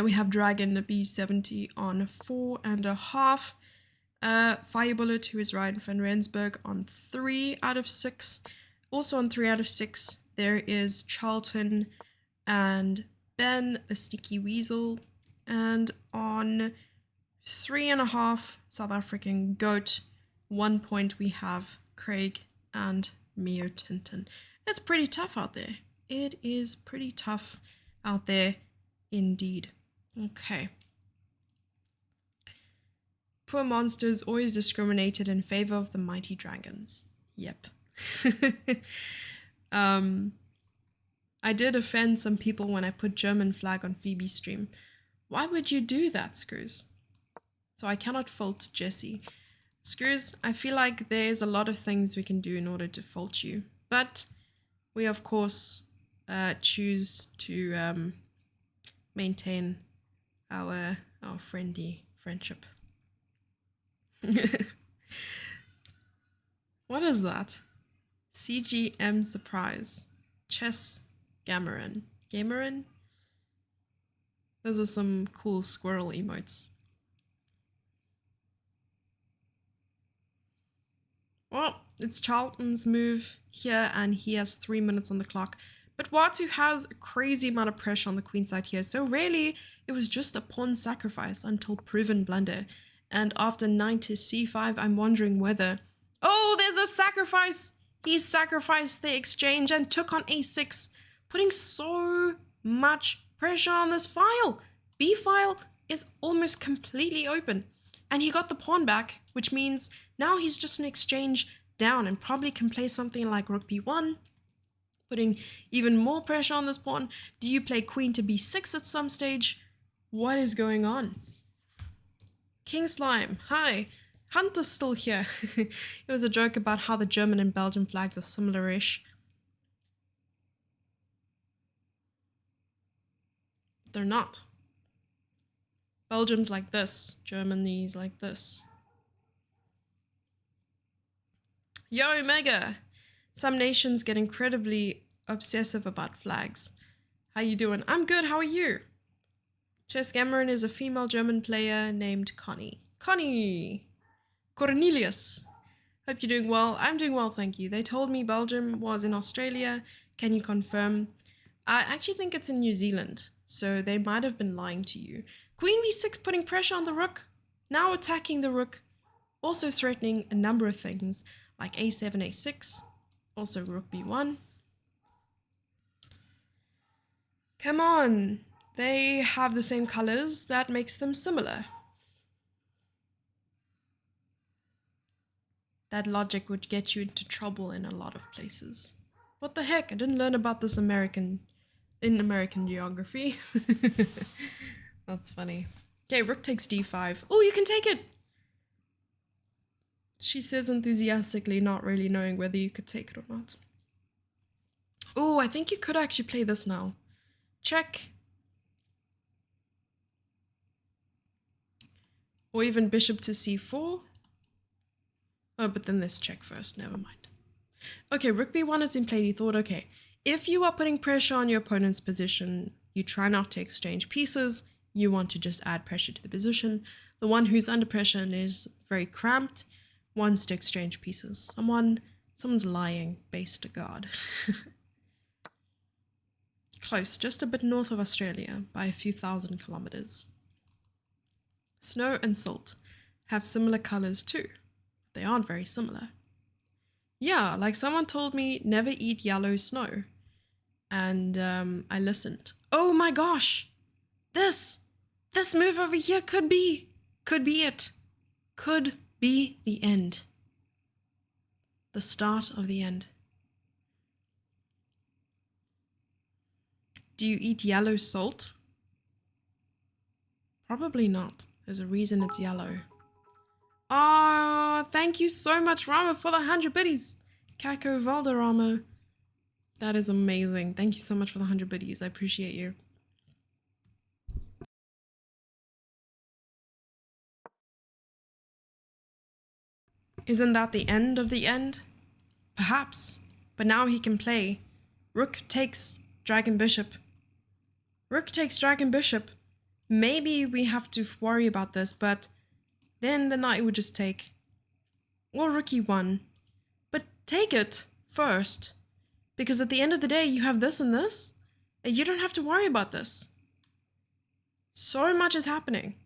we have Dragon B70 on 4.5. Fire Bullet, who is Ryan van Rensburg, on 3 out of 6. Also on 3 out of 6, there is Charlton and Ben, the Sneaky Weasel. And on 3.5, South African Goat. 1 point we have Craig and Mio Tintin. It's pretty tough out there. It is pretty tough out there indeed. Okay. Poor monsters always discriminated in favor of the mighty dragons. Yep. I did offend some people when I put German flag on Phoebe's stream. Why would you do that, Screws? So I cannot fault Jesse. Screws, I feel like there's a lot of things we can do in order to fault you. But we, of course, choose to maintain our friendly friendship. What is that? CGM surprise. Chess Gamerin. Gamerin? Those are some cool squirrel emotes. Well, it's Charlton's move here, and he has 3 minutes on the clock. But Watu has a crazy amount of pressure on the queen side here, so really it was just a pawn sacrifice until proven blunder. And after knight to c5, I'm wondering whether... Oh, there's a sacrifice! He sacrificed the exchange and took on a6, putting so much pressure on this file. B file is almost completely open. And he got the pawn back, which means now he's just an exchange down and probably can play something like rook b1, putting even more pressure on this pawn. Do you play queen to b6 at some stage? What is going on? King Slime, hi. Hunter's still here. It was a joke about how the German and Belgian flags are similar-ish. They're not. Belgium's like this. Germany's like this. Yo, Omega! Some nations get incredibly obsessive about flags. How you doing? I'm good, how are you? Chess Gamerin is a female German player named Connie. Connie! Cornelius! Hope you're doing well. I'm doing well, thank you. They told me Belgium was in Australia. Can you confirm? I actually think it's in New Zealand, so they might have been lying to you. Queen b6 putting pressure on the rook. Now attacking the rook. Also threatening a number of things, like a7, a6. Also rook b1. Come on! They have the same colors. That makes them similar. That logic would get you into trouble in a lot of places. What the heck? I didn't learn about this in American geography. That's funny. Okay, rook takes d5. Oh, you can take it! She says enthusiastically, not really knowing whether you could take it or not. Oh, I think you could actually play this now. Check. Or even bishop to c4. Oh, but then let's check first. Never mind. Okay, rook b1 has been played. He thought, okay, if you are putting pressure on your opponent's position, you try not to exchange pieces. You want to just add pressure to the position. The one who's under pressure and is very cramped wants to exchange pieces. Someone's lying, base to God. Close, just a bit north of Australia by a few thousand kilometers. Snow and salt have similar colors too. They aren't very similar. Yeah, like someone told me never eat yellow snow. And I listened. Oh my gosh! This move over here could be it. Could be the end. The start of the end. Do you eat yellow salt? Probably not. There's a reason it's yellow. Oh, thank you so much, Rama, for the 100 biddies. Kako Valderrama. That is amazing. Thank you so much for the 100 biddies. I appreciate you. Isn't that the end of the end? Perhaps. But now he can play. Rook takes dragon bishop. Rook takes dragon bishop. Maybe we have to worry about this, but then the knight would just take. Or rook e1. But take it first. Because at the end of the day, you have this and this. And you don't have to worry about this. So much is happening.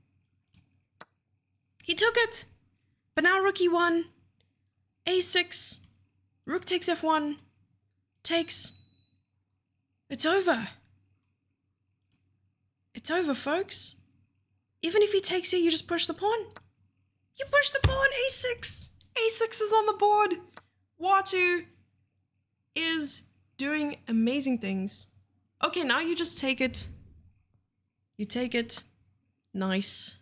He took it! But now rook e1. a6. Rook takes f1. Takes. It's over. It's over, folks. Even if he takes it, you just push the pawn. You push the pawn, a6. a6 is on the board. Watu is doing amazing things. Okay, now you just take it. You take it. Nice.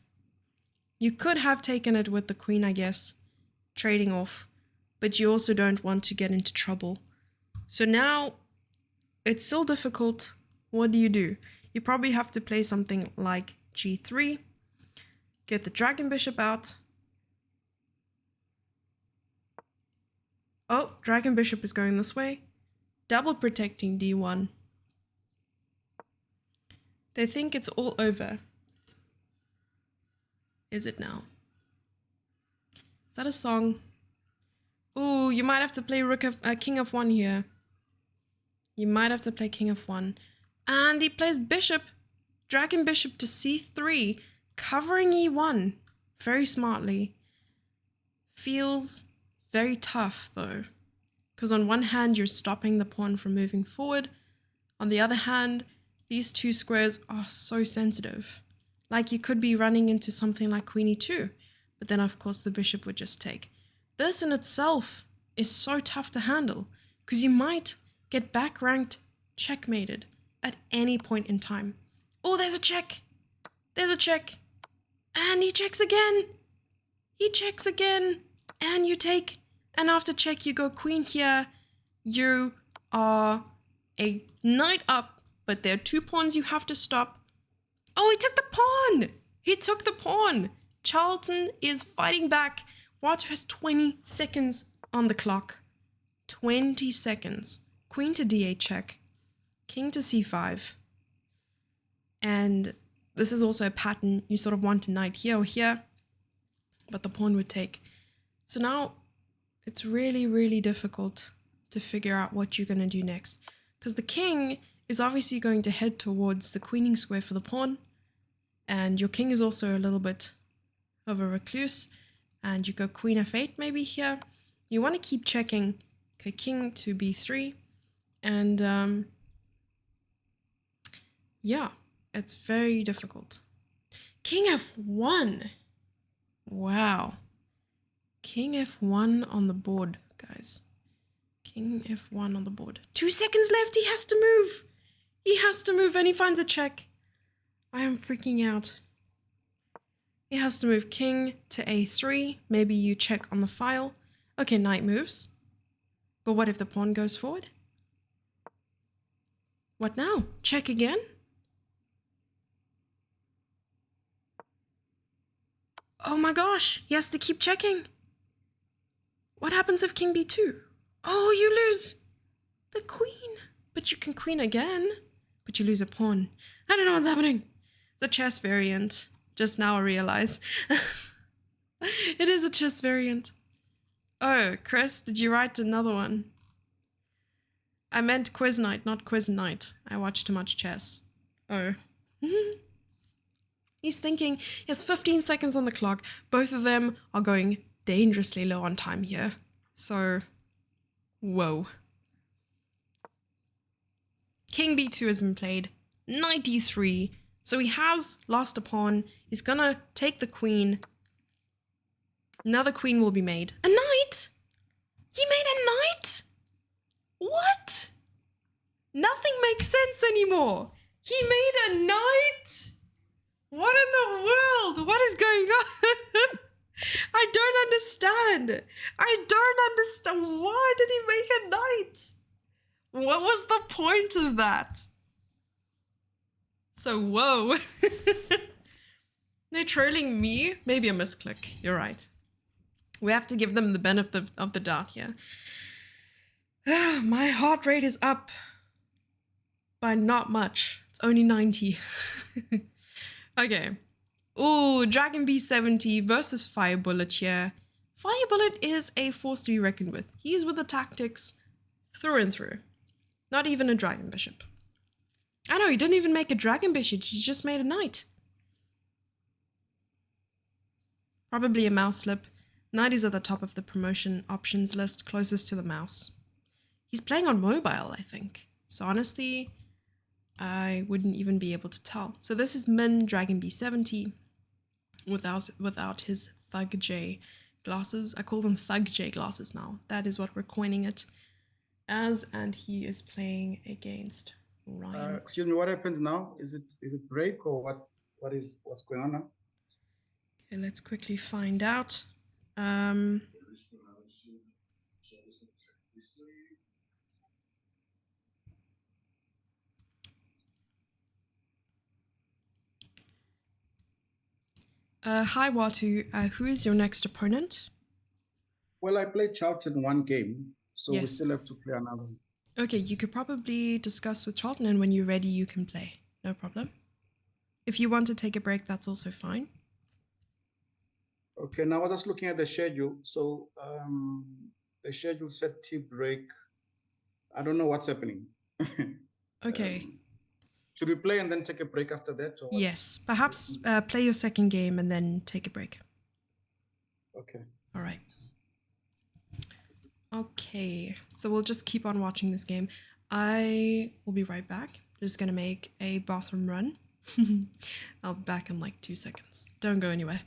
You could have taken it with the queen, I guess, trading off, but you also don't want to get into trouble. So now it's still difficult. What do? You probably have to play something like g3, get the dragon bishop out. Oh, dragon bishop is going this way. Double protecting d1. They think it's all over. Is it now? Is that a song? Ooh, you might have to play king of 1 here. You might have to play king of 1. And he plays bishop, dragon bishop to c3, covering e1 very smartly. Feels very tough though, because on one hand you're stopping the pawn from moving forward. On the other hand, these two squares are so sensitive. Like you could be running into something like queen e2, but then of course the bishop would just take. This in itself is so tough to handle, because you might get back ranked checkmated at any point in time. Oh, there's a check. There's a check. And he checks again. He checks again. And you take. And after check, you go queen here. You are a knight up, but there are 2 pawns you have to stop. Oh, he took the pawn. He took the pawn. Charlton is fighting back. Watu has 20 seconds on the clock. 20 seconds. Queen to d8 check. King to c5. And this is also a pattern. You sort of want a knight here or here, but the pawn would take. So now it's really, really difficult to figure out what you're going to do next, because the king is obviously going to head towards the queening square for the pawn, and your king is also a little bit of a recluse, and you go queen f8 maybe here. You want to keep checking. Okay, king to b3, and yeah, it's very difficult. King f1. Wow. King f1 on the board, guys. King f1 on the board. 2 seconds left. He has to move. He has to move, and he finds a check. I am freaking out. He has to move king to a3. Maybe you check on the file. Okay, knight moves. But what if the pawn goes forward? What now? Check again? Oh my gosh, he has to keep checking. What happens if king b2? Oh, you lose the queen. But you can queen again. But you lose a pawn. I don't know what's happening. It's a chess variant. Just now I realize. It is a chess variant. Oh, Chris, did you write another one? I meant quiz night, not quiz night. I watch too much chess. Oh. He's thinking, he has 15 seconds on the clock. Both of them are going dangerously low on time here. So, whoa. King b2 has been played. Knight d3. So he has lost a pawn. He's gonna take the queen. Another queen will be made. A knight? He made a knight? What? Nothing makes sense anymore. He made a knight? What in the world? What is going on? I don't understand. I don't understand. Why did he make a knight? What was the point of that? So, whoa. They're trolling me? Maybe a misclick. You're right. We have to give them the benefit of the doubt here. My heart rate is up by not much. It's only 90. Okay. Ooh, Dragon B70 versus Fire Bullet here. Fire Bullet is a force to be reckoned with. He is with the tactics through and through. Not even a Dragon Bishop. I know, he didn't even make a Dragon Bishop. He just made a Knight. Probably a mouse slip. Knight is at the top of the promotion options list, closest to the mouse. He's playing on mobile, I think. So honestly, I wouldn't even be able to tell. So this is Min Dragon B70 without his Thug J glasses. I call them Thug J glasses now. That is what we're coining it as, and he is playing against Ryan. Excuse me, what happens now? Is it break or what's going on now? Okay, let's quickly find out. Hi Watu, who is your next opponent? Well, I played Charlton one game, so we Yes. still have to play another. Okay, you could probably discuss with Charlton, and when you're ready, you can play. No problem. If you want to take a break, that's also fine. Okay, now I was just looking at the schedule. So the schedule said tea break. I don't know what's happening. Okay. Should we play and then take a break after that? Or what? Yes, perhaps play your second game and then take a break. Okay. All right. Okay, so we'll just keep on watching this game. I will be right back. Just gonna make a bathroom run. I'll be back in like 2 seconds. Don't go anywhere.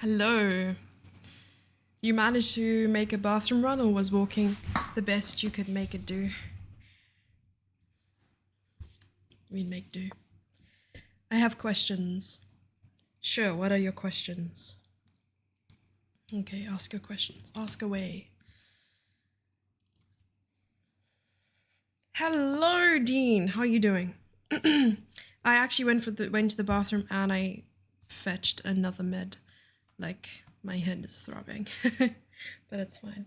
Hello. You managed to make a bathroom run, or was walking the best you could make it do? Make do. I have questions. Sure, what are your questions? Okay, ask your questions. Ask away. Hello, Dean. How are you doing? I actually went to the bathroom and I fetched another med. Like, my head is throbbing. But it's fine.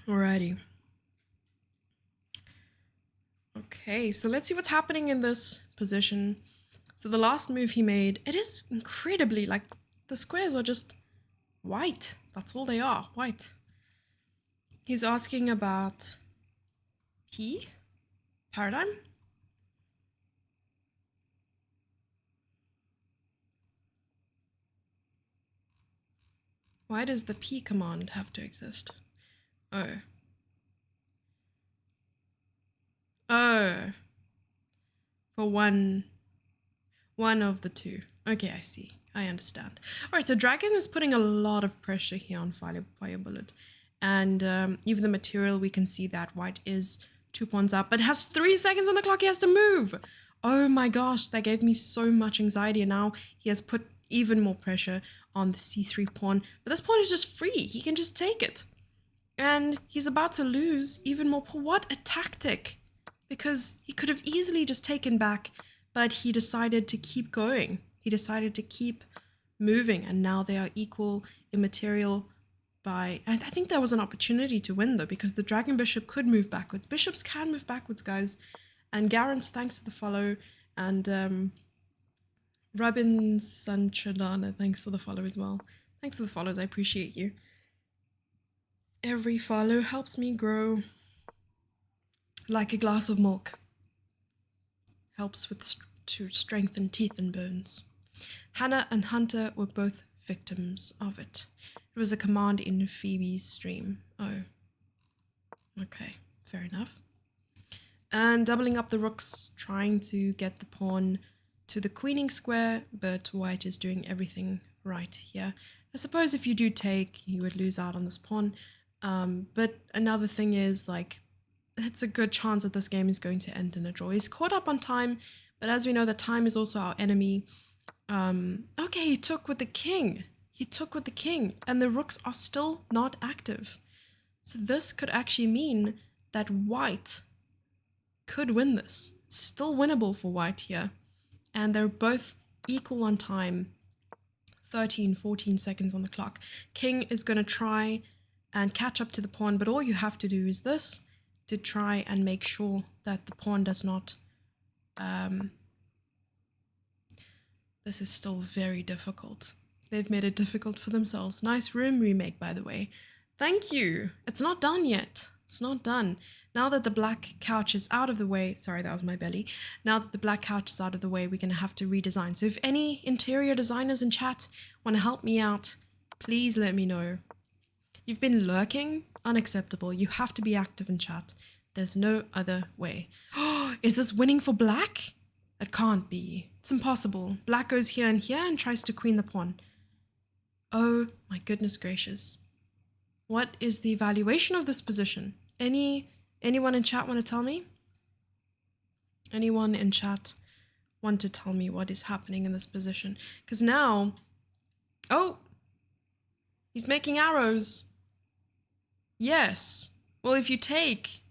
Alrighty. Okay, so let's see what's happening in this position. So the last move he made, it is incredibly, like, the squares are just white. That's all they are, white. He's asking about... P? Paradigm? Why does the P command have to exist? Oh. Oh. For one of the two. Okay, I see. I understand. Alright, so Dragon is putting a lot of pressure here on Fire Bullet. And even the material, we can see that white is 2 pawns up, but has 3 seconds on the clock. He has to move. Oh my gosh, that gave me so much anxiety. And now he has put even more pressure on the c3 pawn. But this pawn is just free. He can just take it. And he's about to lose even more. What a tactic. Because he could have easily just taken back, but he decided to keep going. He decided to keep moving. And now they are equal in material by... And I think there was an opportunity to win, though, because the Dragon Bishop could move backwards. Bishops can move backwards, guys. And Garant, thanks for the follow. And Rabin Sanchadana, thanks for the follow as well. Thanks for the follows, I appreciate you. Every follow helps me grow like a glass of milk. Helps with to strengthen teeth and bones. Hannah and Hunter were both victims of it. It was a command in Phoebe's stream. Oh. Okay, fair enough. And doubling up the rooks, trying to get the pawn to the queening square, but white is doing everything right here. I suppose if you do take, you would lose out on this pawn. But another thing is, like, it's a good chance that this game is going to end in a draw. He's caught up on time, but as we know, that time is also our enemy. Okay, he took with the king. He took with the king, and the rooks are still not active. So this could actually mean that white could win this. It's still winnable for white here. And they're both equal on time. 13, 14 seconds on the clock. King is going to try and catch up to the pawn, but all you have to do is this to try and make sure that the pawn does not... This is still very difficult. They've made it difficult for themselves. Nice room remake, by the way. Thank you. It's not done yet. It's not done. Now that the black couch is out of the way, sorry, that was my belly. Now that the black couch is out of the way, we're going to have to redesign. So if any interior designers in chat want to help me out, please let me know. You've been lurking? Unacceptable. You have to be active in chat. There's no other way. Oh, is this winning for black? It can't be. It's impossible. Black goes here and tries to queen the pawn. Oh my goodness gracious. What is the evaluation of this position? Anyone in chat want to tell me? Anyone in chat want to tell me what is happening in this position? Because now... Oh! He's making arrows. Yes. Well, if you take,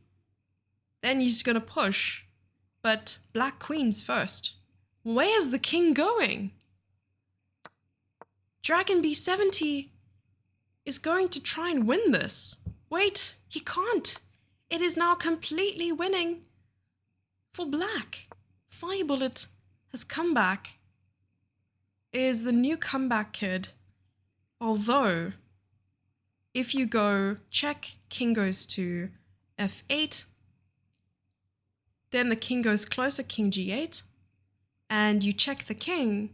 then he's going to push. But black queens first. Where's the king going? Dragon B70 is going to try and win this. Wait, he can't. It is now completely winning for black. Fire Bullet has come back. Is the new comeback kid. Although, if you go check, king goes to f8, then the king goes closer, king g8, and you check the king,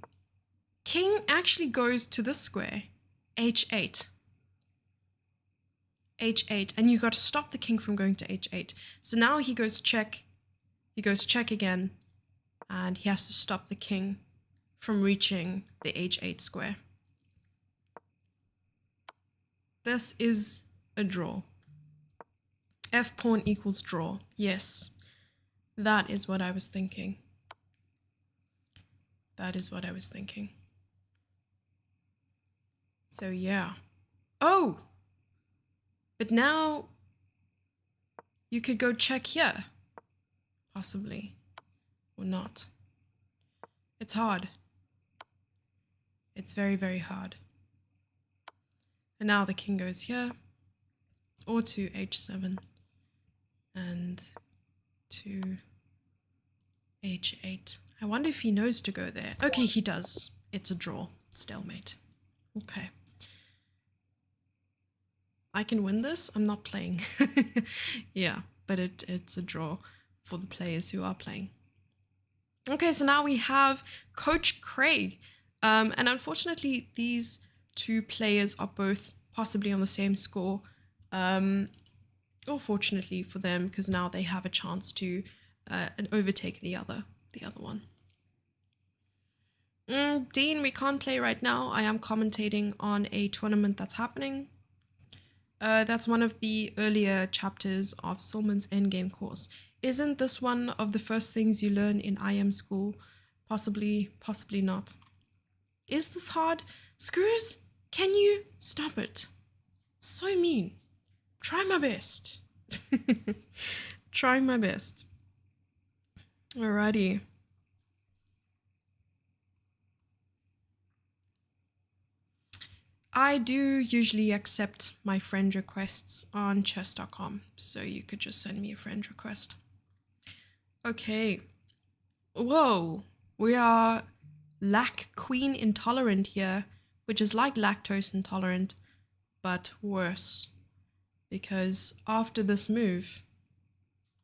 king actually goes to this square, h8. h8, and you got to stop the king from going to h8. So now he goes check again, and he has to stop the king from reaching the h8 square. This is a draw. F pawn equals draw. Yes, that is what I was thinking. That is what I was thinking. So yeah. Oh! But now you could go check here. Possibly. Or not. It's hard. It's very, very hard. And now the king goes here. Or to h7. And to h8. I wonder if he knows to go there. Okay, he does. It's a draw. Stalemate. Okay. I can win this. I'm not playing. Yeah. but it's a draw for the players who are playing. Okay, so now we have Coach Craig. And unfortunately, these two players are both possibly on the same score. Or fortunately for them, because now they have a chance to overtake the other one. Dean, we can't play right now. I am commentating on a tournament that's happening. That's one of the earlier chapters of Silman's endgame course. Isn't this one of the first things you learn in IM school? Possibly not. Is this hard? Screws, can you stop it? So mean. Try my best. Try my best. Alrighty. I do usually accept my friend requests on chess.com, so you could just send me a friend request. Okay. Whoa. We are lac queen intolerant here, which is like lactose intolerant, but worse. Because after this move,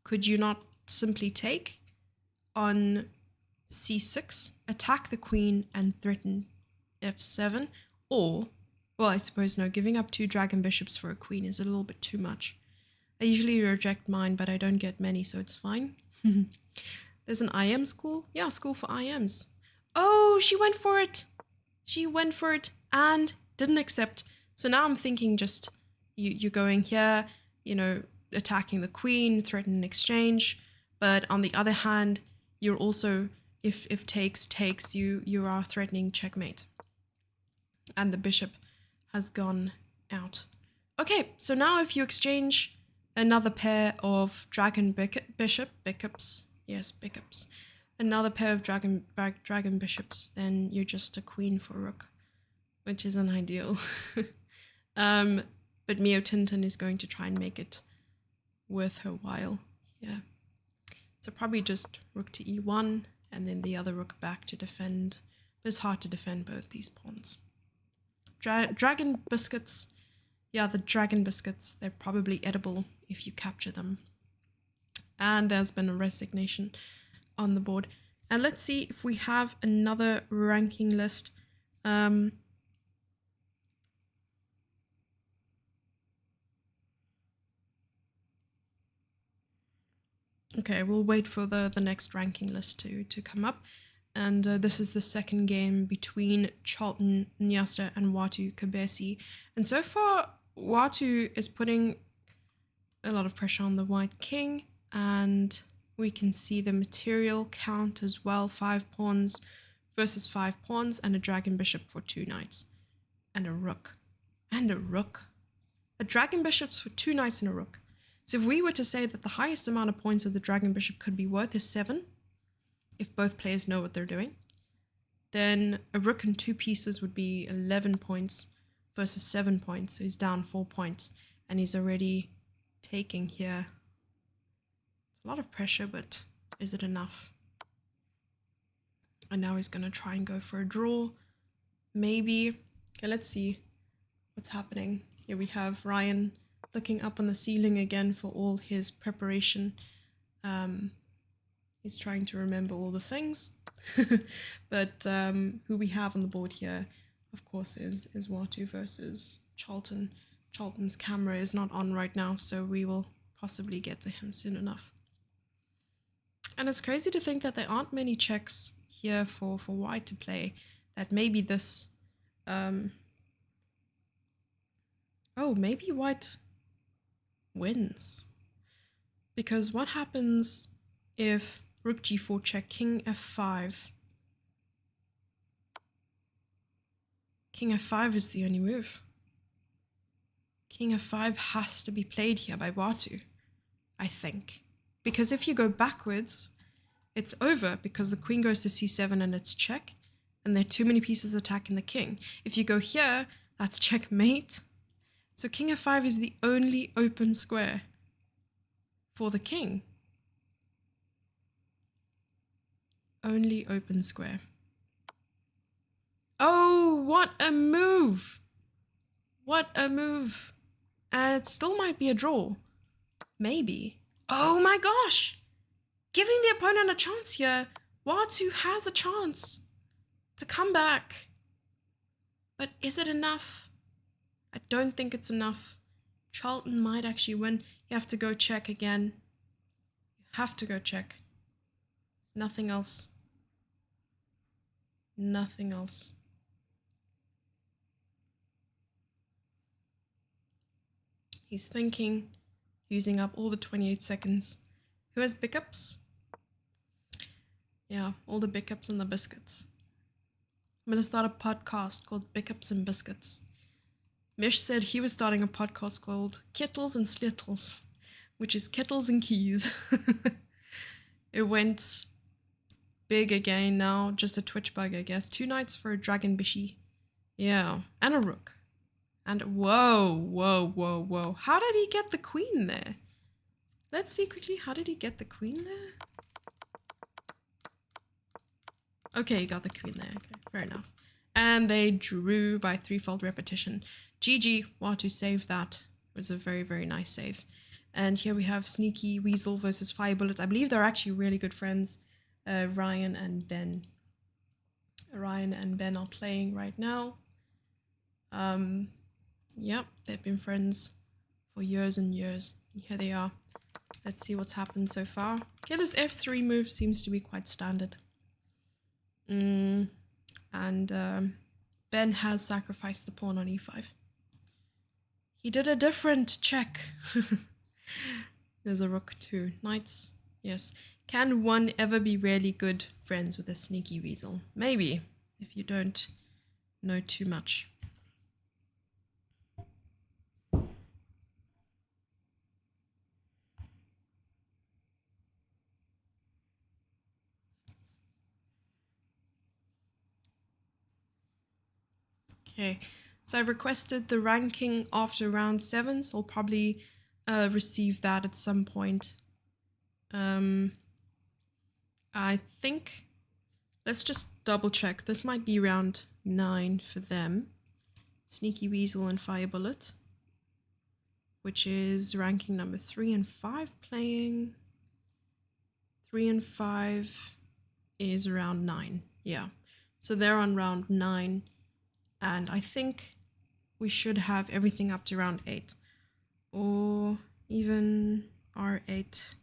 could you not simply take on c6, attack the queen and threaten f7? Or, well, I suppose no, giving up 2 dragon bishops for a queen is a little bit too much. I usually reject mine, but I don't get many, so it's fine. There's an IM school? Yeah, school for IMs. Oh, she went for it. She went for it and didn't accept. So now I'm thinking just you going here, you know, attacking the queen, threatening exchange. But on the other hand, you're also, if takes, you are threatening checkmate. And the bishop has gone out. Okay, so now if you exchange another pair of dragon bishops, another pair of dragon bishops, then you're just a queen for rook, which isn't ideal. But Mio Tintin is going to try and make it worth her while. Yeah. So probably just rook to e1 and then the other rook back to defend. But it's hard to defend both these pawns. Dragon biscuits. Yeah, the dragon biscuits, they're probably edible if you capture them. And there's been a resignation on the board. And let's see if we have another ranking list. Okay, we'll wait for the next ranking list to come up. And this is the second game between Charlton Mnyasta and Watu Kobese. And so far, Watu is putting a lot of pressure on the white king. And we can see the material count as well. 5 pawns versus 5 pawns and a dragon bishop for 2 knights. And a rook. And a rook. A dragon bishop for 2 knights and a rook. So if we were to say that the highest amount of points that the dragon bishop could be worth is 7, if both players know what they're doing, then a rook and 2 pieces would be 11 points versus 7 points. So he's down 4 points and he's already taking here. It's a lot of pressure, but is it enough? And now he's going to try and go for a draw. Maybe. Okay, let's see what's happening. Here we have Ryan looking up on the ceiling again for all his preparation. He's trying to remember all the things. But who we have on the board here, of course, is Watu versus Charlton. Charlton's camera is not on right now, so we will possibly get to him soon enough. And it's crazy to think that there aren't many checks here for white to play. That maybe this... oh, maybe white wins. Because what happens if rook g4 check, king f5? King f5 is the only move. King f5 has to be played here by Watu, I think. Because if you go backwards, it's over because the queen goes to c7 and it's check, and there are too many pieces attacking the king. If you go here, that's checkmate. So king f5 is the only open square for the king. Only open square. Oh, what a move! What a move! And it still might be a draw. Maybe. Oh my gosh! Giving the opponent a chance here. Watu has a chance to come back. But is it enough? I don't think it's enough. Charlton might actually win. You have to go check again. You have to go check. Nothing else. Nothing else. He's thinking, using up all the 28 seconds. Who has pickups? Yeah, all the pickups and the biscuits. I'm going to start a podcast called Pickups and Biscuits. Mish said he was starting a podcast called Kettles and Slittles, which is kettles and keys. It went big again now, just a Twitch bug, I guess. 2 knights for a dragon bishy. Yeah, and a rook. And whoa. How did he get the queen there? Let's see quickly, how did he get the queen there? Okay, he got the queen there, okay, fair enough. And they drew by 3-fold repetition. GG, Watu saved that. It was a very, very nice save. And here we have Sneaky Weasel versus Fire Bullets. I believe they're actually really good friends. Ryan and Ben. Ryan and Ben are playing right now. Yep, they've been friends for years and years. Here they are. Let's see what's happened so far. Okay, this F3 move seems to be quite standard. And Ben has sacrificed the pawn on e5. He did a different check. There's a rook too. Knights, yes. Can one ever be really good friends with a sneaky weasel? Maybe, if you don't know too much. Okay, so I've requested the ranking after round 7, so I'll probably receive that at some point. I think, let's just double check. This might be round 9 for them. Sneaky Weasel and Fire Bullet, which is ranking number 3 and 5 playing. 3 and 5 is round 9, yeah. So they're on round 9. And I think we should have everything up to round 8. Or even R8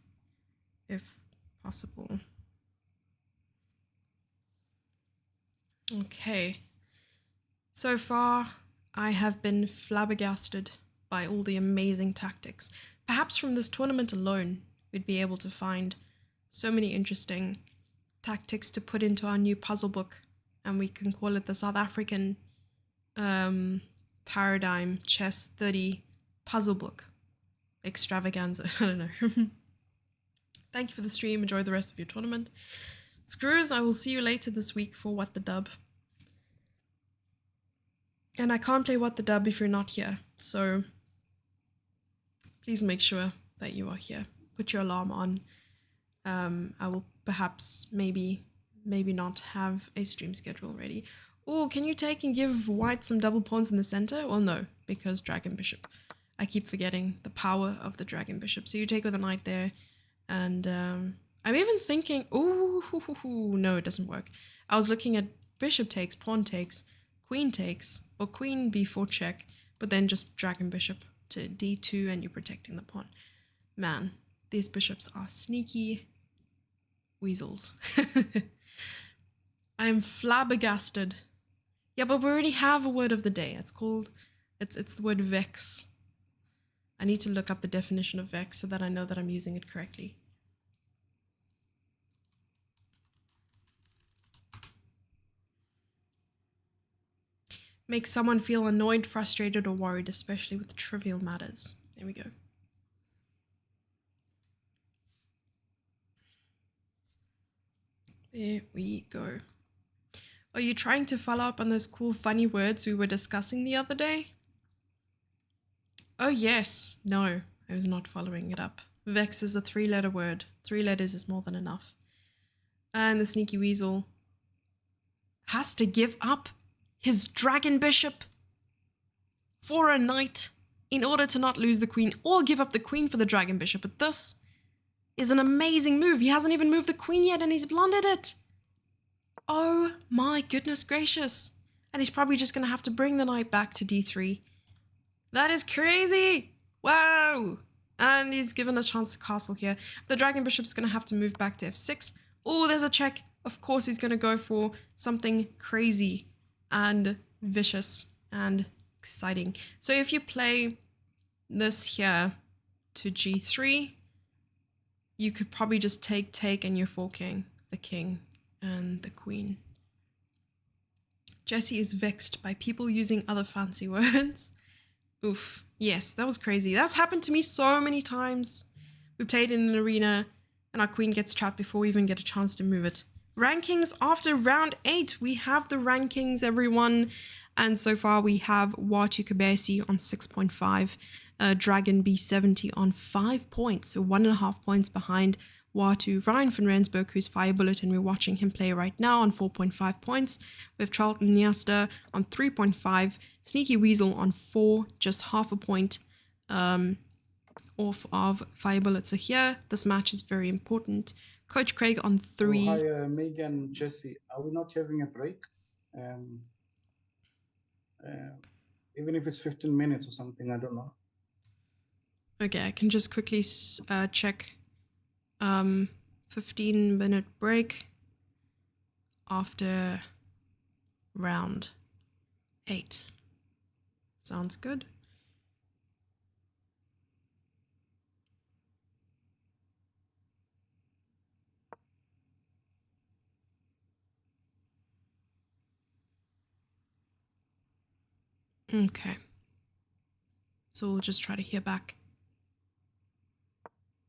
if possible. Okay. So far, I have been flabbergasted by all the amazing tactics. Perhaps from this tournament alone, we'd be able to find so many interesting tactics to put into our new puzzle book. And we can call it the South African Paradigm Chess30 Puzzle Book Extravaganza. I don't know. Thank you for the stream. Enjoy the rest of your tournament. Screws, I will see you later this week for What the Dub. And I can't play What the Dub if you're not here. So please make sure that you are here. Put your alarm on. I will perhaps maybe not have a stream schedule ready. Oh, can you take and give white some double pawns in the center? Well, no, because Dragon Bishop. I keep forgetting the power of the Dragon Bishop. So you take with a knight there. And I'm even thinking, no, it doesn't work. I was looking at bishop takes, pawn takes, queen takes, or queen b4 check, but then just Dragon Bishop to d2 and you're protecting the pawn. Man, these bishops are sneaky weasels. I am flabbergasted. Yeah, but we already have a word of the day. It's called, it's the word vex. I need to look up the definition of vex so that I know that I'm using it correctly. Make someone feel annoyed, frustrated, or worried, especially with trivial matters. There we go. There we go. Are you trying to follow up on those cool, funny words we were discussing the other day? Oh, yes. No, I was not following it up. Vex is a 3-letter word. 3 letters is more than enough. And the sneaky weasel has to give up his Dragon Bishop for a knight in order to not lose the queen, or give up the queen for the Dragon Bishop. But this is an amazing move. He hasn't even moved the queen yet and he's blundered it. Oh my goodness gracious. And he's probably just going to have to bring the knight back to d3. That is crazy. Wow. And he's given the chance to castle here. The dragon bishop's going to have to move back to f6. Oh, there's a check. Of course, he's going to go for something crazy and vicious and exciting. So if you play this here to g3, you could probably just take, and you're forking the king and the queen. Jesse is vexed by people using other fancy words. Oof. Yes, that was crazy. That's happened to me so many times. We played in an arena and our queen gets trapped before we even get a chance to move it. Rankings after round 8. We have the rankings, everyone. And so far we have Watu Kobese on 6.5, Dragon B70 on 5 points, so 1.5 points behind Watu. Ryan van Rensburg, who's Fire Bullet, and we're watching him play right now, on 4.5 points. We have Charlton Mnyasta on 3.5, Sneaky Weasel on 4, just half a point off of Fire Bullet. So here, this match is very important. Coach Craig on 3. Oh, hi, Megan, Jesse. Are we not having a break? Even if it's 15 minutes or something, I don't know. Okay, I can just quickly check. 15-minute break after round 8. Sounds good. Okay. So we'll just try to hear back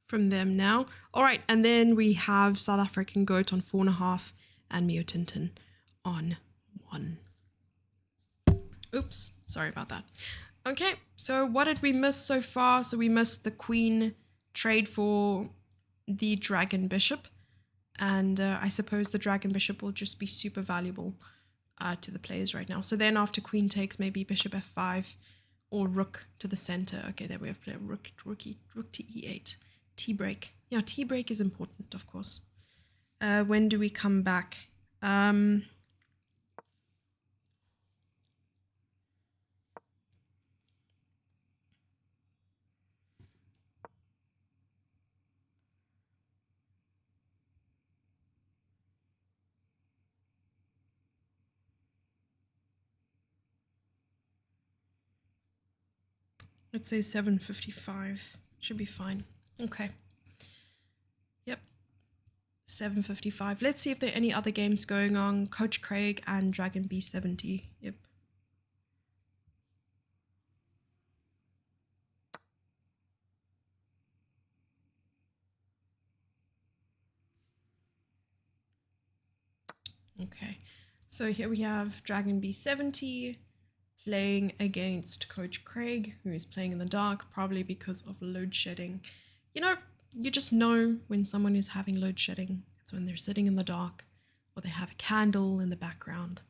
from them now. All right, and then we have South African Goat on 4.5 and Mio Tintin on 1. Oops, sorry about that. Okay, so what did we miss so far? So we missed the queen trade for the dragon bishop, and I suppose the dragon bishop will just be super valuable to the players right now. So then after queen takes, maybe bishop f5 or rook to the center. Okay, there we have played rook to e8. T-break. Yeah, T-break is important, of course. When do we come back? Let's say 7:55. Should be fine. Okay. Yep. 7:55. Let's see if there are any other games going on. Coach Craig and Dragon B70. Yep. Okay. So here we have Dragon B70 playing against Coach Craig, who is playing in the dark, probably because of load shedding. You know, you just know when someone is having load shedding. It's when they're sitting in the dark or they have a candle in the background.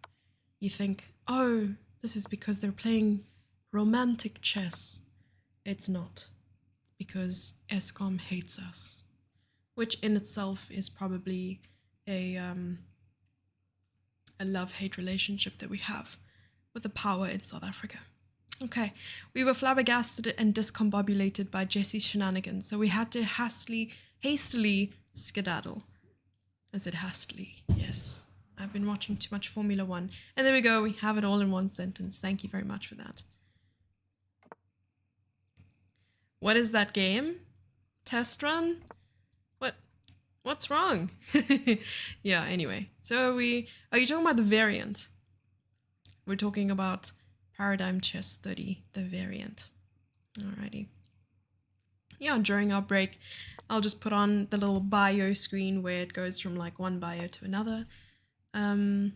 You think, oh, this is because they're playing romantic chess. It's not. It's because Eskom hates us, which in itself is probably a love-hate relationship that we have with the power in South Africa. Okay, we were flabbergasted and discombobulated by Jesse's shenanigans, so we had to hastily skedaddle. I said hastily, yes. I've been watching too much Formula 1. And there we go, we have it all in one sentence. Thank you very much for that. What is that game? Test run? What's wrong? Yeah, anyway. So are you talking about the variant? We're talking about Paradigm Chess30, the variant. Alrighty. Yeah, during our break, I'll just put on the little bio screen where it goes from like one bio to another. There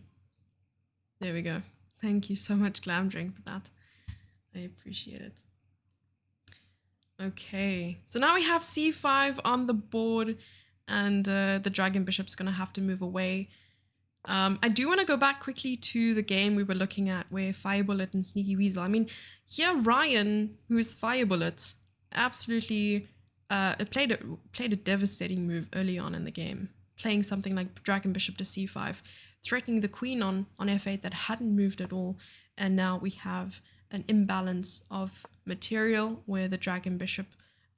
we go. Thank you so much, Glamdring, for that. I appreciate it. Okay, so now we have c5 on the board, and the dragon bishop's gonna have to move away. I do want to go back quickly to the game we were looking at where Fire Bullet and Sneaky Weasel. I mean, here Ryan, who is Fire Bullet, absolutely it played a devastating move early on in the game, playing something like Dragon Bishop to c5, threatening the queen on f8 that hadn't moved at all, and now we have an imbalance of material where the Dragon Bishop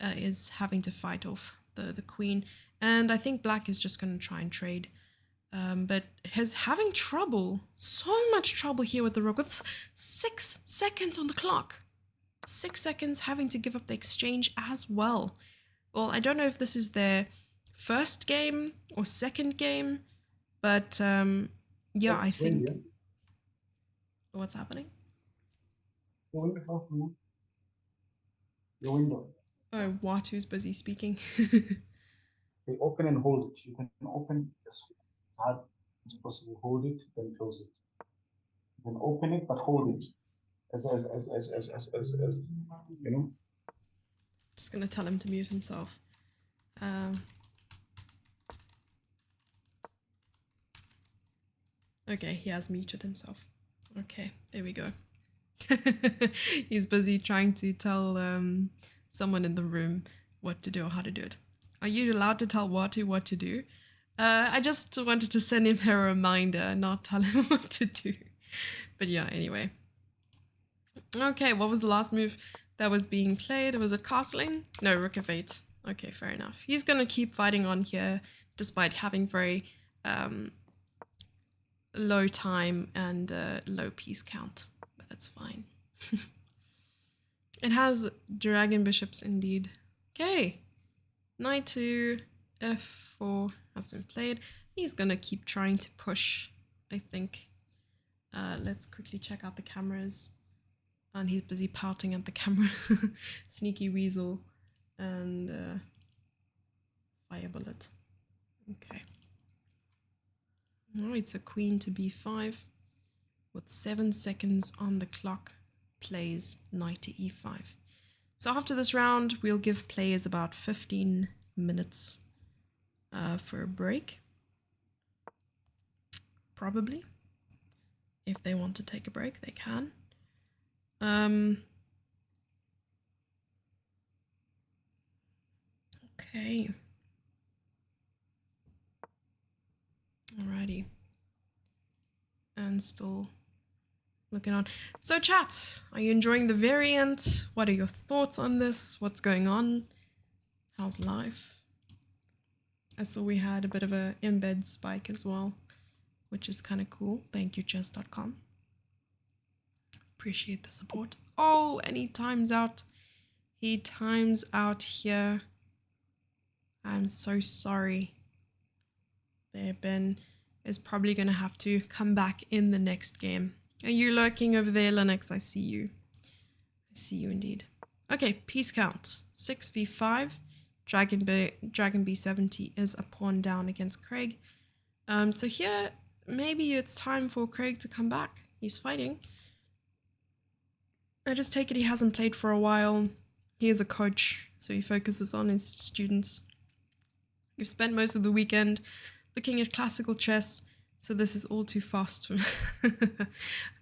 is having to fight off the queen, and I think black is just going to try and trade, but he's having trouble, so much trouble here with the rook, with 6 seconds on the clock. 6 seconds, having to give up the exchange as well. Well, I don't know if this is their first game or second game, but yeah, I think... What's happening? Your window. Oh, Watu's busy speaking. They open and hold it. You can open as hard as possible. Hold it, then close it. You can open it, but hold it. As you know. Just gonna tell him to mute himself. Okay, he has muted himself. Okay, there we go. He's busy trying to tell someone in the room what to do or how to do it. Are you allowed to tell Watu what to do? I just wanted to send him a reminder, not tell him what to do. But yeah, anyway. Okay, what was the last move that was being played? Was it castling? No, rook f8. Okay, fair enough. He's gonna keep fighting on here despite having very low time and low piece count, but that's fine. It has dragon bishops indeed. Okay, knight to f4 has been played. He's gonna keep trying to push, I think. Let's quickly check out the cameras. And he's busy pouting at the camera. Sneaky weasel and fire bullet. Okay. Oh, it's a queen to b5 with 7 seconds on the clock. Plays knight to e5. So after this round, we'll give players about 15 minutes for a break. Probably. If they want to take a break, they can. Okay. Alrighty. And still looking on. So chat, are you enjoying the variant? What are your thoughts on this? What's going on? How's life? I saw we had a bit of a embed spike as well, which is kind of cool. Thank you, chess.com. Appreciate the support. Oh, and he times out. He times out here. I'm so sorry. There, Ben is probably going to have to come back in the next game. Are you lurking over there, Linux? I see you. I see you indeed. Okay, piece count. 6v5. Dragon b70 is a pawn down against Craig. So here, maybe it's time for Craig to come back. He's fighting. I just take it he hasn't played for a while. He is a coach, so he focuses on his students. You've spent most of the weekend looking at classical chess, so this is all too fast for me.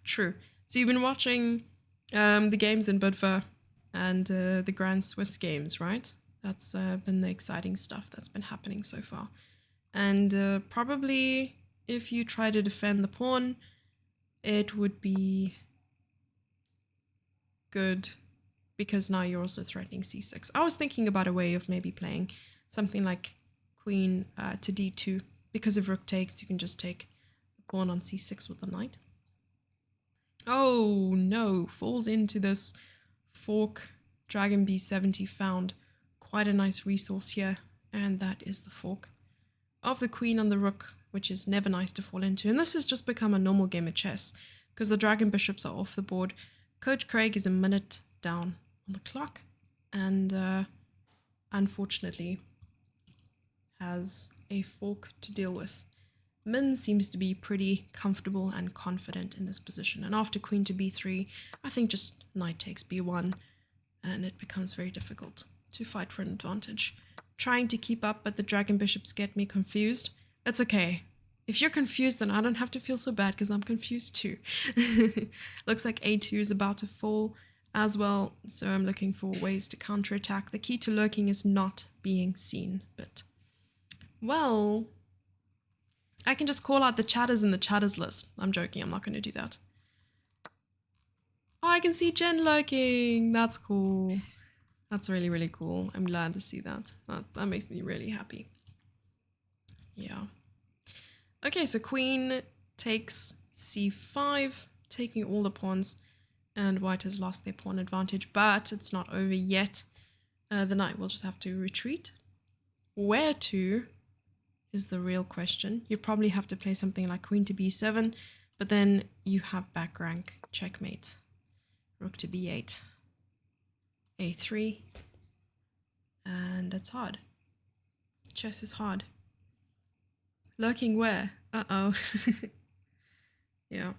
True. So you've been watching the games in Budva and the Grand Swiss games, right? That's been the exciting stuff that's been happening so far. And probably if you try to defend the pawn, it would be good because now you're also threatening c6. I was thinking about a way of maybe playing something like queen to d2, because if rook takes, you can just take the pawn on c6 with the knight. Oh no, falls into this fork. Dragon b70 found quite a nice resource here, and that is the fork of the queen on the rook, which is never nice to fall into. And this has just become a normal game of chess because the dragon bishops are off the board. Coach Craig is a minute down on the clock and unfortunately has a fork to deal with. Min seems to be pretty comfortable and confident in this position, and after queen to b3, I think just knight takes b1 and it becomes very difficult to fight for an advantage. Trying to keep up, but the dragon bishops get me confused. It's okay. If you're confused, then I don't have to feel so bad because I'm confused too. Looks like a2 is about to fall. as well. So I'm looking for ways to counterattack. The key to lurking is not being seen. But, well, I can just call out the chatters in the chatters list. I'm joking. I'm not going to do that. Oh, I can see Jen lurking. That's cool. That's really, really cool. I'm glad to see that. That makes me really happy. Yeah. Okay, so queen takes c5, taking all the pawns, and white has lost their pawn advantage, but it's not over yet. The knight will just have to retreat. Where to is the real question. You probably have to play something like queen to b7, but then you have back rank checkmate. Rook to b8, a3, and it's hard. Chess is hard. Lurking where? Uh-oh. Yeah.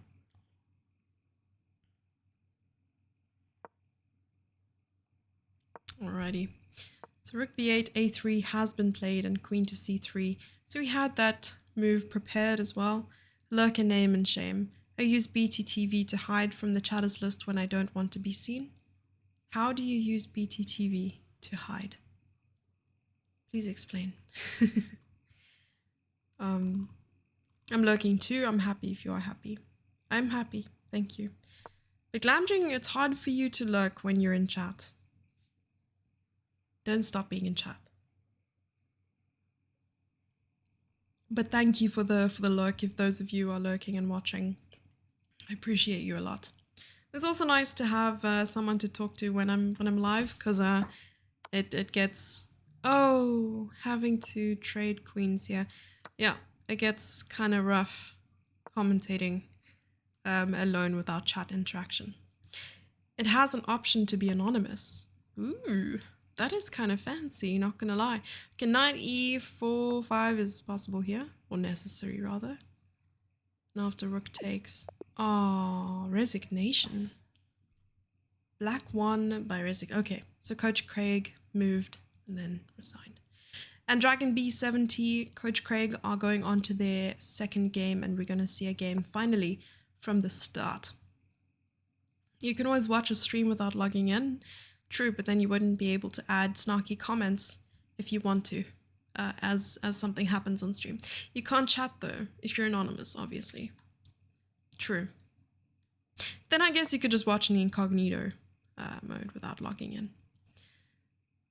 Alrighty. So rook b8, a3 has been played, and queen to c3. So we had that move prepared as well. Lurk and name and shame. I use BTTV to hide from the chatters list when I don't want to be seen. How do you use BTTV to hide? Please explain. I'm lurking too. I'm happy if you are happy. I'm happy. Thank you. But Glamdring, it's hard for you to lurk when you're in chat. Don't stop being in chat. But thank you for the lurk if those of you are lurking and watching. I appreciate you a lot. It's also nice to have someone to talk to when I'm live, because it gets, oh, having to trade queens here. Yeah, it gets kind of rough commentating alone without chat interaction. It has an option to be anonymous. Ooh, that is kind of fancy, not gonna lie. Okay, knight e4, 5 is possible here, or necessary rather. And after rook takes. Oh, resignation. Black won by resignation. Okay, so Coach Craig moved and then resigned. And Dragon B70, Coach Craig are going on to their second game, and we're going to see a game finally from the start. You can always watch a stream without logging in. True, but then you wouldn't be able to add snarky comments if you want to, as something happens on stream. You can't chat though, if you're anonymous, obviously. True. Then I guess you could just watch in the incognito mode without logging in.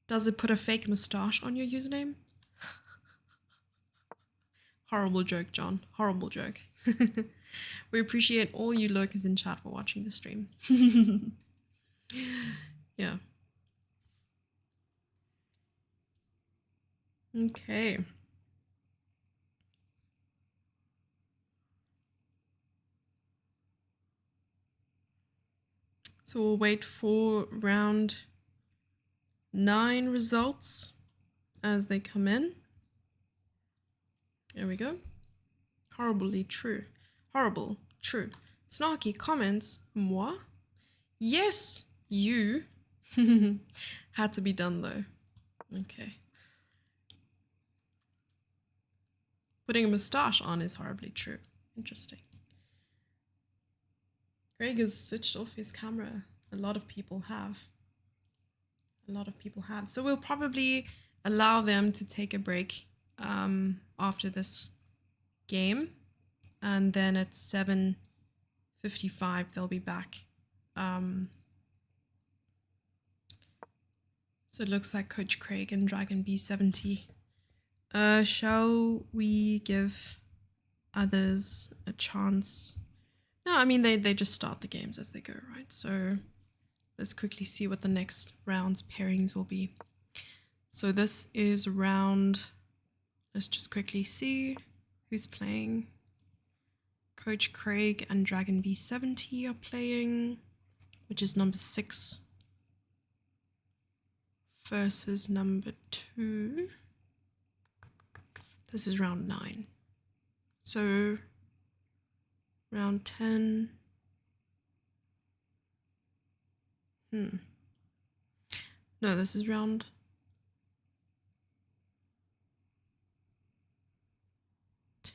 Does it put a fake moustache on your username? Horrible joke, John. Horrible joke. We appreciate all you lurkers in chat for watching the stream. Yeah. Okay. So we'll wait for round 9 results as they come in. There we go. Horribly true. Horrible, true. Snarky comments, moi? Yes, you. Had to be done though. Okay. Putting a moustache on is horribly true. Interesting. Greg has switched off his camera. A lot of people have. A lot of people have. So we'll probably allow them to take a break after this game. And then at 7:55 they'll be back. So it looks like Coach Craig and Dragon B70. Shall we give others a chance? No, I mean, they just start the games as they go, right? So let's quickly see what the next round's pairings will be. So this is round, let's just quickly see who's playing. Coach Craig and Dragon B70 are playing, which is number 6 versus number 2. This is round 9. So round 10. No, this is round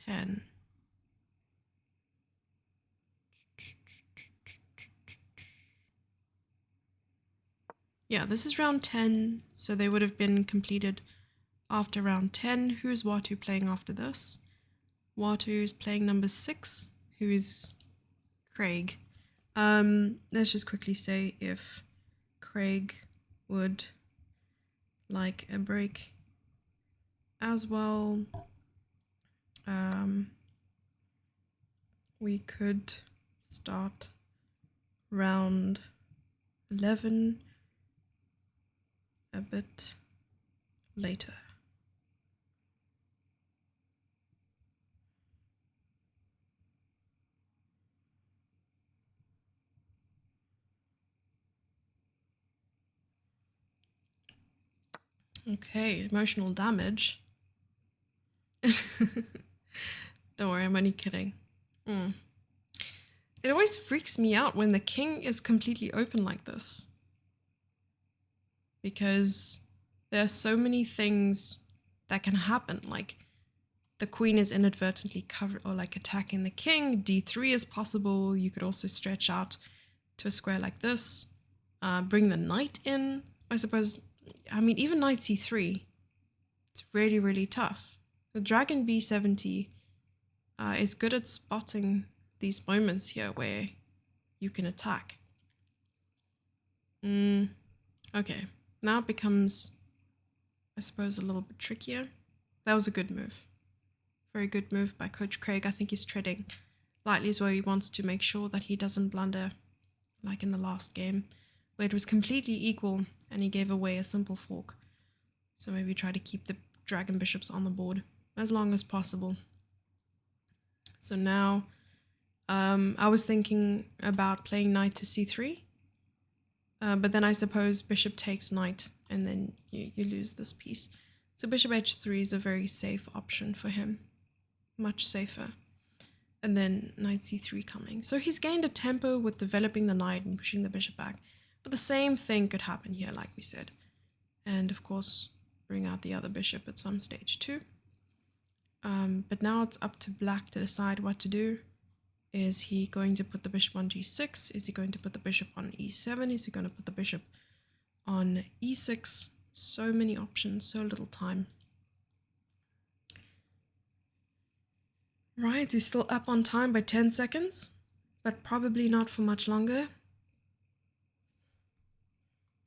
10. Yeah, this is round 10, so they would have been completed after round 10. Who's Watu playing after this? Watu is playing number 6, who is Craig. Let's just quickly say if Craig would like a break as well. We could start round 11 a bit later. Okay, emotional damage. Don't worry, I'm only kidding. It always freaks me out when the king is completely open like this. Because there are so many things that can happen. Like the queen is inadvertently covered or like attacking the king. D3 is possible. You could also stretch out to a square like this. Bring the knight in. I suppose, I mean, even knight c3. It's really, really tough. The dragon b70 is good at spotting these moments here where you can attack. Okay, now it becomes, I suppose, a little bit trickier. That was a good move. Very good move by Coach Craig. I think he's treading lightly as well. He wants to make sure that he doesn't blunder like in the last game, where it was completely equal and he gave away a simple fork. So maybe try to keep the dragon bishops on the board as long as possible. So now I was thinking about playing knight to c3, but then I suppose bishop takes knight and then you lose this piece. So bishop h3 is a very safe option for him, much safer. And then knight c3 coming. So he's gained a tempo with developing the knight and pushing the bishop back. But the same thing could happen here, like we said. And of course, bring out the other bishop at some stage too. But now it's up to black to decide what to do. Is he going to put the bishop on g6? Is he going to put the bishop on e7? Is he going to put the bishop on e6? So many options, so little time. Right, he's still up on time by 10 seconds, but probably not for much longer.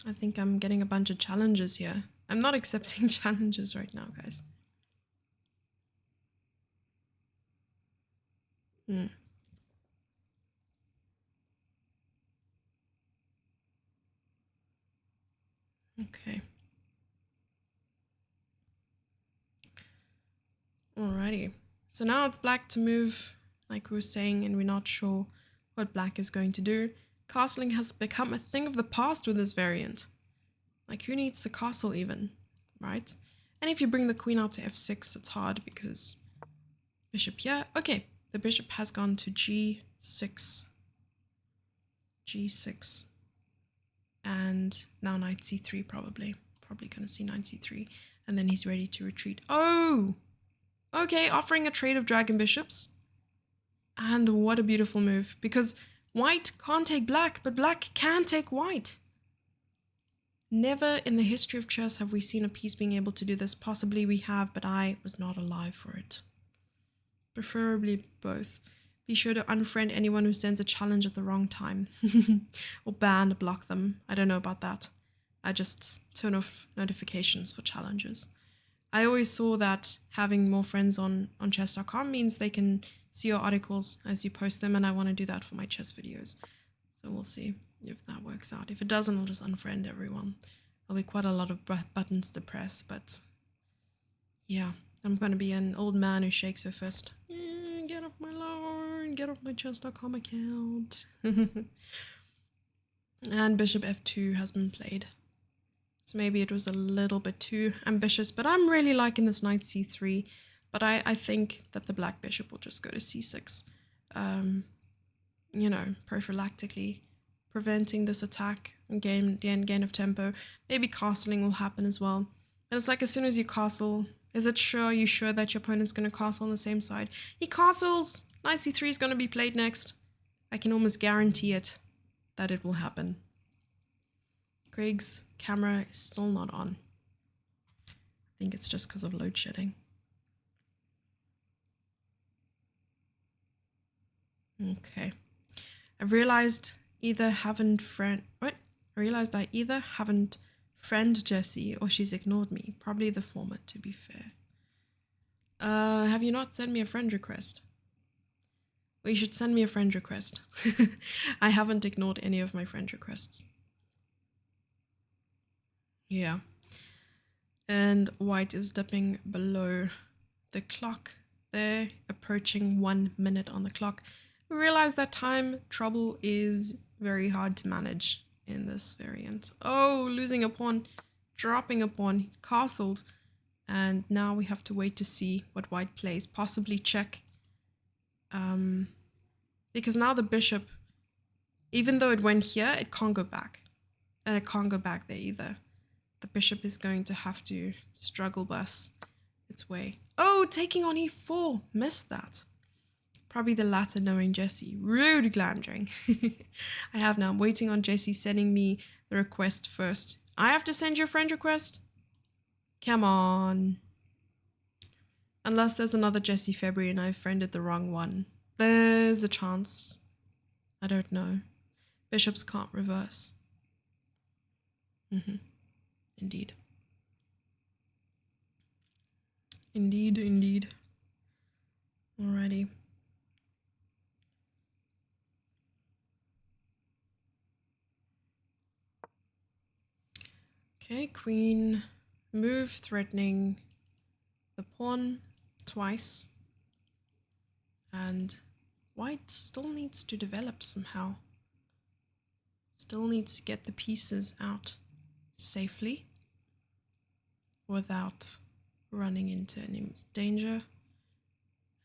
I think I'm getting a bunch of challenges here. I'm not accepting challenges right now, guys. Okay. Alrighty. So now it's black to move, like we were saying, and we're not sure what black is going to do. Castling has become a thing of the past with this variant. Like, who needs the castle even, right? And if you bring the queen out to f6, it's hard because bishop here. Okay, the bishop has gone to g6. g6. And now knight c3 probably. Probably going to see knight c3. And then he's ready to retreat. Oh! Okay, offering a trade of dragon bishops. And what a beautiful move. Because white can't take black, but black can take white. Never in the history of chess have we seen a piece being able to do this. Possibly we have, but I was not alive for it. Preferably both. Be sure to unfriend anyone who sends a challenge at the wrong time. Or ban, block them. I don't know about that. I just turn off notifications for challenges. I always saw that having more friends on chess.com means they can see your articles as you post them, and I want to do that for my chess videos. So we'll see if that works out. If it doesn't, I'll just unfriend everyone. There'll be quite a lot of buttons to press, but yeah, I'm going to be an old man who shakes her fist. Get off my lawn, get off my chess.com account. And bishop f2 has been played. So maybe it was a little bit too ambitious, but I'm really liking this knight c3. But I think that the black bishop will just go to c6. You know, prophylactically preventing this attack and gain of tempo. Maybe castling will happen as well. And it's like as soon as you castle, are you sure that your opponent's going to castle on the same side? He castles! Knight c3 is going to be played next. I can almost guarantee it that it will happen. Craig's camera is still not on. I think it's just because of load shedding. Okay. I realized I either haven't friend Jessie or she's ignored me. Probably the former, to be fair. Have you not sent me a friend request? Well, you should send me a friend request. I haven't ignored any of my friend requests. Yeah. And white is dipping below the clock there, approaching 1 minute on the clock. We realize that time trouble is very hard to manage in this variant. Oh, losing a pawn, dropping a pawn, castled. And now we have to wait to see what white plays, possibly check. Because now the bishop, even though it went here, it can't go back. And it can't go back there either. The bishop is going to have to struggle bus its way. Oh, taking on e4. Missed that. Probably the latter knowing Jesse. Rude glandering. I have now. I'm waiting on Jesse sending me the request first. I have to send you a friend request? Come on. Unless there's another Jesse February and I've friended the wrong one. There's a chance. I don't know. Bishops can't reverse. Indeed. Indeed. Alrighty. Okay, queen move threatening the pawn twice. And white still needs to develop somehow. Still needs to get the pieces out safely without running into any danger.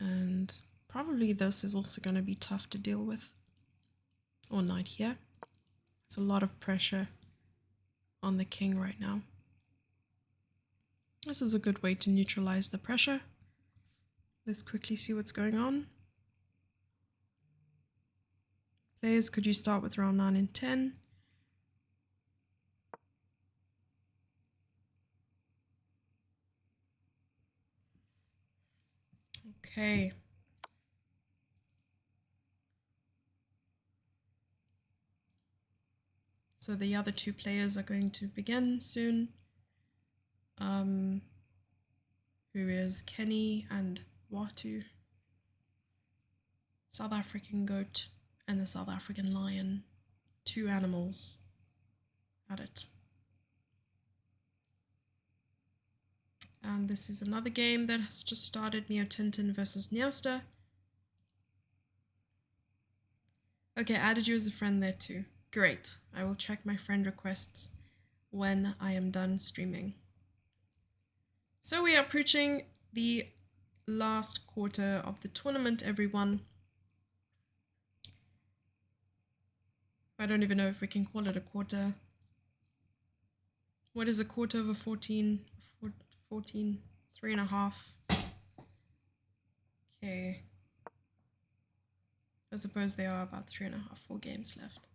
And probably this is also going to be tough to deal with. Or knight here. It's a lot of pressure on the king right now. This is a good way to neutralize the pressure. Let's quickly see what's going on. Players, could you start with round 9 and 10? Okay. So the other two players are going to begin soon. Who is Kenny and Watu. South African goat and the South African lion. Two animals at it. And this is another game that has just started. Tintin versus Nnyasta. Okay, added you as a friend there too. Great. I will check my friend requests when I am done streaming. So we are approaching the last quarter of the tournament, everyone. I don't even know if we can call it a quarter. What is a quarter of a 14? 14, 3.5. Okay. I suppose there are about 3.5, 4 games left.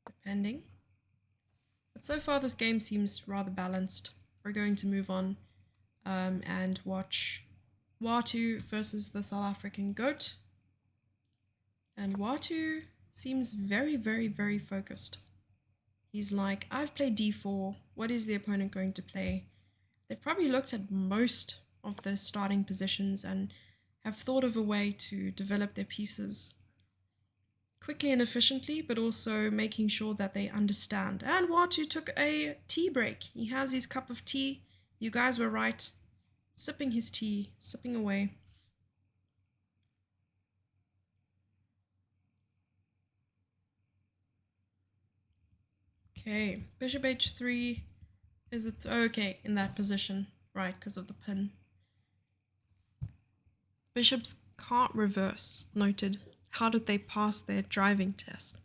Depending. But so far this game seems rather balanced. We're going to move on and watch Watu versus the South African goat. And Watu seems very, very, very focused. He's like, I've played d4. What is the opponent going to play? They've probably looked at most of the starting positions and have thought of a way to develop their pieces quickly and efficiently, but also making sure that they understand. And Watu took a tea break. He has his cup of tea. You guys were right. Sipping his tea, sipping away. Okay, bishop h3. Is it okay in that position? Right, because of the pin. Bishops can't reverse. Noted. How did they pass their driving test?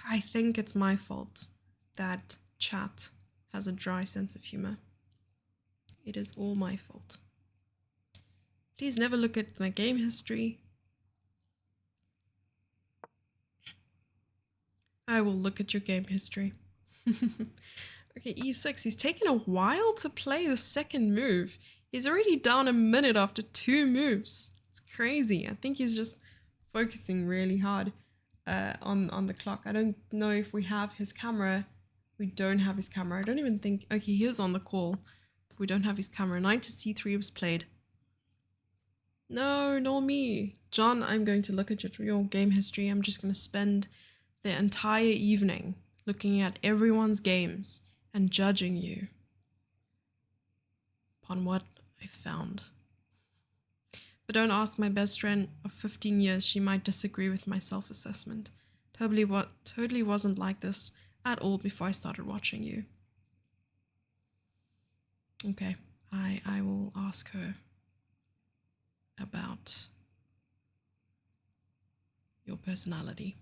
I think it's my fault that chat has a dry sense of humor. It is all my fault. Please never look at my game history. I will look at your game history. Okay, e6. He's taken a while to play the second move. He's already down a minute after 2 moves. It's crazy. I think he's just focusing really hard on the clock. I don't know if we have his camera. We don't have his camera. I don't even think... Okay, he is on the call. We don't have his camera. Knight to c3 was played. No, nor me. John, I'm going to look at your game history. I'm just going to spend the entire evening looking at everyone's games and judging you upon what I found. But don't ask my best friend of 15 years. She might disagree with my self-assessment. Totally wasn't like this at all before I started watching you. Okay, I will ask her about your personality.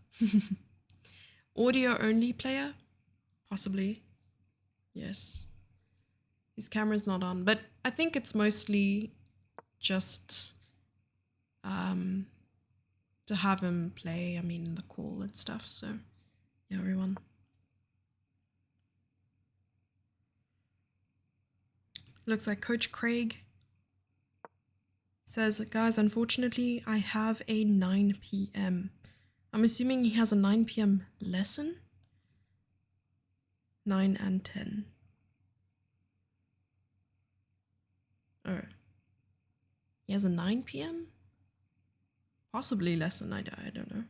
Audio only player? Possibly. Yes. His camera's not on, but I think it's mostly just to have him play, I mean, in the call and stuff. So, yeah, everyone. Looks like Coach Craig says, guys, unfortunately, I have a 9 p.m. I'm assuming he has a 9 p.m. lesson? 9 and 10. Oh. He has a 9 p.m.? Possibly lesson, I don't know.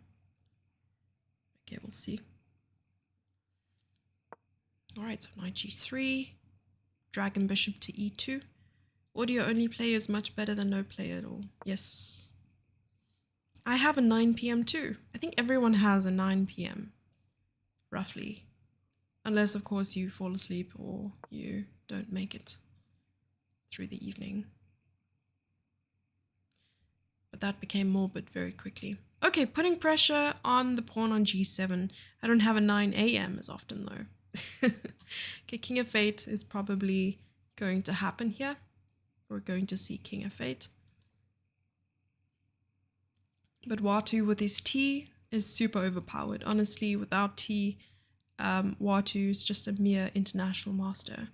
Okay, we'll see. Alright, so knight g3. Dragon bishop to e2. Audio only player is much better than no player at all. Yes. I have a 9 p.m. too. I think everyone has a 9 p.m. roughly. Unless, of course, you fall asleep or you don't make it through the evening. But that became morbid very quickly. Okay, putting pressure on the pawn on g7. I don't have a 9 a.m. as often though. Okay, King of Fate is probably going to happen here. We're going to see King of Fate. But Watu with his T is super overpowered. Honestly, without T, Watu is just a mere international master.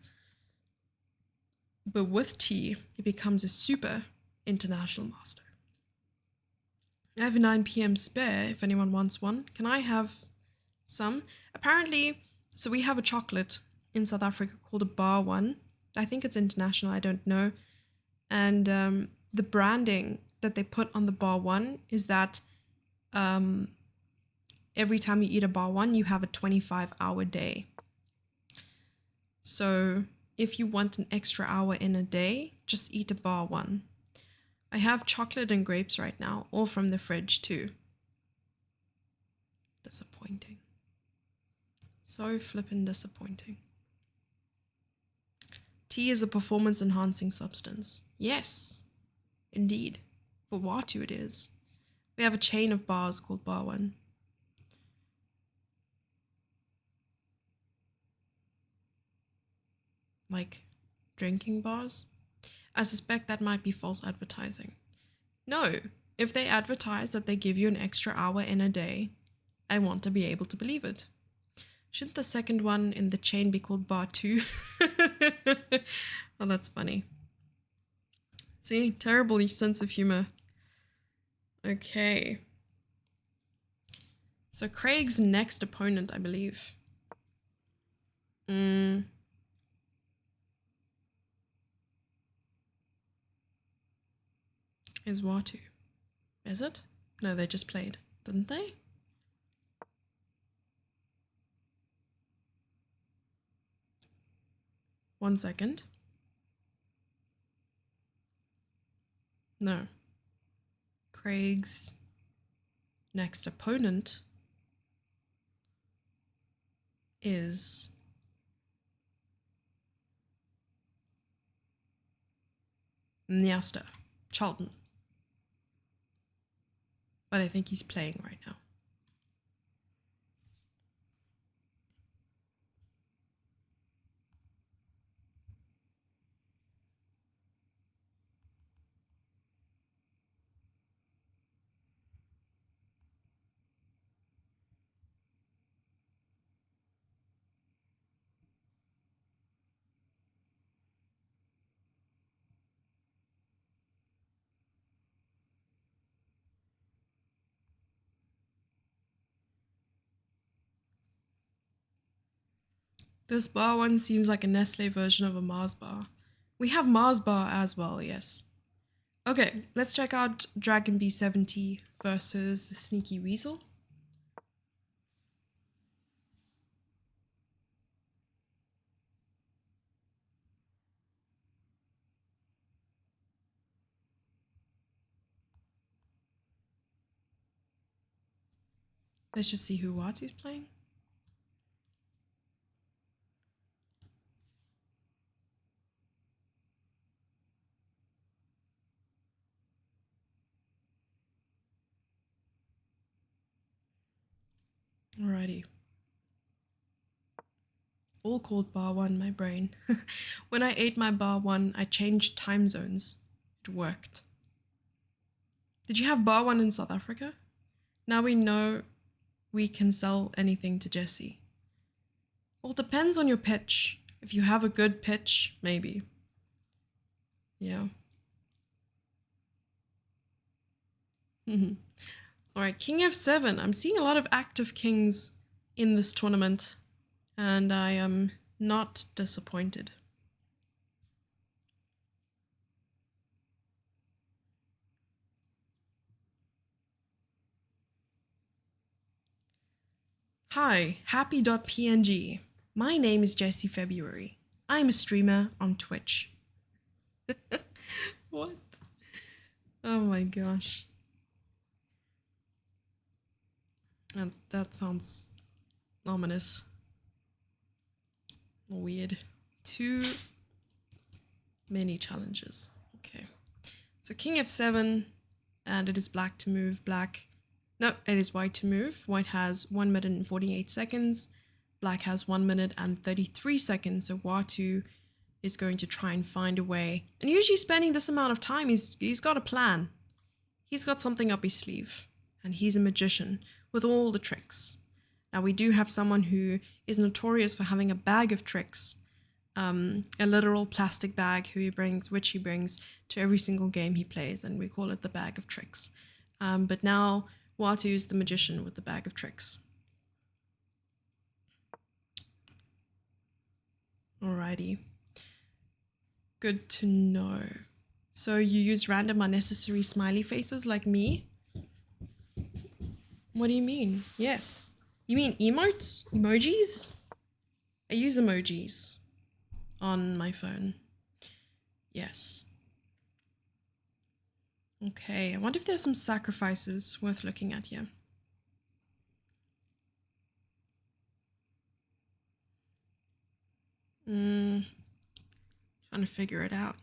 But with T, he becomes a super international master. I have a 9 p.m. spare if anyone wants one. Can I have some? Apparently, so we have a chocolate in South Africa called a bar one. I think it's international, I don't know. And the branding that they put on the bar one is that every time you eat a bar one, you have a 25-hour day. So if you want an extra hour in a day, just eat a bar one. I have chocolate and grapes right now, all from the fridge too. Disappointing. So flippin' disappointing. Tea is a performance enhancing substance. Yes, indeed. For Watu it is. We have a chain of bars called Bar One. Like drinking bars? I suspect that might be false advertising. No, if they advertise that they give you an extra hour in a day, I want to be able to believe it. Shouldn't the second one in the chain be called Bar 2? Oh, that's funny. See, terrible sense of humor. Okay. So Craig's next opponent, I believe. Is Watu. Is it? No, they just played, didn't they? One second. No. Craig's next opponent is Nnyasta, Charlton. But I think he's playing right now. This bar one seems like a Nestle version of a Mars bar. We have Mars bar as well, yes. Okay, let's check out Dragon B70 versus the Sneaky Weasel. Let's just see who Watu's playing. Alrighty. All called bar one, my brain. When I ate my bar one, I changed time zones. It worked. Did you have bar one in South Africa? Now we know we can sell anything to Jesse. Well, it depends on your pitch. If you have a good pitch, maybe. Yeah. Alright, King F7. I'm seeing a lot of active kings in this tournament, and I am not disappointed. Hi, happy.png. My name is Jesse February. I'm a streamer on Twitch. What? Oh my gosh. That sounds ominous. Weird. Too many challenges. Okay. So King F7, and it is black to move. Black. No, it is white to move. White has 1 minute and 48 seconds. Black has 1 minute and 33 seconds. So Watu is going to try and find a way. And usually spending this amount of time, he's got a plan. He's got something up his sleeve. And he's a magician with all the tricks. Now we do have someone who is notorious for having a bag of tricks. A literal plastic bag which he brings to every single game he plays. And we call it the bag of tricks. But now Watu is the magician with the bag of tricks. Alrighty. Good to know. So you use random unnecessary smiley faces like me? What do you mean? Yes. You mean emotes? Emojis? I use emojis on my phone. Yes. Okay, I wonder if there's some sacrifices worth looking at here. Trying to figure it out.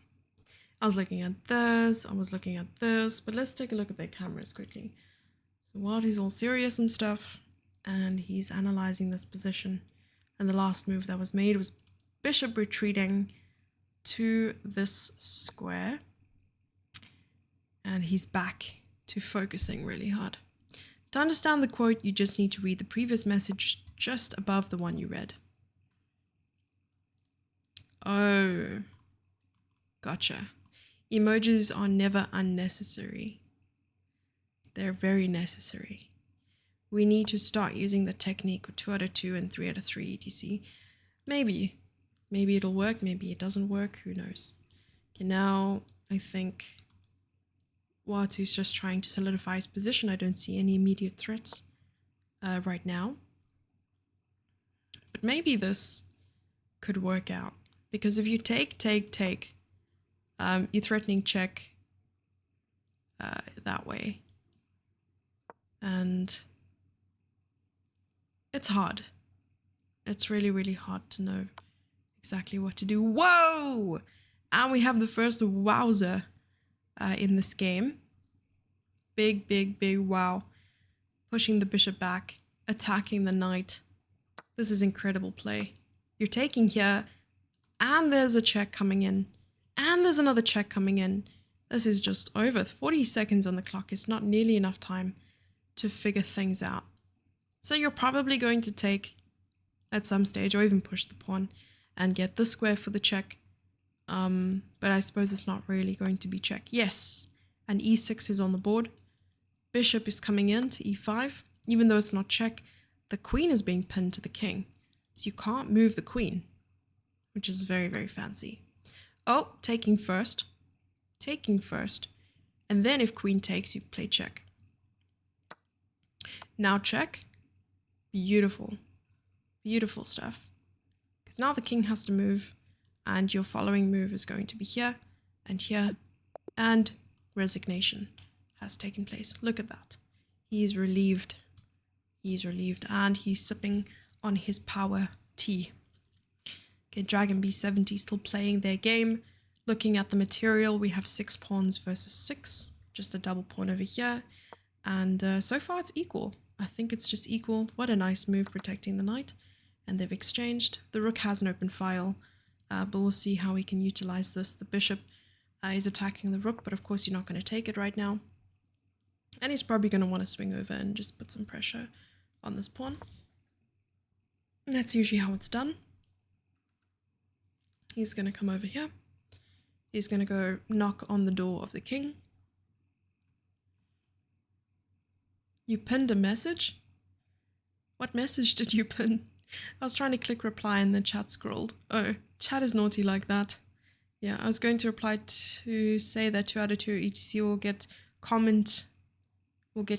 I was looking at this, I was looking at this, but let's take a look at their cameras quickly. So Watu's all serious and stuff, and he's analyzing this position. And the last move that was made was bishop retreating to this square. And he's back to focusing really hard. To understand the quote, you just need to read the previous message just above the one you read. Oh, gotcha. Emojis are never unnecessary. They're very necessary. We need to start using the technique of 2 out of 2 and 3 out of 3 etc. Maybe it'll work, maybe it doesn't work, who knows. Okay, now I think Watu's just trying to solidify his position. I don't see any immediate threats right now. But maybe this could work out. Because if you take, you're threatening check that way. And it's hard. It's really, really hard to know exactly what to do. Whoa! And we have the first wowzer in this game. Big wow. Pushing the bishop back, attacking the knight. This is incredible play. You're taking here, and there's a check coming in, and there's another check coming in. This is just over. 40 seconds on the clock is not nearly enough time to figure things out. So you're probably going to take at some stage, or even push the pawn and get the square for the check. But I suppose it's not really going to be check. Yes, and e6 is on the board. Bishop is coming in to e5. Even though it's not check, the queen is being pinned to the king. So you can't move the queen, which is very, very fancy. Oh, taking first. Taking first. And then if queen takes, you play check. Now check. Beautiful. Beautiful stuff. Because now the king has to move, and your following move is going to be here, and resignation has taken place. Look at that. He's relieved. He's relieved, and he's sipping on his power tea. Okay, Dragon B70 still playing their game. Looking at the material, we have 6 pawns versus 6. Just a double pawn over here. And so far it's equal. I think it's just equal. What a nice move protecting the knight. And they've exchanged. The rook has an open file, but we'll see how we can utilize this. The bishop is attacking the rook, but of course you're not going to take it right now. And he's probably going to want to swing over and just put some pressure on this pawn. And that's usually how it's done. He's going to come over here. He's going to go knock on the door of the king. You pinned a message? What message did you pin? I was trying to click reply and the chat scrolled. Oh, chat is naughty like that. Yeah, I was going to reply to say that 2 out of 2 ETC will get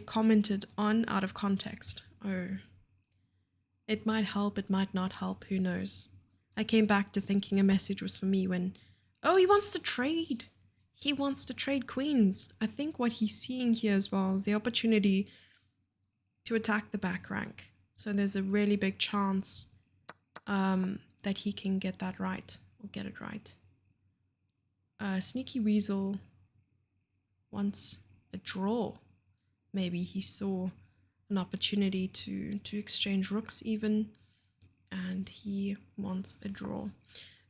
commented on out of context. Oh. It might help, it might not help, who knows. I came back to thinking a message was for me when, oh, he wants to trade. He wants to trade queens. I think what he's seeing here as well is the opportunity to attack the back rank. So there's a really big chance that he can get that right, or get it right. Sneaky Weasel wants a draw. Maybe he saw an opportunity to exchange rooks even, and he wants a draw.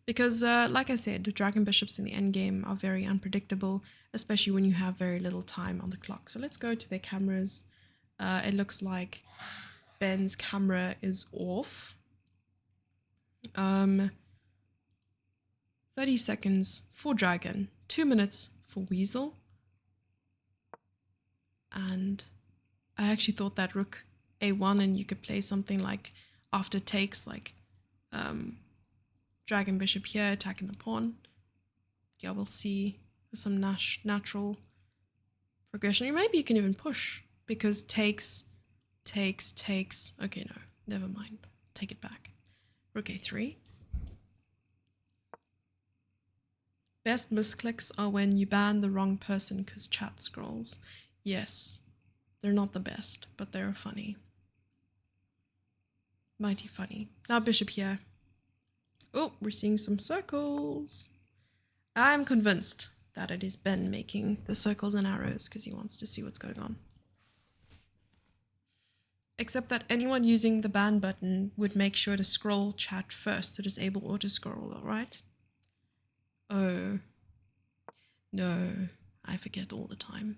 Because, like I said, dragon bishops in the endgame are very unpredictable, especially when you have very little time on the clock. So let's go to their cameras. It looks like Ben's camera is off. 30 seconds for dragon, 2 minutes for weasel. And I actually thought that rook a1 and you could play something like after takes, like dragon bishop here attacking the pawn. Yeah, we'll see some natural progression. Or maybe you can even push, because takes. Okay, no, never mind. Take it back. Rook a3. Best misclicks are when you ban the wrong person because chat scrolls. Yes, they're not the best, but they're funny. Mighty funny. Now bishop here. Oh, we're seeing some circles. I'm convinced that it is Ben making the circles and arrows because he wants to see what's going on. Except that anyone using the ban button would make sure to scroll chat first to disable auto scroll, alright? Oh. No, I forget all the time.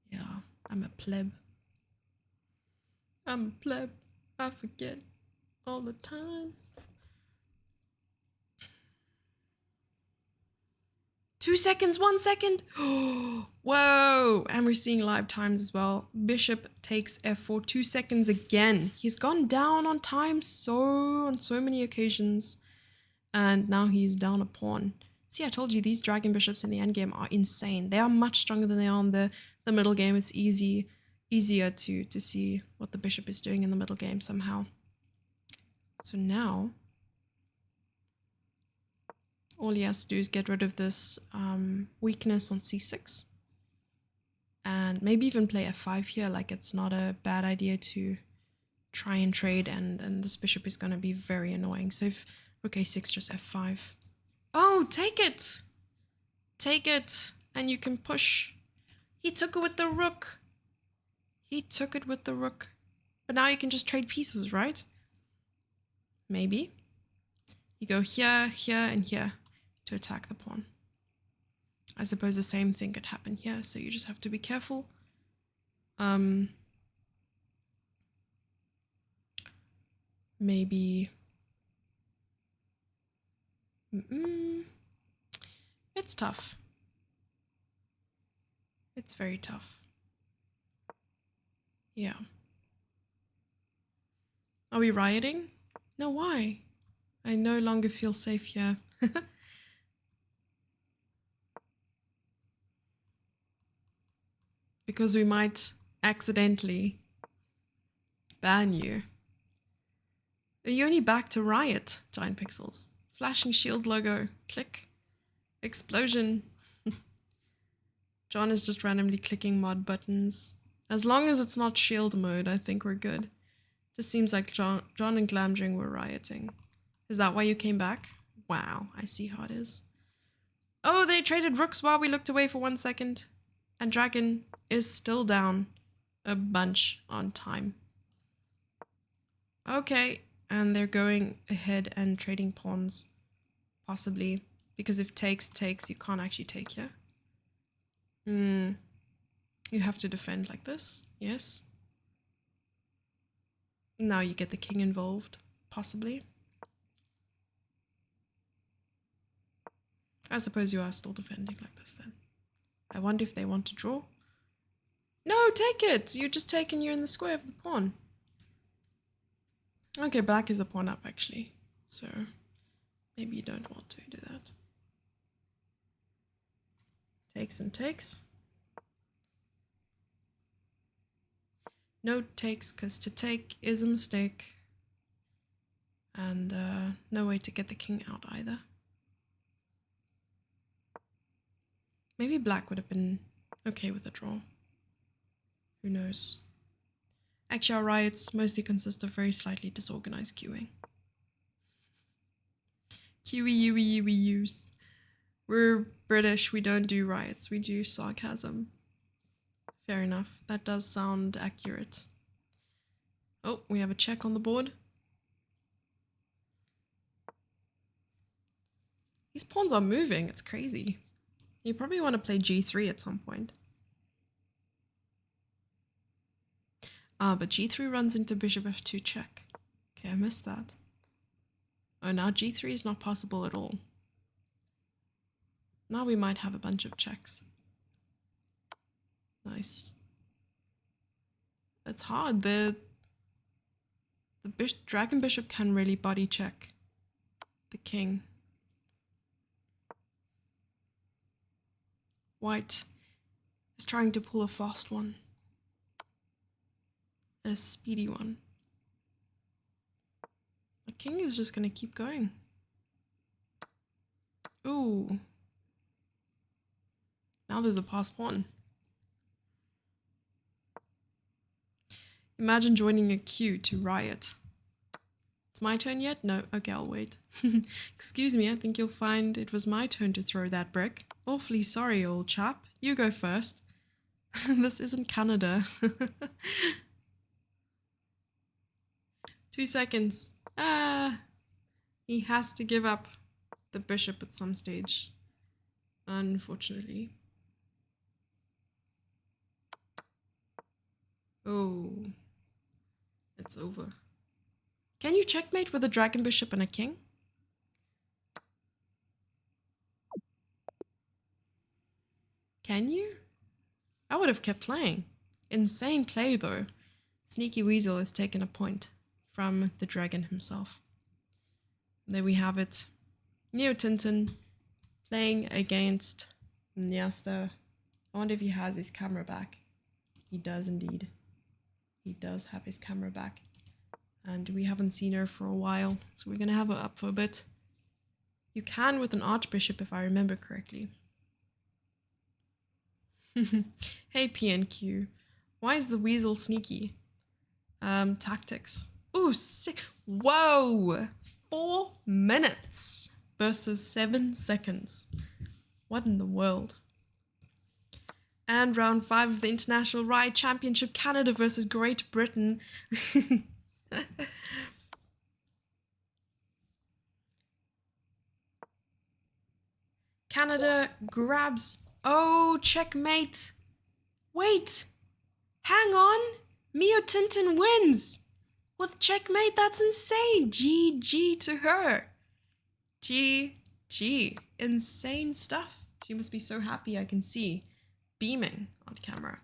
Yeah, I'm a pleb. I'm a pleb. I forget all the time. 2 seconds, 1 second. Whoa, and we're seeing live times as well. Bishop takes f4, 2 seconds again. He's gone down on time on so many occasions. And now he's down a pawn. See, I told you these dragon bishops in the endgame are insane. They are much stronger than they are in the middle game. It's easier to see what the bishop is doing in the middle game somehow. So now all he has to do is get rid of this weakness on c6. And maybe even play f5 here. Like, it's not a bad idea to try and trade, and this bishop is going to be very annoying. So if rook a6, just f5. Oh, take it! Take it! And you can push. He took it with the rook. He took it with the rook. But now you can just trade pieces, right? Maybe. You go here, here, and here to attack the pawn. I suppose the same thing could happen here, so you just have to be careful. Maybe... It's tough. It's very tough. Yeah. Are we rioting? No, why? I no longer feel safe here. Because we might accidentally ban you. Are you only back to riot, Giant Pixels? Flashing shield logo. Click. Explosion. John is just randomly clicking mod buttons. As long as it's not shield mode, I think we're good. Just seems like John and Glamdring were rioting. Is that why you came back? Wow, I see how it is. Oh, they traded rooks while we looked away for 1 second. And Dragon is still down a bunch on time. Okay, and they're going ahead and trading pawns. Possibly. Because if takes, you can't actually take here. You have to defend like this. Yes. Now you get the king involved. Possibly. I suppose you are still defending like this then. I wonder if they want to draw. No, take it! You're just taking you in the square of the pawn. Okay, black is a pawn up actually. So maybe you don't want to do that. Takes and takes. No takes, because to take is a mistake. And no way to get the king out either. Maybe black would have been okay with a draw. Who knows? Actually, our riots mostly consist of very slightly disorganized queuing. QEUEUEUs. We're British, we don't do riots, we do sarcasm. Fair enough, that does sound accurate. Oh, we have a check on the board. These pawns are moving, it's crazy. You probably want to play g3 at some point. Ah, but g3 runs into bishop f2 check. Okay, I missed that. Oh, now g3 is not possible at all. Now we might have a bunch of checks. Nice. It's hard. The dragon bishop can really body check the king. White is trying to pull a fast one. A speedy one. The king is just going to keep going. Ooh. Now there's a passed pawn. Imagine joining a queue to riot. It's my turn yet? No. Okay, I'll wait. Excuse me, I think you'll find it was my turn to throw that brick. Awfully sorry, old chap. You go first. This isn't Canada. 2 seconds. Ah! He has to give up the bishop at some stage. Unfortunately. Oh. It's over. Can you checkmate with a dragon bishop and a king? Can you? I would have kept playing. Insane play though. Sneaky Weasel has taken a point from the dragon himself. There we have it. Neo Tintin playing against Nnyasta. I wonder if he has his camera back. He does indeed. He does have his camera back. And we haven't seen her for a while, so we're gonna have her up for a bit. You can with an archbishop if I remember correctly. Hey PNQ. Why is the weasel sneaky? Tactics. Ooh, sick. Whoa! 4 minutes versus 7 seconds. What in the world? And round 5 of the International Riot Championship, Canada versus Great Britain. Canada grabs. Oh, checkmate. Wait. Hang on. Mio Tintin wins. With checkmate, that's insane. GG to her. GG. Insane stuff. She must be so happy, I can see. Beaming on camera.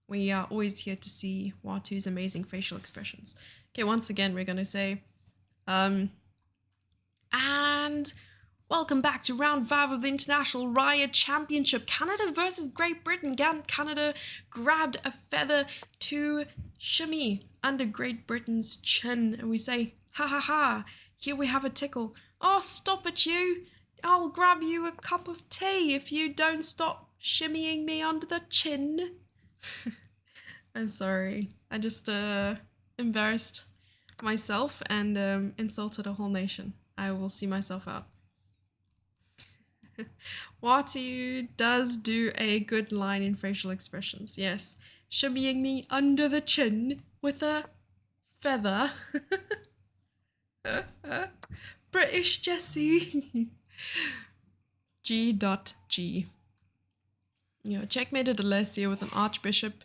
We are always here to see Watu's amazing facial expressions. Okay, once again, we're going to say, and welcome back to round 5 of the International Riot Championship. Canada versus Great Britain. Canada grabbed a feather to shimmy under Great Britain's chin. And we say, ha ha ha, here we have a tickle. Oh, stop it, you. I'll grab you a cup of tea if you don't stop shimmying me under the chin. I'm sorry. I just embarrassed myself and insulted a whole nation. I will see myself out. Watu does do a good line in facial expressions. Yes. Shimmying me under the chin with a feather. British Jesse. G.G. You know, checkmated Alessia with an archbishop.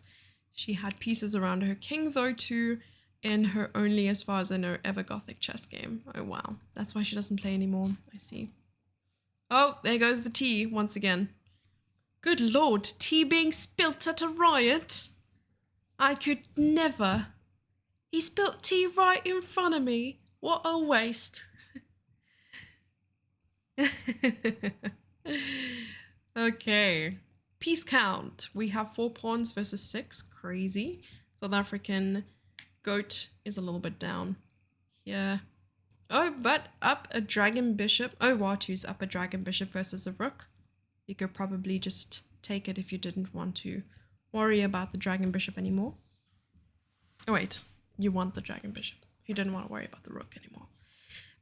She had pieces around her king, though, too, in her only, as far as I know, ever Gothic chess game. Oh, wow. That's why she doesn't play anymore. I see. Oh, there goes the tea once again. Good lord, tea being spilt at a riot? I could never. He spilt tea right in front of me. What a waste. Okay. Piece count. We have 4 pawns versus 6. Crazy. South African goat is a little bit down here. Oh, but up a dragon bishop. Oh, Watu's up a dragon bishop versus a rook. You could probably just take it if you didn't want to worry about the dragon bishop anymore. Oh, wait. You want the dragon bishop. You didn't want to worry about the rook anymore.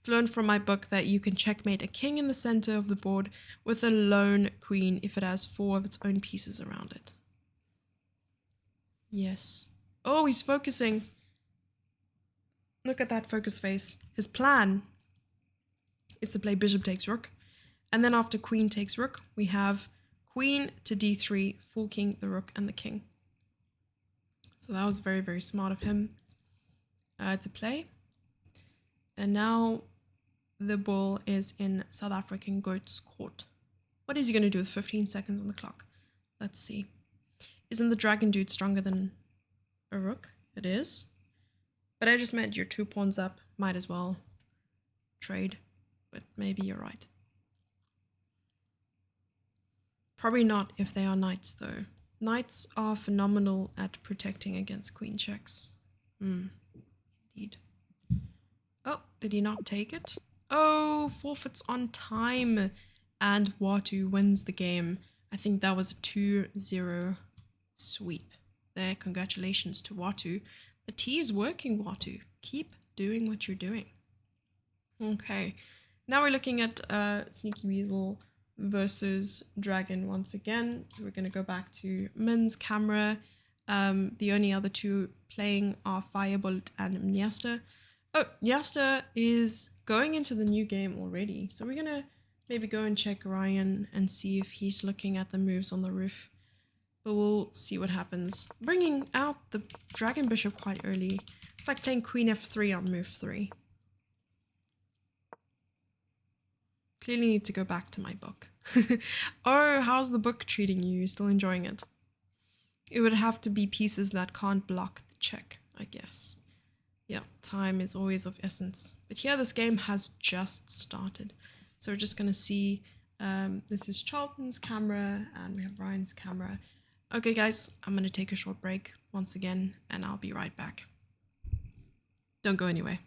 I've learned from my book that you can checkmate a king in the center of the board with a lone queen if it has 4 of its own pieces around it. Yes. Oh, he's focusing. Look at that focus face. His plan is to play bishop takes rook. And then after queen takes rook, we have queen to d3, forking the rook and the king. So that was very, very smart of him to play. And now the ball is in South African goat's court. What is he going to do with 15 seconds on the clock? Let's see. Isn't the dragon dude stronger than a rook? It is. But I just meant you're 2 pawns up. Might as well trade. But maybe you're right. Probably not if they are knights, though. Knights are phenomenal at protecting against queen checks. Indeed. Oh, did he not take it? Oh, forfeits on time. And Watu wins the game. I think that was a 2-0 sweep. There, congratulations to Watu. The tea is working, Watu. Keep doing what you're doing. Okay, now we're looking at Sneaky Weasel versus Dragon once again. So we're going to go back to Min's camera. The only other 2 playing are Firebolt and Mnyasta. Oh, Nnyasta is going into the new game already. So we're going to maybe go and check Ryan and see if he's looking at the moves on the roof. But we'll see what happens. Bringing out the dragon bishop quite early. It's like playing queen f3 on move 3. Clearly need to go back to my book. Oh, how's the book treating you? Still enjoying it? It would have to be pieces that can't block the check, I guess. Yeah, time is always of essence. But here this game has just started. So we're just going to see, this is Charlton's camera and we have Ryan's camera. Okay guys, I'm going to take a short break once again and I'll be right back. Don't go anywhere.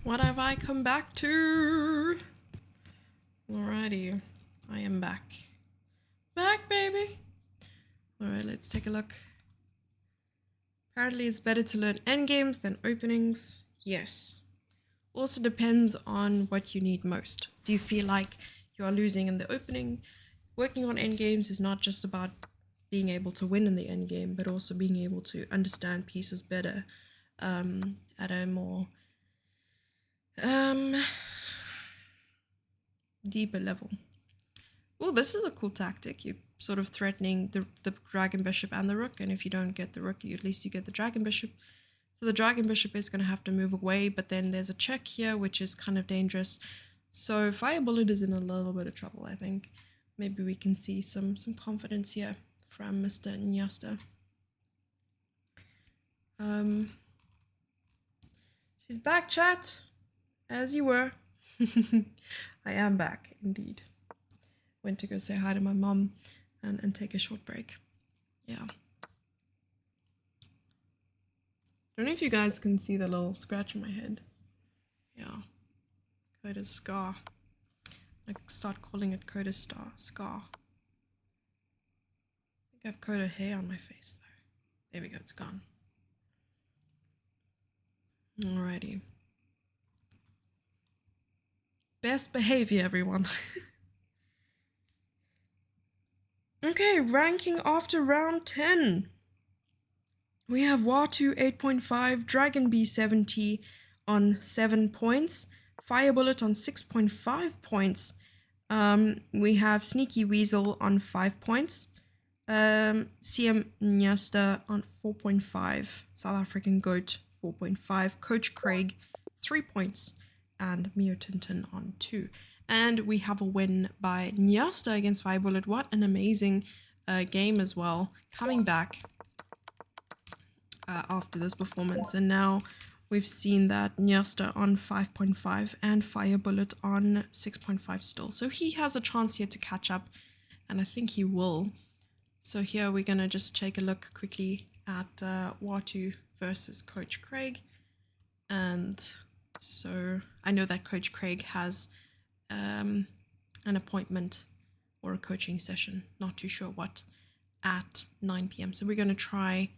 What have I come back to? Alrighty, I am back. Back, baby! Alright, let's take a look. Apparently it's better to learn endgames than openings. Yes. Also depends on what you need most. Do you feel like you are losing in the opening? Working on endgames is not just about being able to win in the endgame, but also being able to understand pieces better at a more deeper level. Oh, this is a cool tactic. You're sort of threatening the dragon bishop and the rook, and if you don't get the rook, at least you get the dragon bishop. So the dragon bishop is going to have to move away, but then there's a check here, which is kind of dangerous. So Fire Bullet is in a little bit of trouble, I think. Maybe we can see some confidence here from Mr. Nnyasta. She's back, chat, as you were. I am back, indeed. Went to go say hi to my mom and take a short break. Yeah. Don't know if you guys can see the little scratch on my head. Yeah. Coda's scar. I start calling it Coda's scar. I think I have Coda hair on my face though. There we go, it's gone. Alrighty. Best behavior, everyone. Okay, ranking after round 10. We have Watu 8.5, Dragon B 70 on 7 points, Fire Bullet on 6.5 points. We have Sneaky Weasel on 5 points, CM Nnyasta on 4.5, South African Goat 4.5, Coach Craig 3 points, and Mio Tintin on 2. And we have a win by Nnyasta against Fire Bullet. What an amazing game as well. Coming back after this performance. And now we've seen that Nnyasta on 5.5 and Fire Bullet on 6.5 still. So he has a chance here to catch up. And I think he will. So here we're going to just take a look quickly at Watu versus Coach Craig. And so I know that Coach Craig has an appointment or a coaching session, not too sure what, at 9 p.m. So we're going to try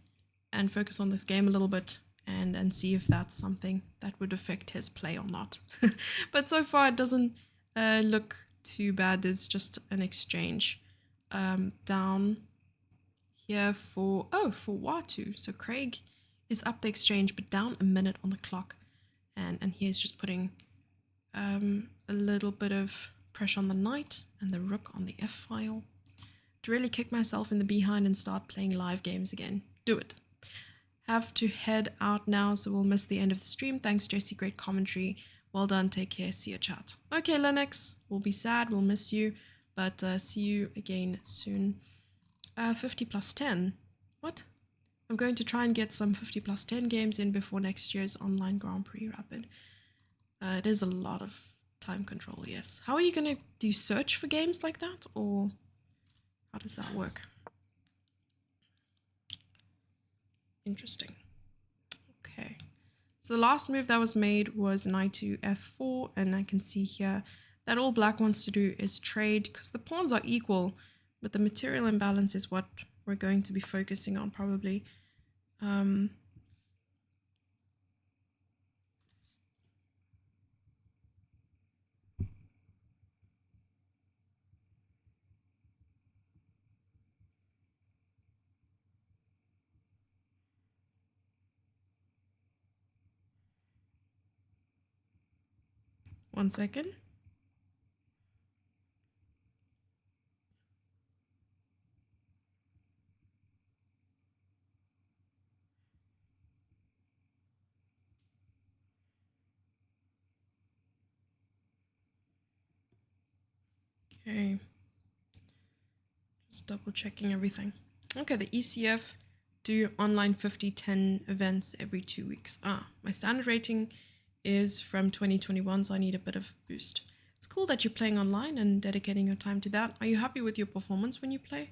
and focus on this game a little bit and see if that's something that would affect his play or not. But so far it doesn't look too bad. There's just an exchange down here for Watu. So Craig is up the exchange but down a minute on the clock, and he's just putting a little bit of pressure on the knight and the rook on the f-file to really kick myself in the behind and start playing live games again. Do it. Have to head out now, so we'll miss the end of the stream. Thanks, Jesse. Great commentary. Well done. Take care. See you, chat. Okay, Linux. We'll be sad. We'll miss you. But see you again soon. 50 plus 10. What? I'm going to try and get some 50 plus 10 games in before next year's online Grand Prix Rapid. It is a lot of time control, yes. How are you going to do search for games like that? Or how does that work? Interesting. Okay. So the last move that was made was knight to f4, and I can see here that all black wants to do is trade because the pawns are equal, but the material imbalance is what we're going to be focusing on probably. 1 second. Okay. Just double checking everything. Okay, the ECF do online 50-10 events every 2 weeks. My standard rating is from 2021, so I need a bit of a boost. It's cool that you're playing online and dedicating your time to that. Are you happy with your performance when you play?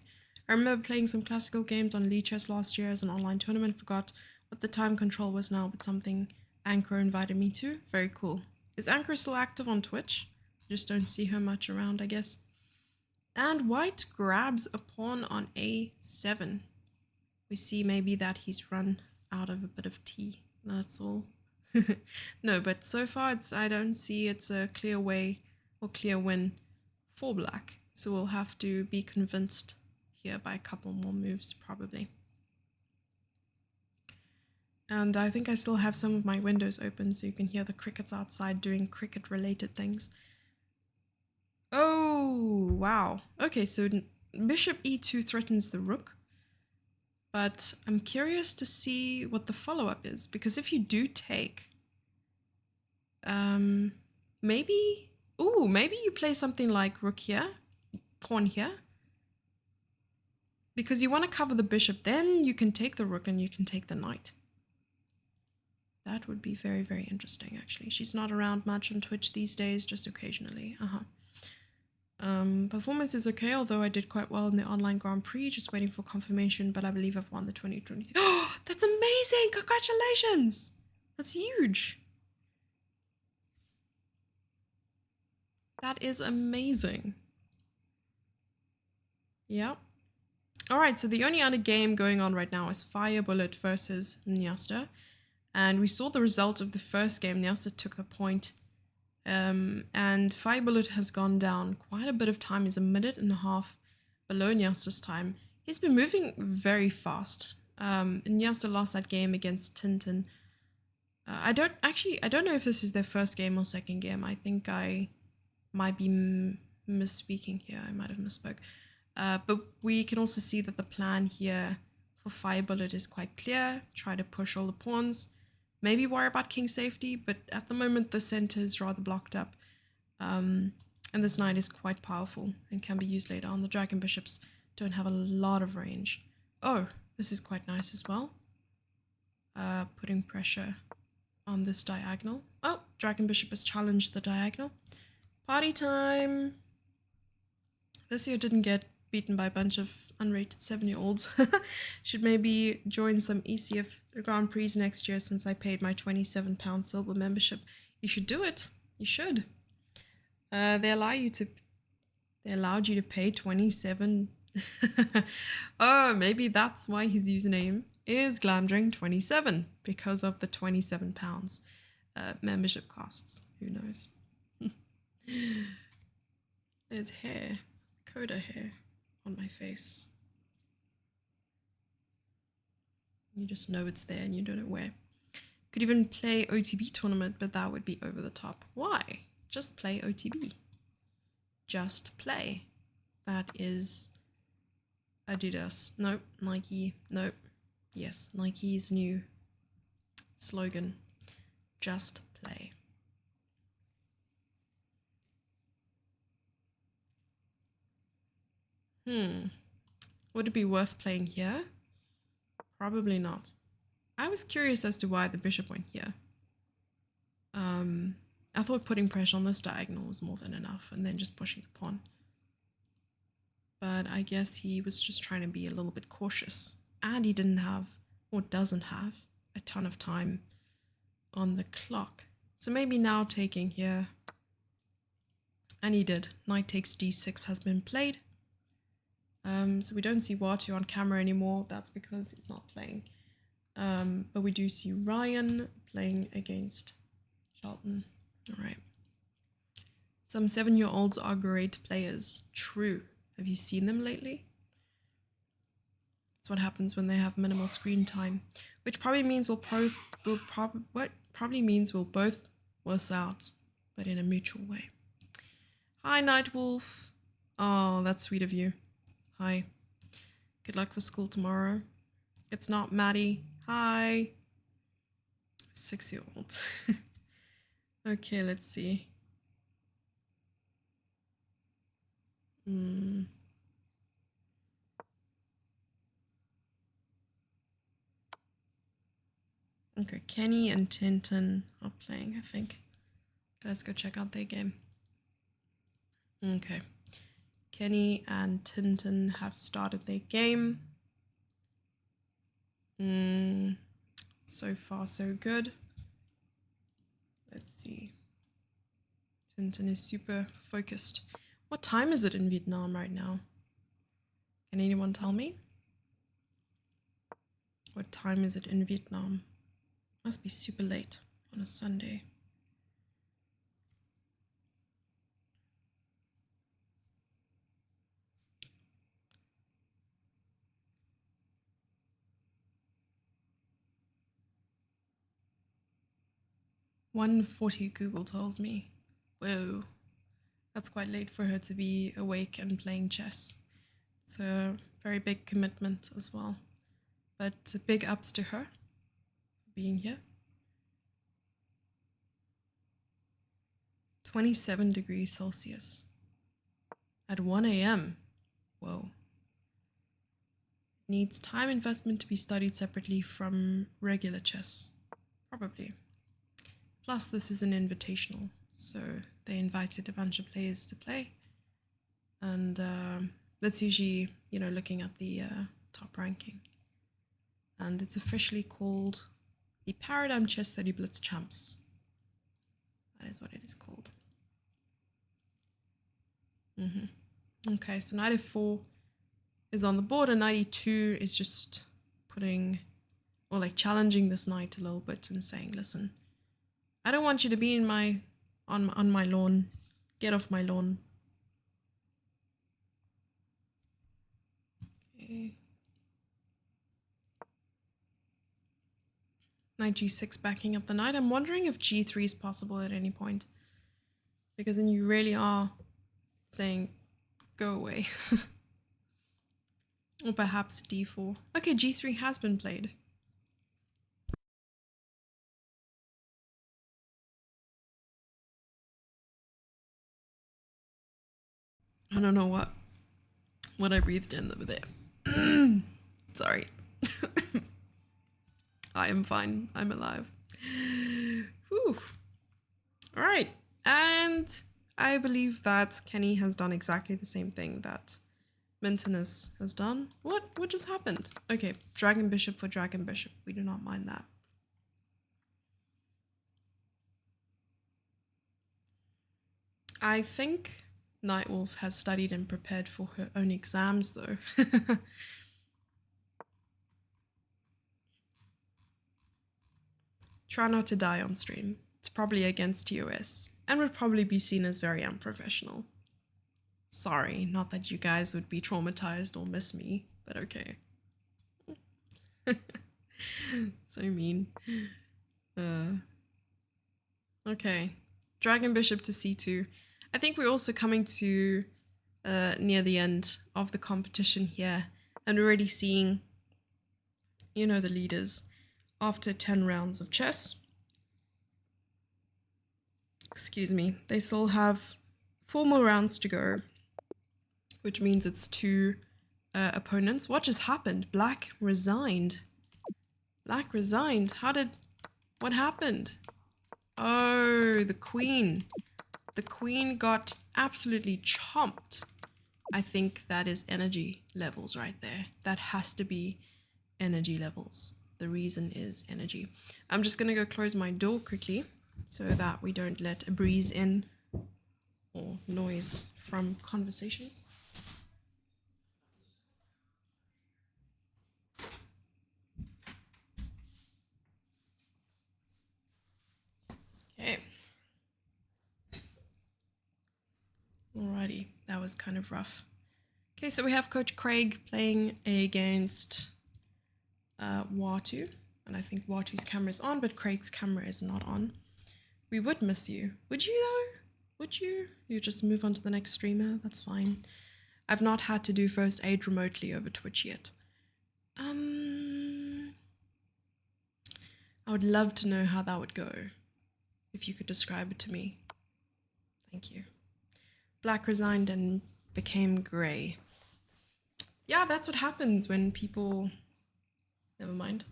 I remember playing some classical games on Lee Chess last year as an online tournament. Forgot what the time control was now, but something Anchor invited me to. Very cool. Is Anchor still active on Twitch? I just don't see her much around, I guess. And white grabs a pawn on a7. We see maybe that he's run out of a bit of tea. That's all. No, but so far I don't see it's a clear way or clear win for black. So we'll have to be convinced here by a couple more moves probably. And I think I still have some of my windows open so you can hear the crickets outside doing cricket related things. Oh, wow. Okay, so bishop e2 threatens the rook. But I'm curious to see what the follow-up is, because if you do take, maybe you play something like rook here, pawn here, because you want to cover the bishop, then you can take the rook and you can take the knight. That would be very, very interesting, actually. She's not around much on Twitch these days, just occasionally. Performance is okay, although I did quite well in the online Grand Prix, just waiting for confirmation, but I believe I've won the 2023. Oh, that's amazing! Congratulations! That's huge! That is amazing. Yeah. Alright, so the only other game going on right now is Firebullet versus Nnyasta. And we saw the result of the first game. Nnyasta took the point. And Firebullet has gone down quite a bit of time. He's a minute and a half below Nyasta's time. He's been moving very fast. Nnyasta lost that game against Tien. I don't know if this is their first game or second game. I think I might be misspeaking here. I might have misspoke. But we can also see that the plan here for Firebullet is quite clear. Try to push all the pawns. Maybe worry about king safety, but at the moment the center is rather blocked up. And this knight is quite powerful and can be used later on. The dragon bishops don't have a lot of range. Oh, this is quite nice as well. Putting pressure on this diagonal. Oh, dragon bishop has challenged the diagonal. Party time! This year didn't get beaten by a bunch of unrated 7-year-olds. Should maybe join some ECF Grand Prix next year since I paid my £27 silver membership. You should do it. You should. They allowed you to pay 27. Oh, maybe that's why his username is glamdring27, because of the £27 membership costs. Who knows? There's hair, coda hair on my face. You just know it's there and you don't know where. Could even play OTB tournament, but that would be over the top. Why? Just play OTB. Just play. That is Adidas. Nope. Nike. Nope. Yes, Nike's new slogan. Just play. Would it be worth playing here? Probably not. I was curious as to why the bishop went here. I thought putting pressure on this diagonal was more than enough, and then just pushing the pawn. But I guess he was just trying to be a little bit cautious, and he didn't have, or doesn't have, a ton of time on the clock. So maybe now taking here, and he did. Knight takes d6 has been played. So we don't see Watu on camera anymore. That's because he's not playing. But we do see Ryan playing against Charlton. All right. Some 7-year-olds are great players. True. Have you seen them lately? That's what happens when they have minimal screen time, which probably means we'll both worse out, but in a mutual way. Hi, Nightwolf. Oh, that's sweet of you. Hi. Good luck for school tomorrow. It's not Maddie. Hi. 6-year-olds. Okay, let's see. Okay, Kenny and Tien are playing, I think. Let's go check out their game. Okay. Kenny and Tien have started their game. So far, so good. Let's see. Tintin is super focused. What time is it in Vietnam right now? Can anyone tell me? What time is it in Vietnam? Must be super late on a Sunday. "1:40 Google tells me. Whoa. That's quite late for her to be awake and playing chess. It's a very big commitment as well. But big ups to her for being here. 27 degrees Celsius at 1 a.m. Whoa. Needs time investment to be studied separately from regular chess. Probably. Plus, this is an invitational, so they invited a bunch of players to play. And that's usually, you know, looking at the top ranking. And it's officially called the Paradigm Chess30 Blitz Champs. That is what it is called. Okay, so knight f4 is on the board, and knight e2 is just putting, or like challenging this knight a little bit and saying, listen, I don't want you to be in my on my lawn. Get off my lawn. Okay. Knight g6 backing up the knight. I'm wondering if g3 is possible at any point, because then you really are saying go away. Or perhaps d4. Okay, g3 has been played. I don't know what I breathed in over there. Sorry. I am fine. I'm alive. Whew. All right. And I believe that Kenny has done exactly the same thing that Minton has done. What just happened? Okay, dragon bishop for dragon bishop. We do not mind that. I think Nightwolf has studied and prepared for her own exams, though. Try not to die on stream. It's probably against TOS and would probably be seen as very unprofessional. Sorry, not that you guys would be traumatized or miss me, but okay. So mean. Okay, dragon bishop to c2. I think we're also coming to near the end of the competition here, and we're already seeing, you know, the leaders after 10 rounds of chess. Excuse me, they still have 4 more rounds to go, which means it's 2 opponents. What just happened? Black resigned. Black resigned. What happened? Oh, the queen. The queen got absolutely chomped. I think that is energy levels right there. That has to be energy levels. The reason is energy. I'm just going to go close my door quickly so that we don't let a breeze in or noise from conversations. Okay. Alrighty, that was kind of rough. Okay, so we have Coach Craig playing against Watu, and I think Watu's camera is on, but Craig's camera is not on. We would miss you. Would you though? Would you? You just move on to the next streamer? That's fine. I've not had to do first aid remotely over Twitch yet. I would love to know how that would go. If you could describe it to me. Thank you. Black resigned and became grey. Yeah, that's what happens when people... Never mind.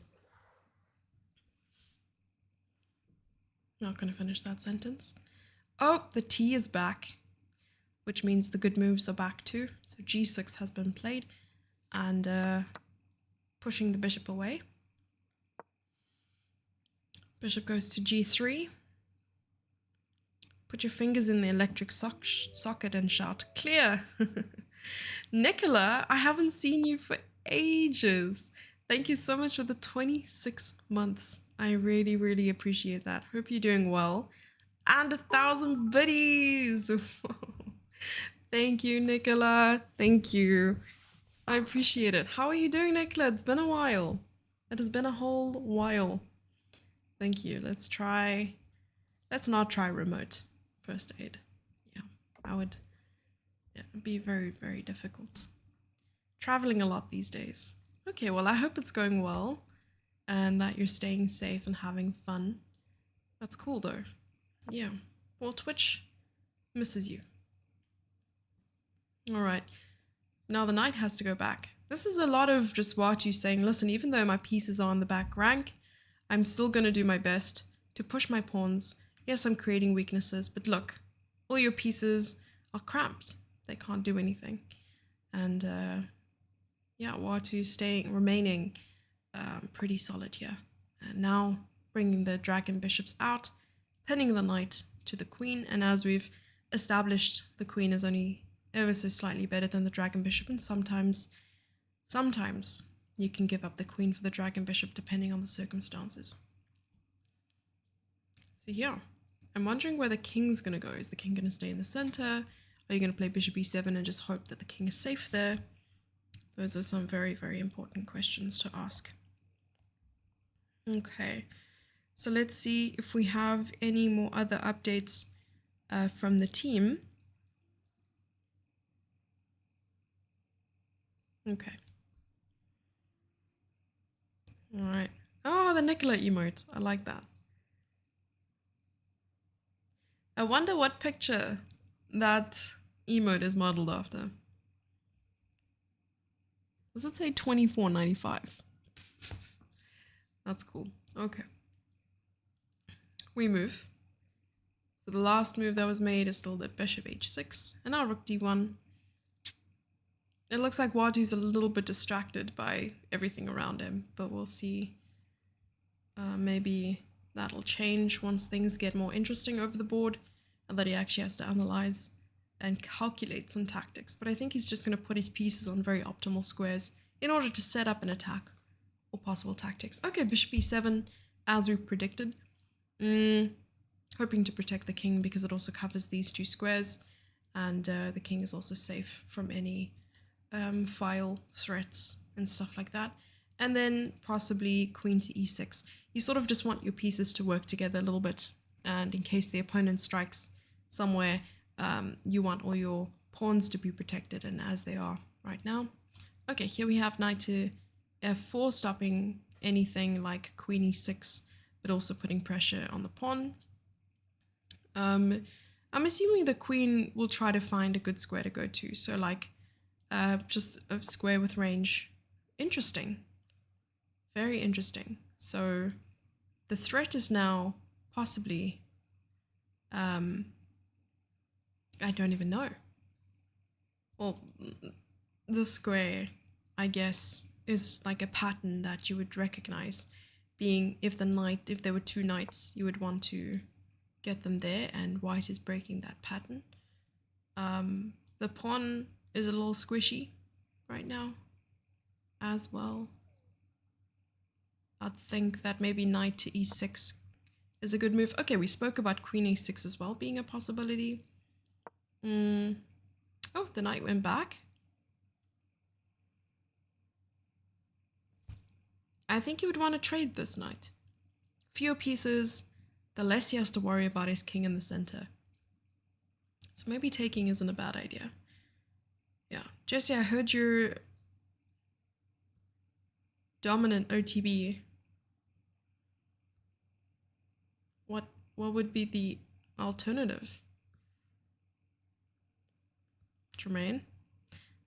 Not going to finish that sentence. Oh, the T is back, which means the good moves are back too. So G6 has been played and pushing the bishop away. Bishop goes to G3. put your fingers in the electric socket and shout, clear. Nicola, I haven't seen you for ages. Thank you so much for the 26 months. I really, really appreciate that. Hope you're doing well. And 1,000 biddies. Thank you, Nicola. Thank you. I appreciate it. How are you doing, Nicola? It's been a while. It has been a whole while. Thank you. Let's not try remote first aid. Yeah, it'd be very, very difficult. Traveling a lot these days. Okay, well, I hope it's going well and that you're staying safe and having fun. That's cool, though. Yeah. Well, Twitch misses you. All right. Now the knight has to go back. This is a lot of just Watu saying, listen, even though my pieces are on the back rank, I'm still going to do my best to push my pawns. Yes, I'm creating weaknesses, but look, all your pieces are cramped. They can't do anything. And yeah, Watu's remaining pretty solid here. And now bringing the dragon bishops out, pinning the knight to the queen. And as we've established, the queen is only ever so slightly better than the dragon bishop. And sometimes you can give up the queen for the dragon bishop depending on the circumstances. So yeah, I'm wondering where the king's going to go. Is the king going to stay in the center? Are you going to play bishop e7 and just hope that the king is safe there? Those are some very, very important questions to ask. Okay, so let's see if we have any more other updates from the team. Okay. All right. Oh, the Nicola emote. I like that. I wonder what picture that emote is modeled after. Does it say 24.95? That's cool. Okay. We move. So the last move that was made is still the bishop h6 and now rook d1. It looks like Watu's a little bit distracted by everything around him, but we'll see. Maybe that'll change once things get more interesting over the board and that he actually has to analyze and calculate some tactics. But I think he's just going to put his pieces on very optimal squares in order to set up an attack or possible tactics. Okay, bishop e7, as we predicted. Hoping to protect the king because it also covers these two squares, and the king is also safe from any file threats and stuff like that. And then possibly queen to e6. You sort of just want your pieces to work together a little bit, and in case the opponent strikes somewhere, you want all your pawns to be protected, and as they are right now. Okay, here we have knight to f4, stopping anything like queen e6, but also putting pressure on the pawn. I'm assuming the queen will try to find a good square to go to, so like just a square with range. Interesting. Very interesting. So the threat is now possibly, I don't even know. Well, the square, I guess, is like a pattern that you would recognize, being if there were two knights, you would want to get them there, and white is breaking that pattern. The pawn is a little squishy right now as well. I'd think that maybe knight to e6 is a good move. Okay, we spoke about queen a6 as well being a possibility. Oh, the knight went back. I think he would want to trade this knight. Fewer pieces, the less he has to worry about his king in the center. So maybe taking isn't a bad idea. Yeah, Jesse, I heard you're dominant OTB. What would be the alternative? Jermaine?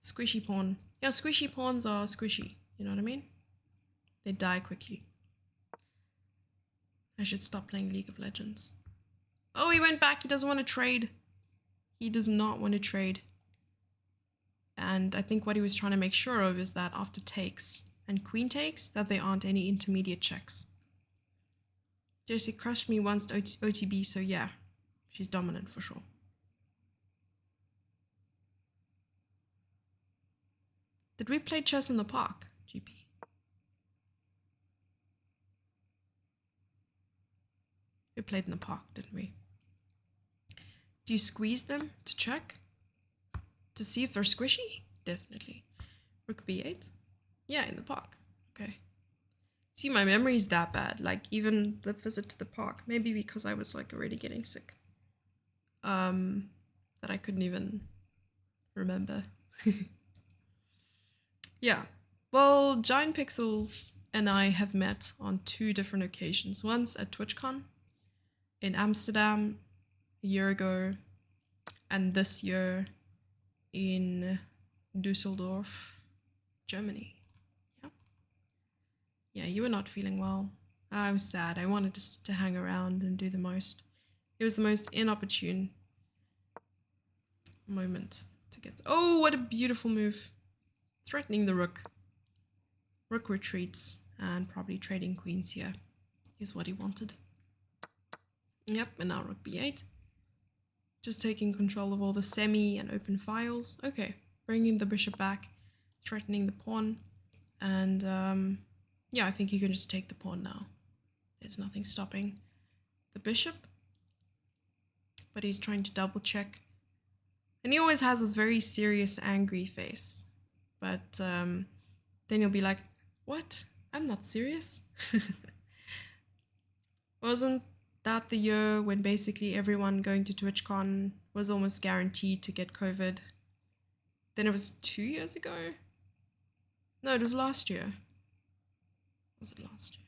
Squishy pawn. Yeah, squishy pawns are squishy. You know what I mean? They die quickly. I should stop playing League of Legends. Oh, he went back. He doesn't want to trade. He does not want to trade. And I think what he was trying to make sure of is that after takes and queen takes, that there aren't any intermediate checks. Jesse crushed me once OTB, so yeah. She's dominant for sure. Did we play chess in the park, GP? We played in the park, didn't we? Do you squeeze them to check? To see if they're squishy? Definitely. Rook b8? Yeah, in the park. Okay. See, my memory's that bad. Like, even the visit to the park. Maybe because I was, like, already getting sick. That I couldn't even remember. Yeah. Well, Giant Pixels and I have met on 2 different occasions. Once at TwitchCon in Amsterdam a year ago, and this year in Dusseldorf, Germany. Yeah. Yeah, you were not feeling well. I was sad. I wanted to hang around and do the most. It was the most inopportune moment to get. Oh, what a beautiful move. Threatening the rook. Rook retreats and probably trading queens here is what he wanted. Yep, and now rook b8. Just taking control of all the semi and open files. Okay, bringing the bishop back, threatening the pawn. And yeah, I think you can just take the pawn now. There's nothing stopping the bishop. But he's trying to double check. And he always has this very serious, angry face. But then he'll be like, what? I'm not serious. Wasn't that the year when basically everyone going to TwitchCon was almost guaranteed to get COVID? Then it was 2 years ago? No, it was last year. Was it last year?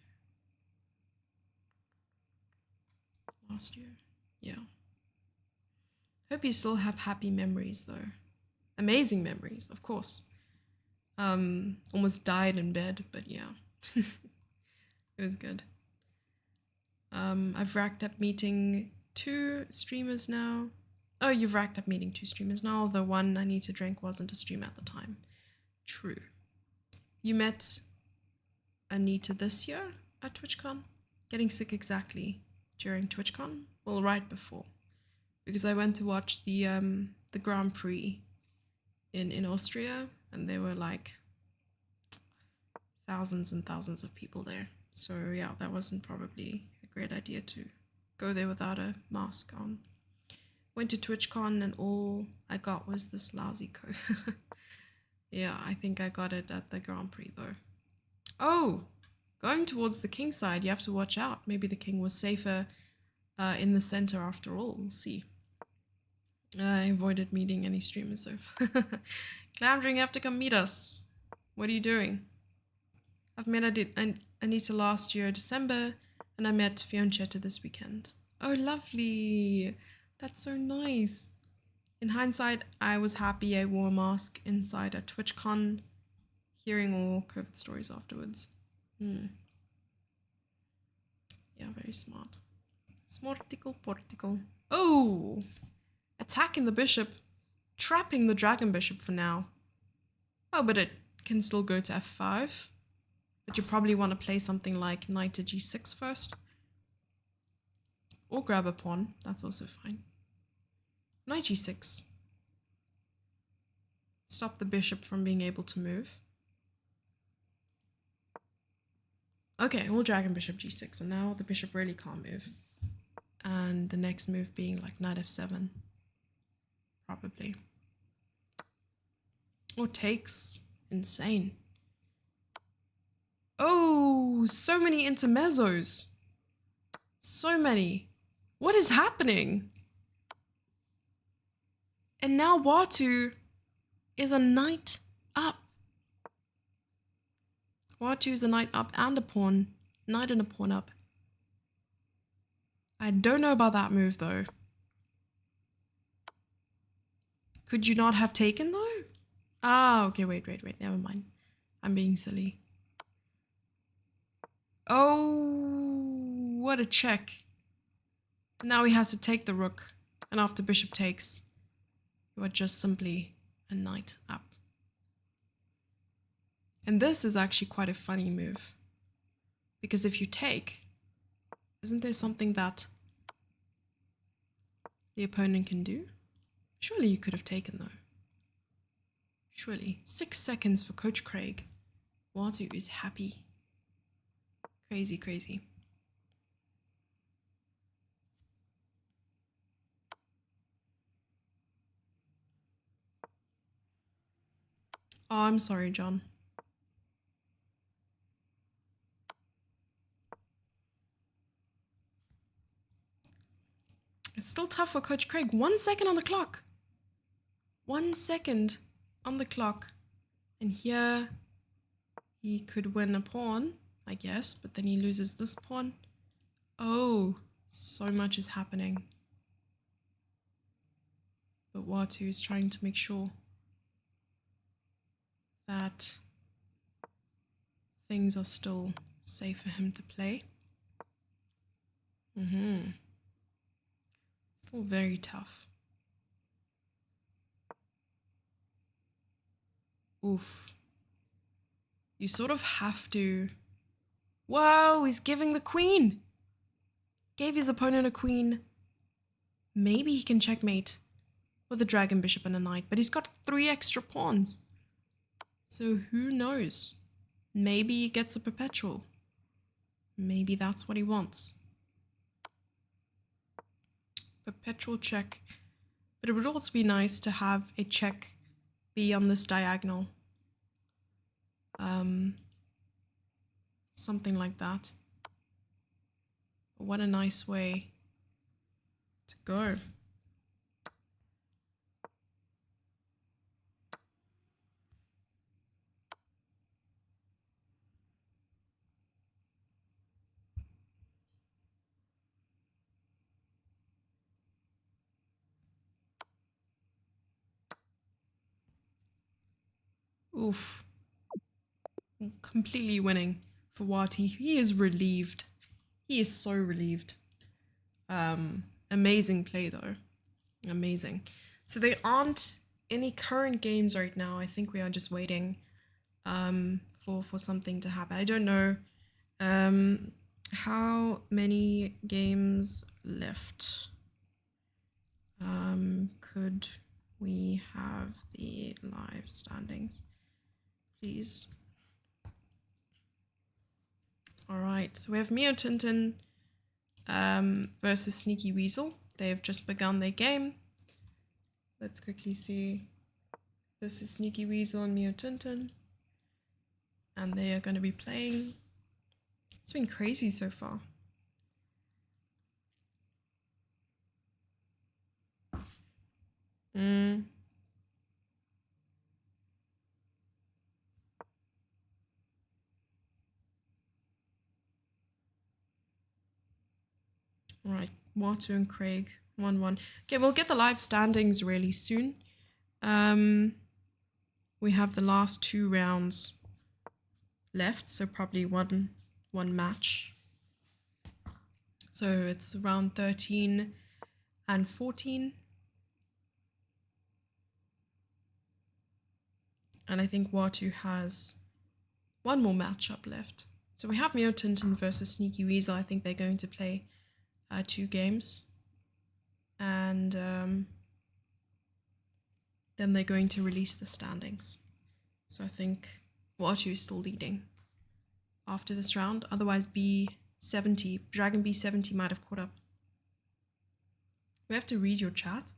Last year, yeah. Hope you still have happy memories though. Amazing memories, of course. Almost died in bed, but yeah. It was good. I've racked up meeting 2 streamers now. Oh, you've racked up meeting 2 streamers now. The one I need to drink wasn't a stream at the time. True. You met Anita this year at TwitchCon? Getting sick exactly during TwitchCon? Well, right before. Because I went to watch the Grand Prix in Austria, and there were like thousands and thousands of people there. So yeah, that wasn't probably a great idea to go there without a mask on. Went to TwitchCon and all I got was this lousy coat. Yeah, I think I got it at the Grand Prix though. Oh, going towards the king side, you have to watch out. Maybe the king was safer in the center after all. We'll see. I avoided meeting any streamers, so Cloundring, you have to come meet us. What are you doing? I've met Anita last year, December, and I met Fianchetta this weekend. Oh, lovely. That's so nice. In hindsight, I was happy I wore a mask inside at TwitchCon, hearing all COVID stories afterwards. Yeah, very smart. Smarticle porticle. Oh! Attacking the bishop, trapping the dragon bishop for now. Oh, but it can still go to f5. But you probably want to play something like knight to g6 first. Or grab a pawn, that's also fine. Knight g6. Stop the bishop from being able to move. Okay, we'll dragon bishop g6, and now the bishop really can't move. And the next move being like knight f7. Probably. Or takes. Insane. Oh, so many intermezzos. So many. What is happening? And now Watu is a knight up. Watu is a knight up and a pawn. Knight and a pawn up. I don't know about that move though. Could you not have taken though? Ah, okay, wait, never mind. I'm being silly. Oh, what a check. Now he has to take the rook, and after bishop takes, you are just simply a knight up. And this is actually quite a funny move. Because if you take, isn't there something that the opponent can do. Surely you could have taken though. Surely. 6 seconds for Coach Craig. Watu is happy. Crazy, crazy. Oh, I'm sorry, John. It's still tough for Coach Craig. 1 second on the clock. 1 second on the clock. And here he could win a pawn, I guess, but then he loses this pawn. Oh, so much is happening. But Watu is trying to make sure that things are still safe for him to play. Still very tough. Oof. You sort of have to... Whoa, he's giving the queen. Gave his opponent a queen. Maybe he can checkmate with a dragon, bishop, and a knight, but he's got 3 extra pawns. So who knows? Maybe he gets a perpetual. Maybe that's what he wants. Perpetual check. But it would also be nice to have a check be on this diagonal. Something like that. But what a nice way to go. Oof. Completely winning for Wati. He is relieved. He is so relieved. Amazing play though. Amazing. So there aren't any current games right now. I think we are just waiting for something to happen. I don't know how many games left. Could we have the live standings, please? All right, so we have Mio Tintin versus Sneaky Weasel. They have just begun their game. Let's quickly see. This is Sneaky Weasel and Mio Tintin. And they are going to be playing. It's been crazy so far. All right, Watu and Craig, 1-1. Okay, we'll get the live standings really soon. We have the last 2 rounds left, so probably one match. So it's round 13 and 14. And I think Watu has 1 more matchup left. So we have Mio Tintin versus Sneaky Weasel. I think they're going to play 2 games. And then they're going to release the standings. So I think Watu is still leading after this round. Otherwise B70, Dragon B70 might have caught up. We have to read your chat.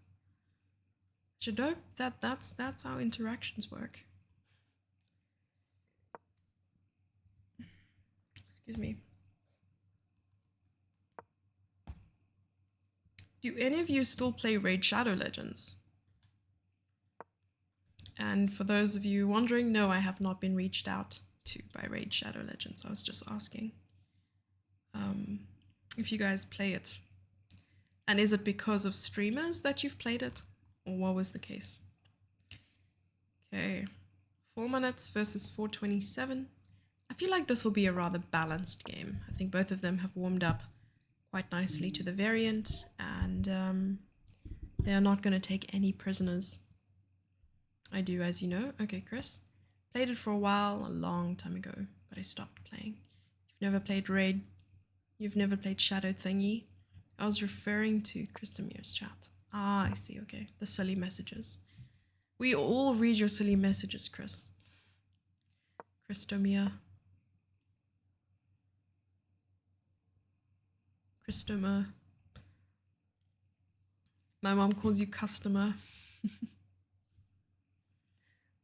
Should know that's how interactions work. Excuse me. Do any of you still play Raid Shadow Legends? And for those of you wondering, no, I have not been reached out to by Raid Shadow Legends. I was just asking if you guys play it. And is it because of streamers that you've played it? Or what was the case? Okay, 4 minutes versus 4:27. I feel like this will be a rather balanced game. I think both of them have warmed up quite nicely to the variant, and they are not going to take any prisoners. I do, as you know. Okay, Chris. Played it for a while, a long time ago, but I stopped playing. You've never played Raid? You've never played Shadow Thingy? I was referring to Christomir's chat. Ah, I see. Okay. The silly messages. We all read your silly messages, Chris. Christomia. Christomer. My mom calls you customer.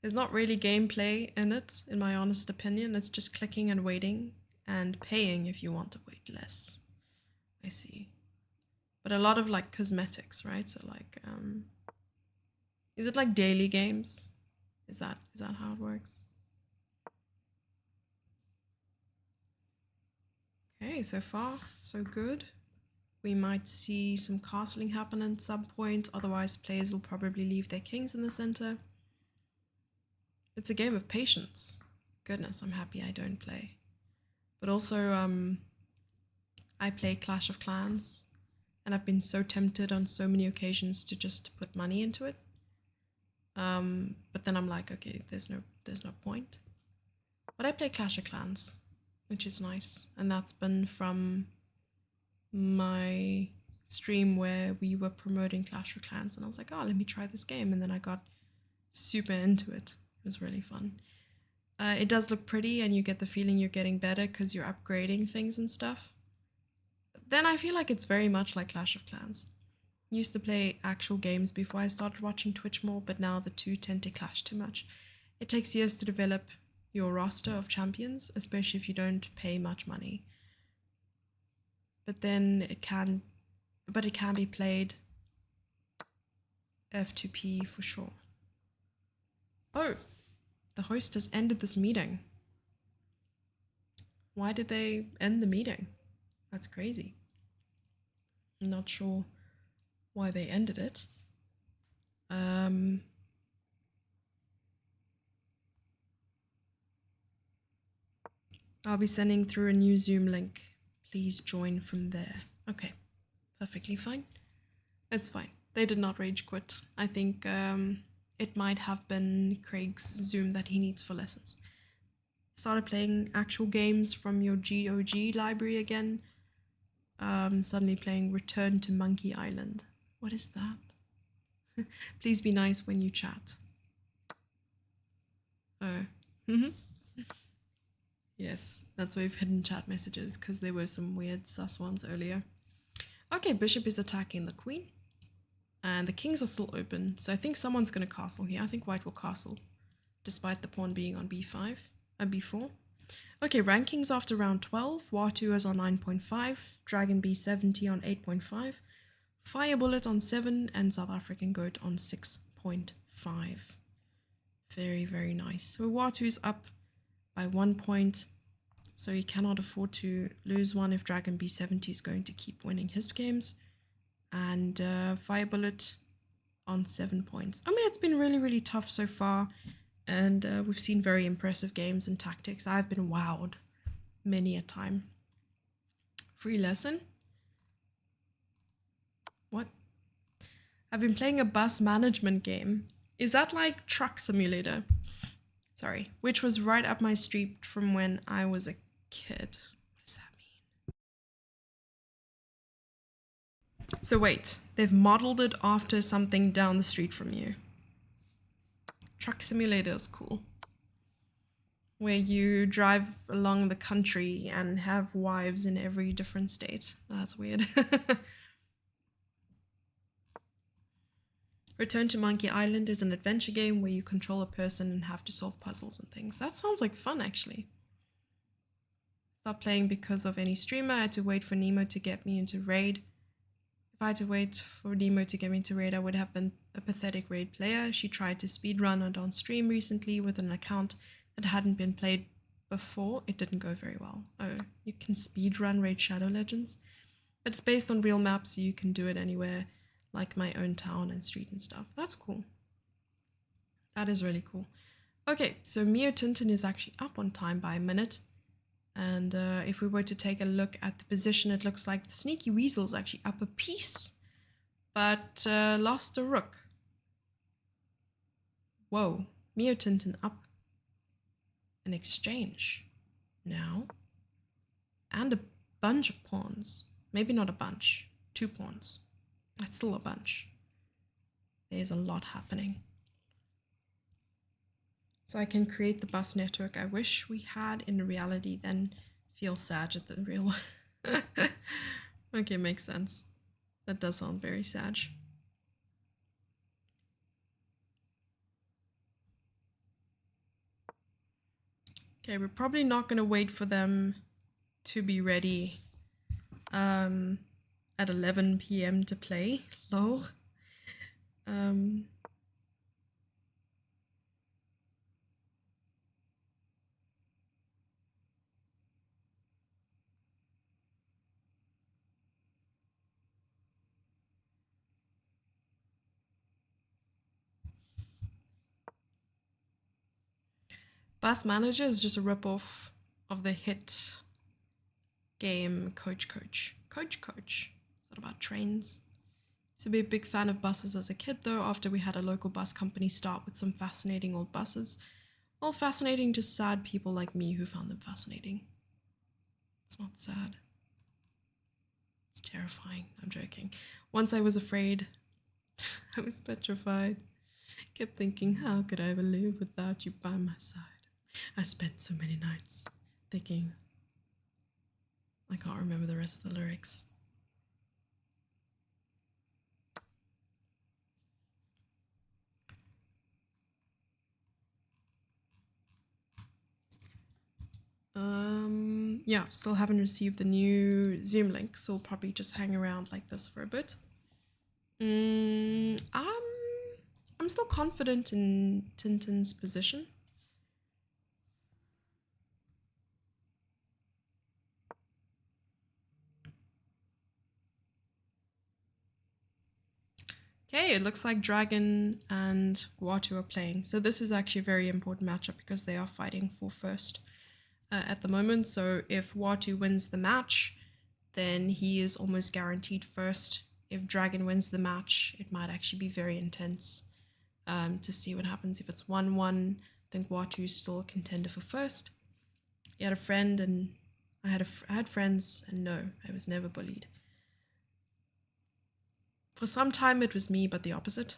There's not really gameplay in it, in my honest opinion. It's just clicking and waiting and paying if you want to wait less. I see. But a lot of like cosmetics, right? So like, is it like daily games? Is that how it works? Okay, so far so good. We might see some castling happen at some point, otherwise players will probably leave their kings in the center. It's a game of patience. Goodness, I'm happy I don't play. But also, I play Clash of Clans, and I've been so tempted on so many occasions to just put money into it. But then I'm like, okay, there's no point. But I play Clash of Clans, which is nice, and that's been from my stream where we were promoting Clash of Clans, and I was like, oh, let me try this game, and then I got super into it. It was really fun. It does look pretty, and you get the feeling you're getting better because you're upgrading things and stuff. Then I feel like it's very much like Clash of Clans. I used to play actual games before I started watching Twitch more, but now the two tend to clash too much. It takes years to develop your roster of champions, especially if you don't pay much money. But then it can be played F2P for sure. Oh, the host has ended this meeting. Why did they end the meeting? That's crazy. I'm not sure why they ended it. I'll be sending through a new Zoom link. Please join from there. Okay, perfectly fine. It's fine. They did not rage quit. I think it might have been Craig's Zoom that he needs for lessons. Started playing actual games from your GOG library again. Suddenly playing Return to Monkey Island. What is that? Please be nice when you chat. Oh. Yes, that's why we've hidden chat messages, because there were some weird sus ones earlier. Okay, bishop is attacking the queen. And the kings are still open, so I think someone's going to castle here. I think white will castle, despite the pawn being on b5 and b4. Okay, rankings after round 12. Watu is on 9.5, Dragon B70 on 8.5, Fire Bullet on 7, and South African Goat on 6.5. Very, very nice. So Watu is up by 1 point, so he cannot afford to lose one if Dragon B70 is going to keep winning his games. And Fire Bullet on 7 points. I mean, it's been really, really tough so far, and we've seen very impressive games and tactics. I've been wowed many a time. Free lesson? What? I've been playing a bus management game. Is that like Truck Simulator? Sorry, which was right up my street from when I was a kid. What does that mean? So wait, they've modeled it after something down the street from you. Truck Simulator is cool. Where you drive along the country and have wives in every different state. That's weird. Return to Monkey Island is an adventure game where you control a person and have to solve puzzles and things. That sounds like fun, actually. Stopped playing because of any streamer. I had to wait for Nemo to get me into raid. If I had to wait for Nemo to get me into raid, I would have been a pathetic raid player. She tried to speedrun it on stream recently with an account that hadn't been played before. It didn't go very well. Oh, you can speedrun Raid Shadow Legends? But it's based on real maps, so you can do it anywhere, like my own town and street and stuff. That's cool. That is really cool. Okay, so Mio Tintin is actually up on time by a minute. And if we were to take a look at the position, it looks like the Sneaky Weasel's actually up a piece, but lost a rook. Whoa, Mio Tintin up an exchange now. And a bunch of pawns. Maybe not a bunch, 2 pawns. That's still a bunch. there's a lot happening. So I can create the bus network I wish we had in reality, then feel sad at the real one. Okay, makes sense. That does sound very sad. Okay, we're probably not going to wait for them to be ready at 11 p.m. to play. Lol. Bus Manager is just a ripoff of the hit game Coach. Is that about trains? Used to be a big fan of buses as a kid though, after we had a local bus company start with some fascinating old buses. All fascinating to sad people like me who found them fascinating. It's not sad. It's terrifying. I'm joking. Once I was afraid. I was petrified. Kept thinking, how could I ever live without you by my side? I spent so many nights thinking. I can't remember the rest of the lyrics. Yeah, still haven't received the new Zoom link, so I'll probably just hang around like this for a bit. I'm still confident in Tintin's position. Okay, it looks like Dragon and Watu are playing. So this is actually a very important matchup because they are fighting for first at the moment. So if Watu wins the match, then he is almost guaranteed first. If Dragon wins the match, it might actually be very intense to see what happens. If it's 1-1, I think Watu is still a contender for first. He had a friend and I had friends, and no, I was never bullied. For some time it was me, but the opposite.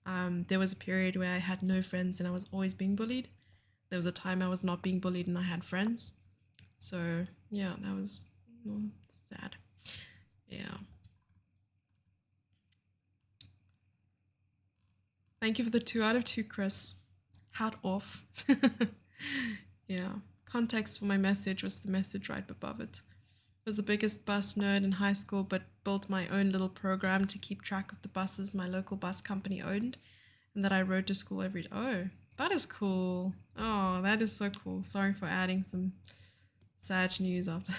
There was a period where I had no friends and I was always being bullied. There was a time I was not being bullied and I had friends. So yeah, that was sad. Yeah. Thank you for the 2 out of 2, Chris. Hat off. Yeah. Context for my message was the message right above it. Was the biggest bus nerd in high school, but built my own little program to keep track of the buses my local bus company owned, and that I rode to school every day. Oh, that is cool. Oh, that is so cool. Sorry for adding some sad news after.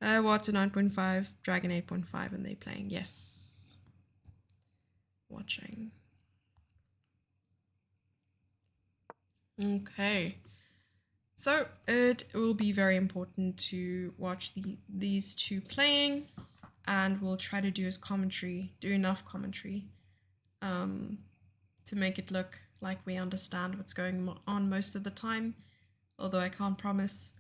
Watu 9.5, Dragon 8.5, and they playing. Yes. Watching. Okay. So it will be very important to watch these two playing, and we'll try to do enough commentary to make it look like we understand what's going on most of the time, although I can't promise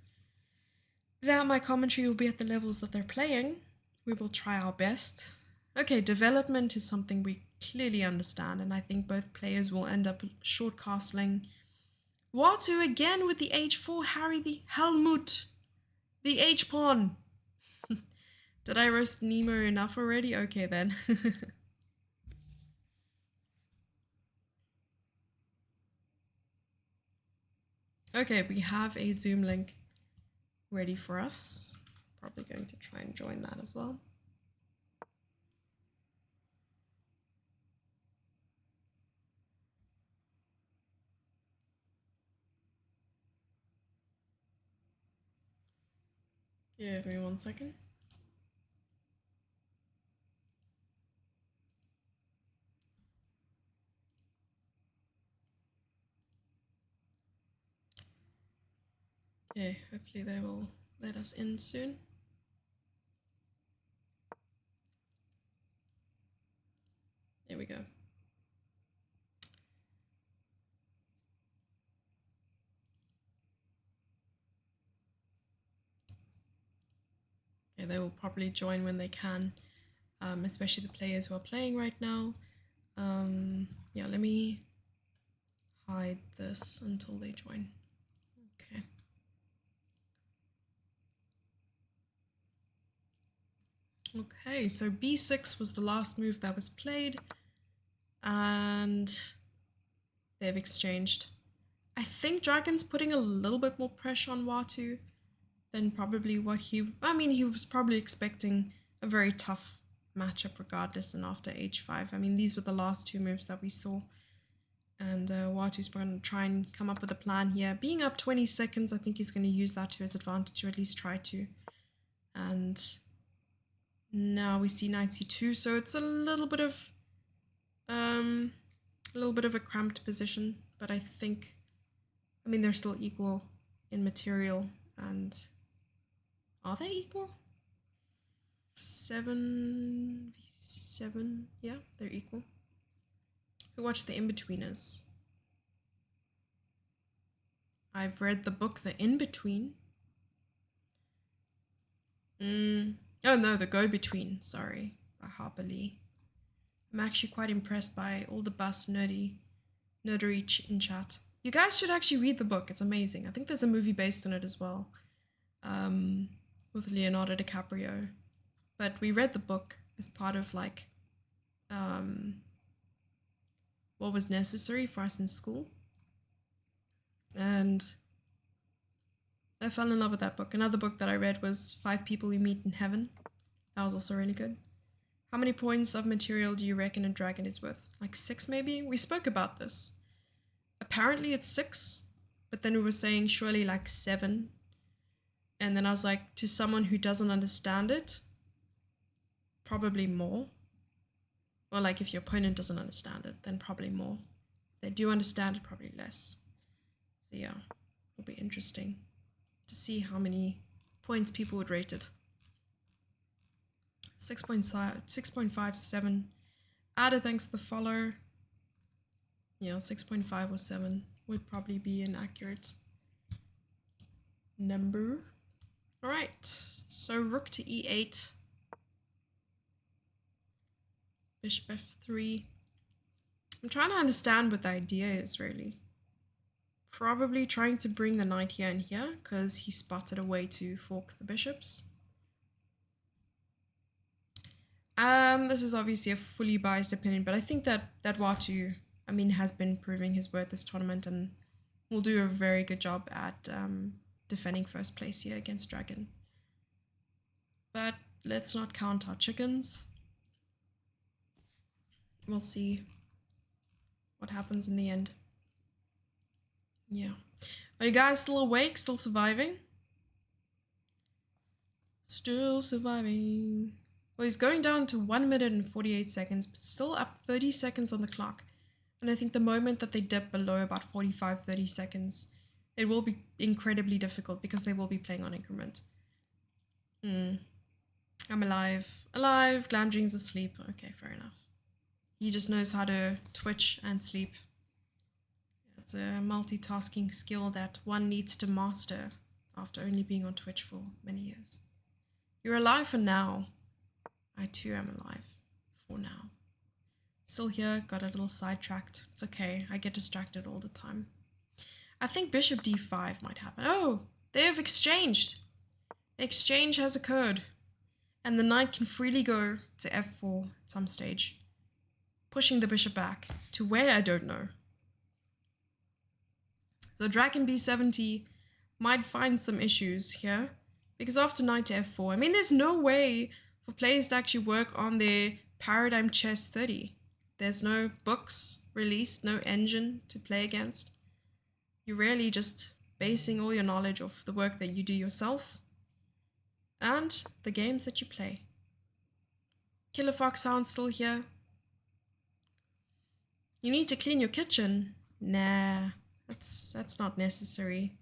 that my commentary will be at the levels that they're playing. We will try our best. Okay, development is something we clearly understand, and I think both players will end up short castling. Watu again with the h4, Harry the Helmut, the h-pawn. Did I roast Nemo enough already? Okay then. Okay, we have a Zoom link ready for us. Probably going to try and join that as well. Give me 1 second. Okay, hopefully they will let us in soon. There we go. Okay, they will probably join when they can, especially the players who are playing right now. Yeah, let me hide this until they join. Okay. Okay, so b6 was the last move that was played, and they've exchanged. I think Dragon's putting a little bit more pressure on Watu than probably what he was probably expecting a very tough matchup regardless, and after h5, I mean, these were the last two moves that we saw. And Watu's going to try and come up with a plan here. Being up 20 seconds, I think he's going to use that to his advantage, or at least try to. And now we see knight c2, so it's a little bit of a cramped position, but I think, I mean, they're still equal in material, and are they equal? 7v7, yeah, they're equal. Who watched the In-Betweeners? I've read the book The In-Between. Oh no, The Go-Between, sorry, by Harper Lee. I'm actually quite impressed by all the bust nerdery in chat. You guys should actually read the book, it's amazing. I think there's a movie based on it as well, with Leonardo DiCaprio. But we read the book as part of like what was necessary for us in school. And I fell in love with that book. Another book that I read was 5 People You Meet in Heaven. That was also really good. How many points of material do you reckon a dragon is worth? Like 6 maybe? We spoke about this. Apparently it's 6, but then we were saying surely like 7. And then I was like, to someone who doesn't understand it, probably more. Or like if your opponent doesn't understand it, then probably more. If they do understand it, probably less. So yeah, it'll be interesting to see how many points people would rate it. 6.57. Ada, thanks for the follow. Yeah, 6.5 or 7 would probably be an accurate number. All right, so rook to e8. Bishop f3. I'm trying to understand what the idea is, really. Probably trying to bring the knight here and here, because he spotted a way to fork the bishops. This is obviously a fully biased opinion, but I think that Watu, I mean, has been proving his worth this tournament and will do a very good job at defending first place here against Dragon. But let's not count our chickens. We'll see what happens in the end. Yeah. Are you guys still awake? Still surviving? Still surviving. Well, he's going down to 1 minute and 48 seconds, but still up 30 seconds on the clock. And I think the moment that they dip below about 45, 30 seconds, it will be incredibly difficult because they will be playing on increment. I'm alive. Alive. Glamdring's asleep. Okay, fair enough. He just knows how to twitch and sleep. It's a multitasking skill that one needs to master after only being on Twitch for many years. You're alive for now. I too am alive for now. Still here, got a little sidetracked. It's okay, I get distracted all the time. I think bishop d5 might happen. Oh, they have exchanged. Exchange has occurred. And the knight can freely go to f4 at some stage, pushing the bishop back to where, I don't know. So Dragon b70 might find some issues here, because after knight to f4, I mean, there's no way for players to actually work on their Paradigm Chess30. There's no books released, no engine to play against. You're really just basing all your knowledge off the work that you do yourself and the games that you play. Killer Fox Hound's still here. You need to clean your kitchen. Nah, that's not necessary.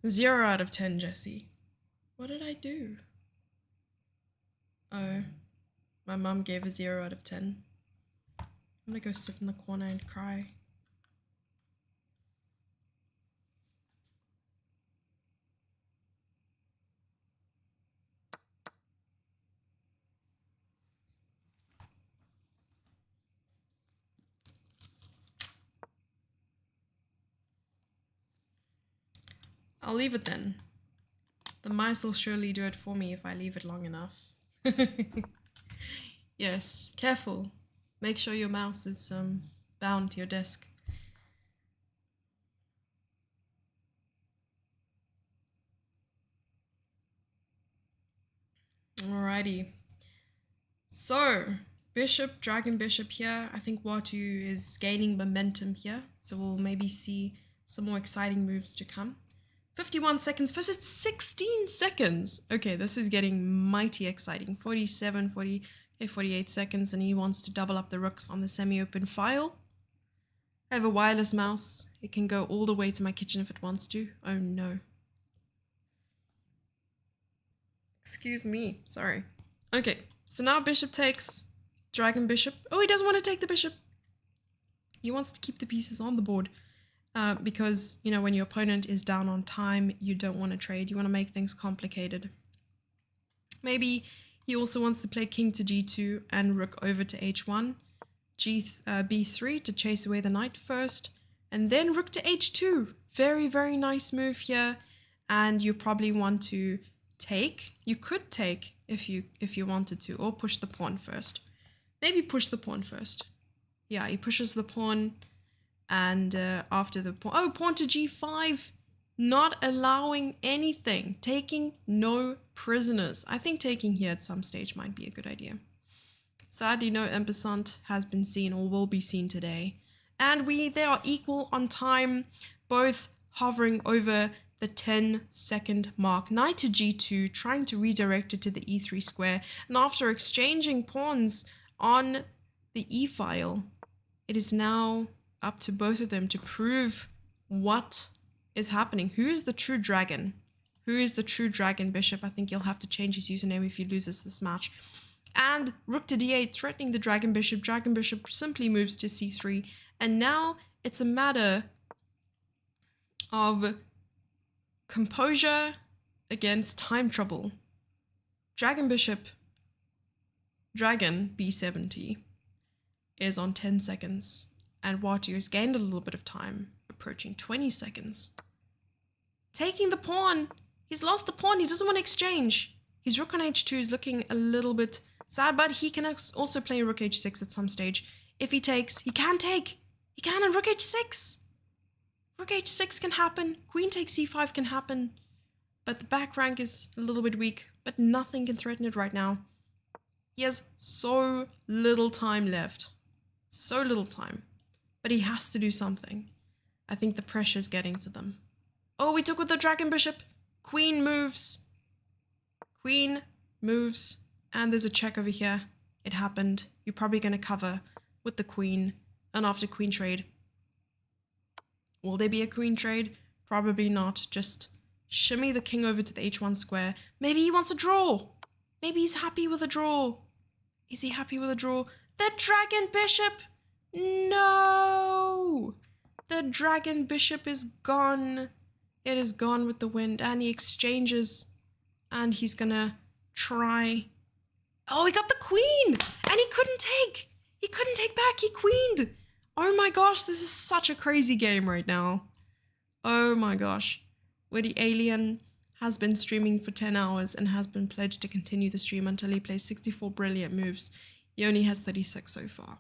0 out of 10, Jesse. What did I do? Oh, my mum gave a 0 out of 10. I'm gonna go sit in the corner and cry. I'll leave it then. The mice will surely do it for me if I leave it long enough. Yes, careful. Make sure your mouse is bound to your desk. Alrighty. So, bishop, dragon bishop here. I think Watu is gaining momentum here. So we'll maybe see some more exciting moves to come. 51 seconds versus 16 seconds. Okay, this is getting mighty exciting. 47, 40, okay, 48 seconds, and he wants to double up the rooks on the semi-open file. I have a wireless mouse. It can go all the way to my kitchen if it wants to. Oh no. Excuse me, sorry. Okay, so now bishop takes, dragon bishop. Oh, he doesn't want to take the bishop. He wants to keep the pieces on the board. Because, you know, when your opponent is down on time, you don't want to trade. You want to make things complicated. Maybe he also wants to play king to g2 and rook over to h1, b3 to chase away the knight first, and then rook to h2. Very, very nice move here. And you probably want to take. You could take if you wanted to, or push the pawn first. Maybe push the pawn first. Yeah, he pushes the pawn. And after the pawn, oh, pawn to g5, not allowing anything, taking no prisoners. I think taking here at some stage might be a good idea. Sadly, no ampersand has been seen or will be seen today. And they are equal on time, both hovering over the 10-second mark. Knight to g2, trying to redirect it to the e3 square. And after exchanging pawns on the e file, it is now up to both of them to prove what is happening. Who is the true dragon? Who is the true dragon bishop? I think he'll have to change his username if he loses this match. And rook to d8, threatening the dragon bishop. Dragon bishop simply moves to c3. And now it's a matter of composure against time trouble. Dragon bishop, dragon b70 is on 10 seconds. And Watu has gained a little bit of time, approaching 20 seconds. Taking the pawn. He's lost the pawn. He doesn't want to exchange. His rook on h2 is looking a little bit sad, but he can also play rook h6 at some stage. If he takes, he can take. He can, and rook h6. Rook h6 can happen. Queen takes c5 can happen. But the back rank is a little bit weak, but nothing can threaten it right now. He has so little time left. So little time. But he has to do something. I think the pressure is getting to them. Oh, we took with the dragon bishop. Queen moves. Queen moves. And there's a check over here. It happened. You're probably going to cover with the queen. And after queen trade. Will there be a queen trade? Probably not. Just shimmy the king over to the h1 square. Maybe he wants a draw. Maybe he's happy with a draw. Is he happy with a draw? The dragon bishop! No! The dragon bishop is gone. It is gone with the wind. And he exchanges. And he's gonna try. Oh, he got the queen! And he couldn't take! He couldn't take back. He queened! Oh my gosh, this is such a crazy game right now. Oh my gosh. Where the alien has been streaming for 10 hours and has been pledged to continue the stream until he plays 64 brilliant moves. He only has 36 so far.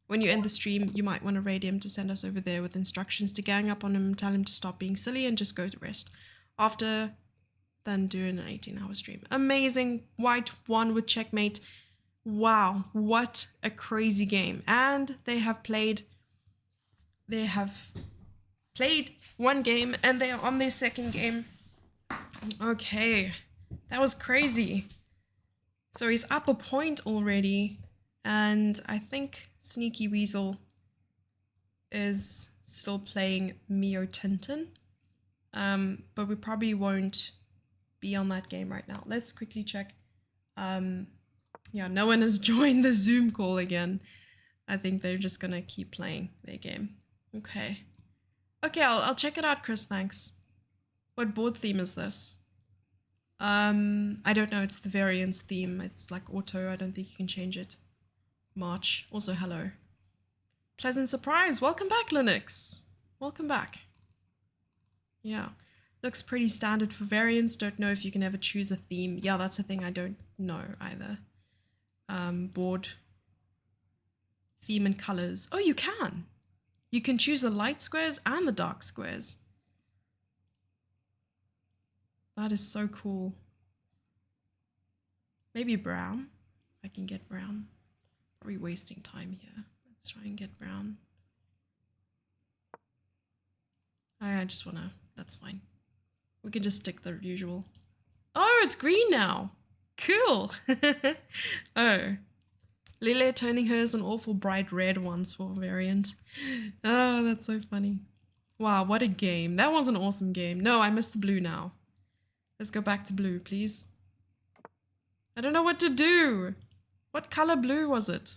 When you end the stream, you might want to raid him to send us over there with instructions to gang up on him, tell him to stop being silly and just go to rest. After then doing an 18-hour stream. Amazing. White won with checkmate. Wow, what a crazy game. And they have played one game and they are on their second game. Okay, that was crazy. So he's up a point already. And I think Sneaky Weasel is still playing Mio Tintin. but we probably won't be on that game right now. Let's quickly check. Yeah, no one has joined the Zoom call again. I think they're just gonna keep playing their game. Okay. Okay, I'll check it out, Chris, thanks. What board theme is this? I don't know, it's the variance theme. It's like auto, I don't think you can change it. March, also hello. Pleasant surprise, welcome back, Linux. Welcome back. Yeah, looks pretty standard for variants. Don't know if you can ever choose a theme. Yeah, that's a thing I don't know either. Board theme and colors. Oh, you can. You can choose the light squares and the dark squares. That is so cool. Maybe brown. If I can get brown. Probably wasting time here. Let's try and get brown. I just wanna, that's fine. We can just stick the usual. Oh, it's green now. Cool. Oh. Lile turning hers an awful bright red once for variant. Oh, that's so funny. Wow, what a game. That was an awesome game. No, I missed the blue now. Let's go back to blue, please. I don't know what to do. What color blue was it?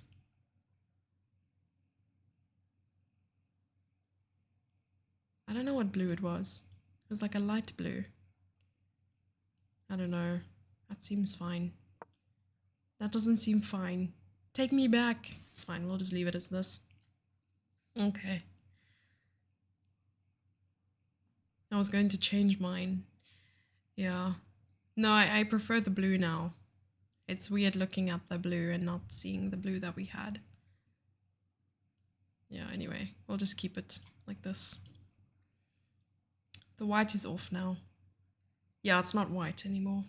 I don't know what blue it was. It was like a light blue. I don't know. That seems fine. That doesn't seem fine. Take me back. It's fine, we'll just leave it as this. Okay. I was going to change mine. Yeah. No, I prefer the blue now. It's weird looking at the blue and not seeing the blue that we had. Yeah, anyway, we'll just keep it like this. The white is off now. Yeah, it's not white anymore.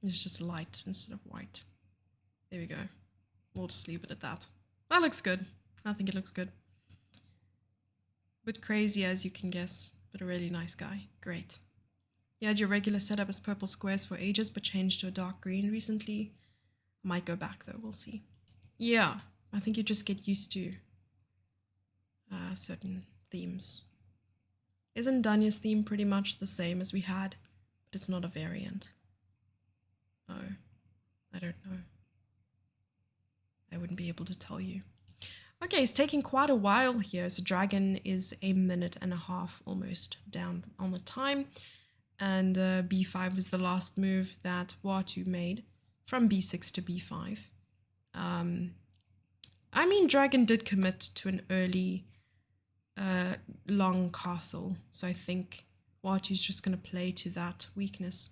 It's just light instead of white. There we go. We'll just leave it at that. That looks good. I think it looks good. Bit crazy as you can guess, but a really nice guy. Great. You had your regular setup as purple squares for ages, but changed to a dark green recently. Might go back though, we'll see. Yeah, I think you just get used to certain themes. Isn't Danya's theme pretty much the same as we had, but it's not a variant? Oh, I don't know. I wouldn't be able to tell you. Okay, it's taking quite a while here. So dragon is 1.5 minutes almost down on the time. And b5 was the last move that Watu made from b6 to b5. I mean, dragon did commit to an early long castle. So I think Watu's just going to play to that weakness.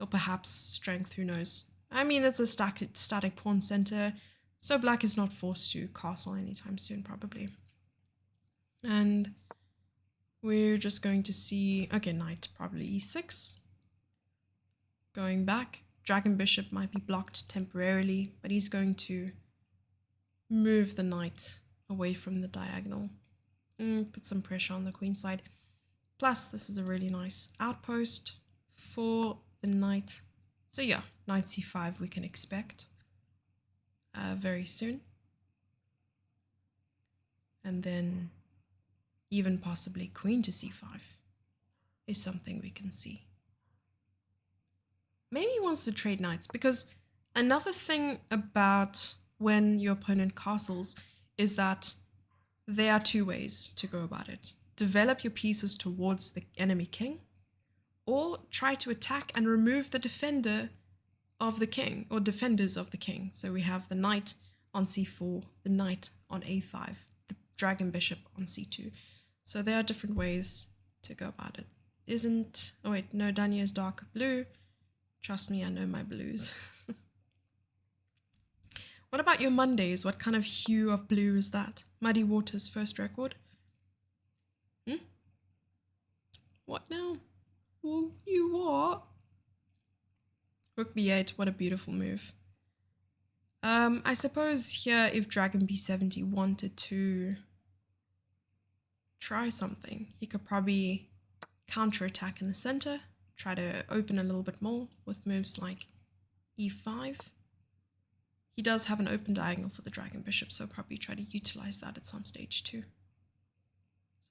Or perhaps strength, who knows. I mean, it's a static pawn center, so black is not forced to castle anytime soon, probably. And we're just going to see, okay, knight, probably e6. Going back, dragon bishop might be blocked temporarily, but he's going to move the knight away from the diagonal. Put some pressure on the queen side. Plus, this is a really nice outpost for the knight. So yeah, knight c5 we can expect very soon. And then even possibly queen to c5 is something we can see. Maybe he wants to trade knights, because another thing about when your opponent castles is that there are two ways to go about it. Develop your pieces towards the enemy king, or try to attack and remove the defender of the king, or defenders of the king. So we have the knight on c4, the knight on a5, the dragon bishop on c2. So there are different ways to go about it. Oh wait, no, Danya is dark blue. Trust me, I know my blues. What about your Mondays? What kind of hue of blue is that? Muddy Waters first record? What now? Well, you what? Rook b8, what a beautiful move. I suppose here if dragon b70 wanted to try something, he could probably counterattack in the center, try to open a little bit more with moves like e5. He does have an open diagonal for the dragon bishop, so probably try to utilize that at some stage too.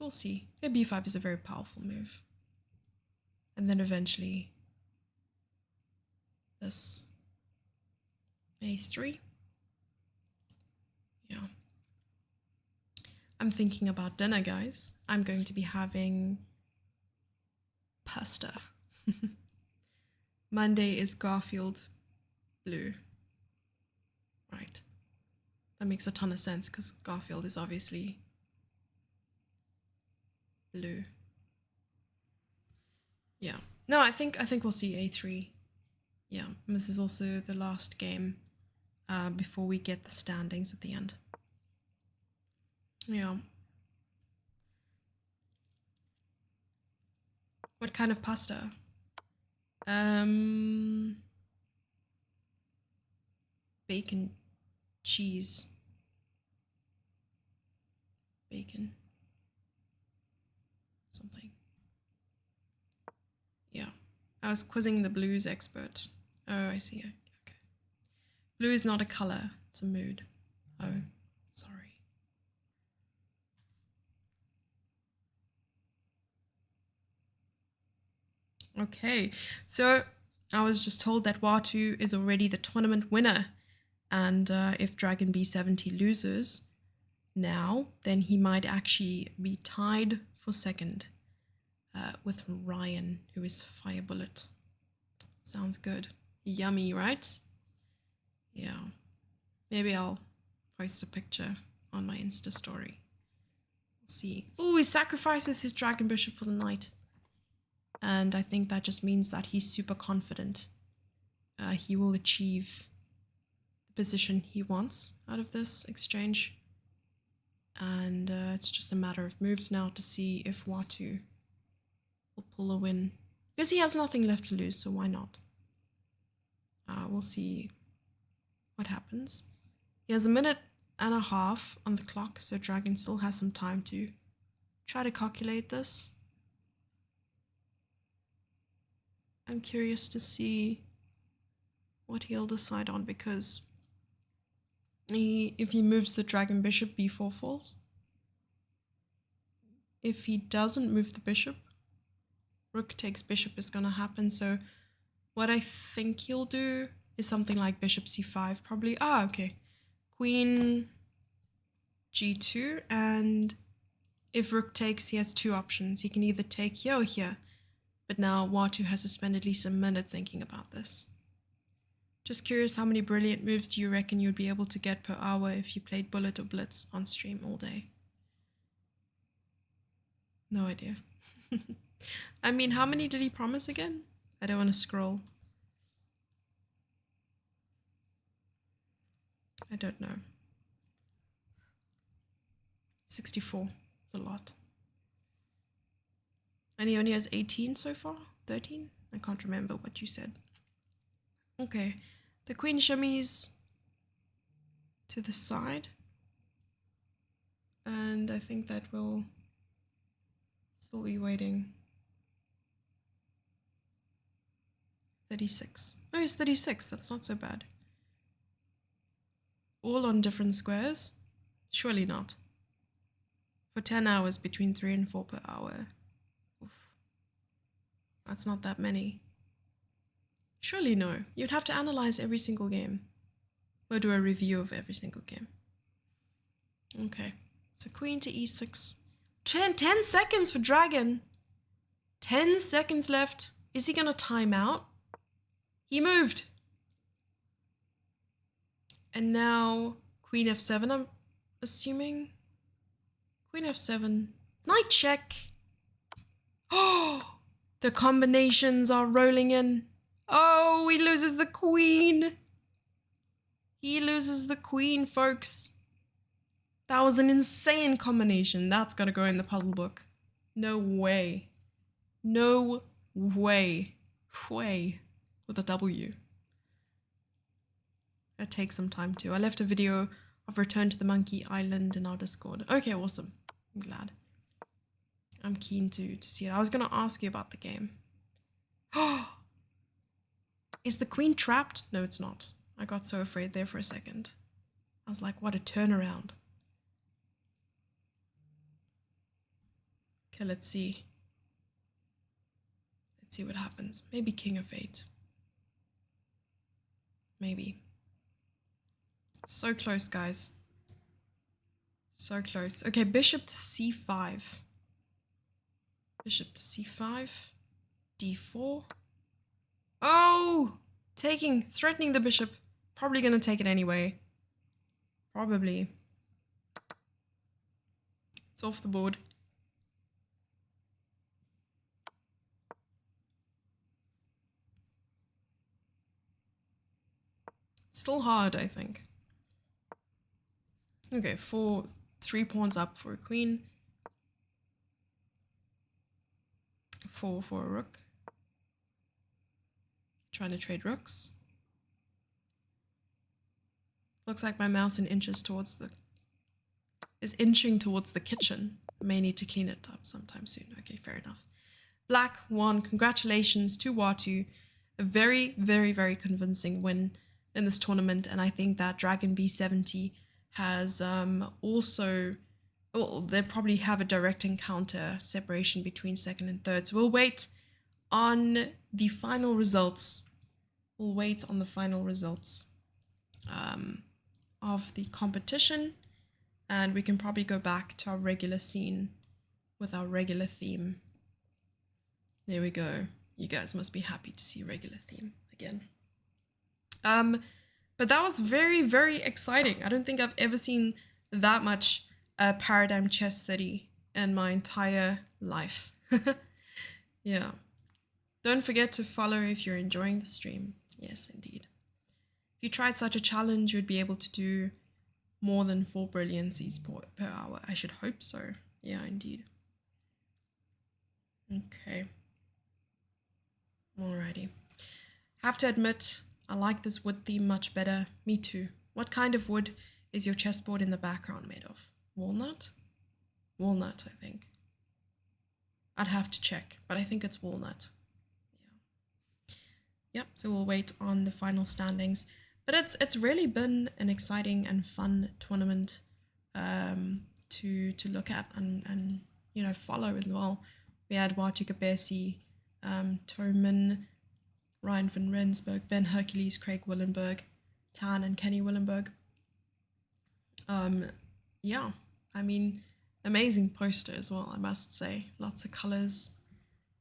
So we'll see. B5 is a very powerful move. And then eventually this A3. Yeah. I'm thinking about dinner, guys. I'm going to be having pasta. Monday is Garfield blue. Right. That makes a ton of sense because Garfield is obviously blue. Yeah. No, I think we'll see A3. Yeah. And this is also the last game before we get the standings at the end. Yeah. What kind of pasta? Bacon, cheese, bacon, something. Yeah. I was quizzing the blues expert. Oh, I see. Okay. Blue is not a color, it's a mood. Oh, sorry. Okay, so I was just told that Watu is already the tournament winner, and if Dragon B70 loses now, then he might actually be tied for second with Ryan, who is Fire Bullet. Sounds good. Yummy, right? Yeah. Maybe I'll post a picture on my Insta story. We'll see. Oh, he sacrifices his Dragon Bishop for the knight. And I think that just means that he's super confident. He will achieve the position he wants out of this exchange. And it's just a matter of moves now to see if Watu will pull a win. Because he has nothing left to lose, so why not? We'll see what happens. He has a minute and a half on the clock, so Dragon still has some time to try to calculate this. I'm curious to see what he'll decide on, because if he moves the Dragon Bishop, B4 falls. If he doesn't move the bishop, Rook takes bishop is gonna happen. So what I think he'll do is something like Bishop C5 probably. Ah, okay. Queen G2, and if Rook takes, he has two options. He can either take here or here. But now Watu has to spend at least a minute thinking about this. Just curious, how many brilliant moves do you reckon you'd be able to get per hour if you played Bullet or Blitz on stream all day? No idea. I mean, how many did he promise again? I don't want to scroll. I don't know. 64. It's a lot. And he only has 18 so far? 13? I can't remember what you said. Okay. The queen shimmies to the side. And I think that will still be waiting. 36. Oh, it's 36. That's not so bad. All on different squares? Surely not. For 10 hours, between 3 and 4 per hour. Oof. That's not that many. Surely no. You'd have to analyze every single game. Or do a review of every single game. Okay. So queen to e6. 10 seconds for Dragon. 10 seconds left. Is he gonna time out? He moved. And now queen f7, I'm assuming. Queen f7. Knight check. Oh, the combinations are rolling in. Oh, he loses the queen. He loses the queen, folks. That was an insane combination. That's gotta go in the puzzle book. No way. No way. Way. With a W. It takes some time too. I left a video of Return to the Monkey Island in our Discord. Okay, awesome. I'm glad. I'm keen to see it. I was gonna ask you about the game. Oh, is the queen trapped? No, it's not. I got so afraid there for a second. I was like, what a turnaround. Okay, let's see. Let's see what happens. Maybe king of 8. Maybe. So close, guys. So close. Okay, bishop to c5. Bishop to c5. d4. Oh! Threatening the bishop. Probably gonna take it anyway. Probably. It's off the board. Still hard, I think. Okay, 3 pawns up for a queen. 4 for a rook. Trying to trade rooks. Looks like my mouse is inching towards the kitchen. May need to clean it up sometime soon. Okay, fair enough. Black won. Congratulations to Watu. A very, very, very convincing win in this tournament, and I think that Dragon B70 has also, well, they probably have a direct encounter separation between second and third. So we'll wait on the final results. We'll wait on the final results of the competition, and we can probably go back to our regular scene with our regular theme. There we go. You guys must be happy to see regular theme again. But that was very, very exciting. I don't think I've ever seen that much Paradigm Chess30 in my entire life. Yeah. Don't forget to follow if you're enjoying the stream. Yes, indeed. If you tried such a challenge, you'd be able to do more than 4 brilliancies per hour. I should hope so. Yeah, indeed. Okay. Alrighty. Have to admit, I like this wood theme much better. Me too. What kind of wood is your chessboard in the background made of? Walnut? Walnut, I think. I'd have to check, but I think it's walnut. Yeah. Yep, so we'll wait on the final standings. But it's really been an exciting and fun tournament to look at and you know, follow as well. We had Watu Kobese, To Minh, Ryan van Rensburg, Ben Hercules, Craig Willenberg, Thanh and Kenny Willenberg. Yeah, I mean, amazing poster as well, I must say. Lots of colors,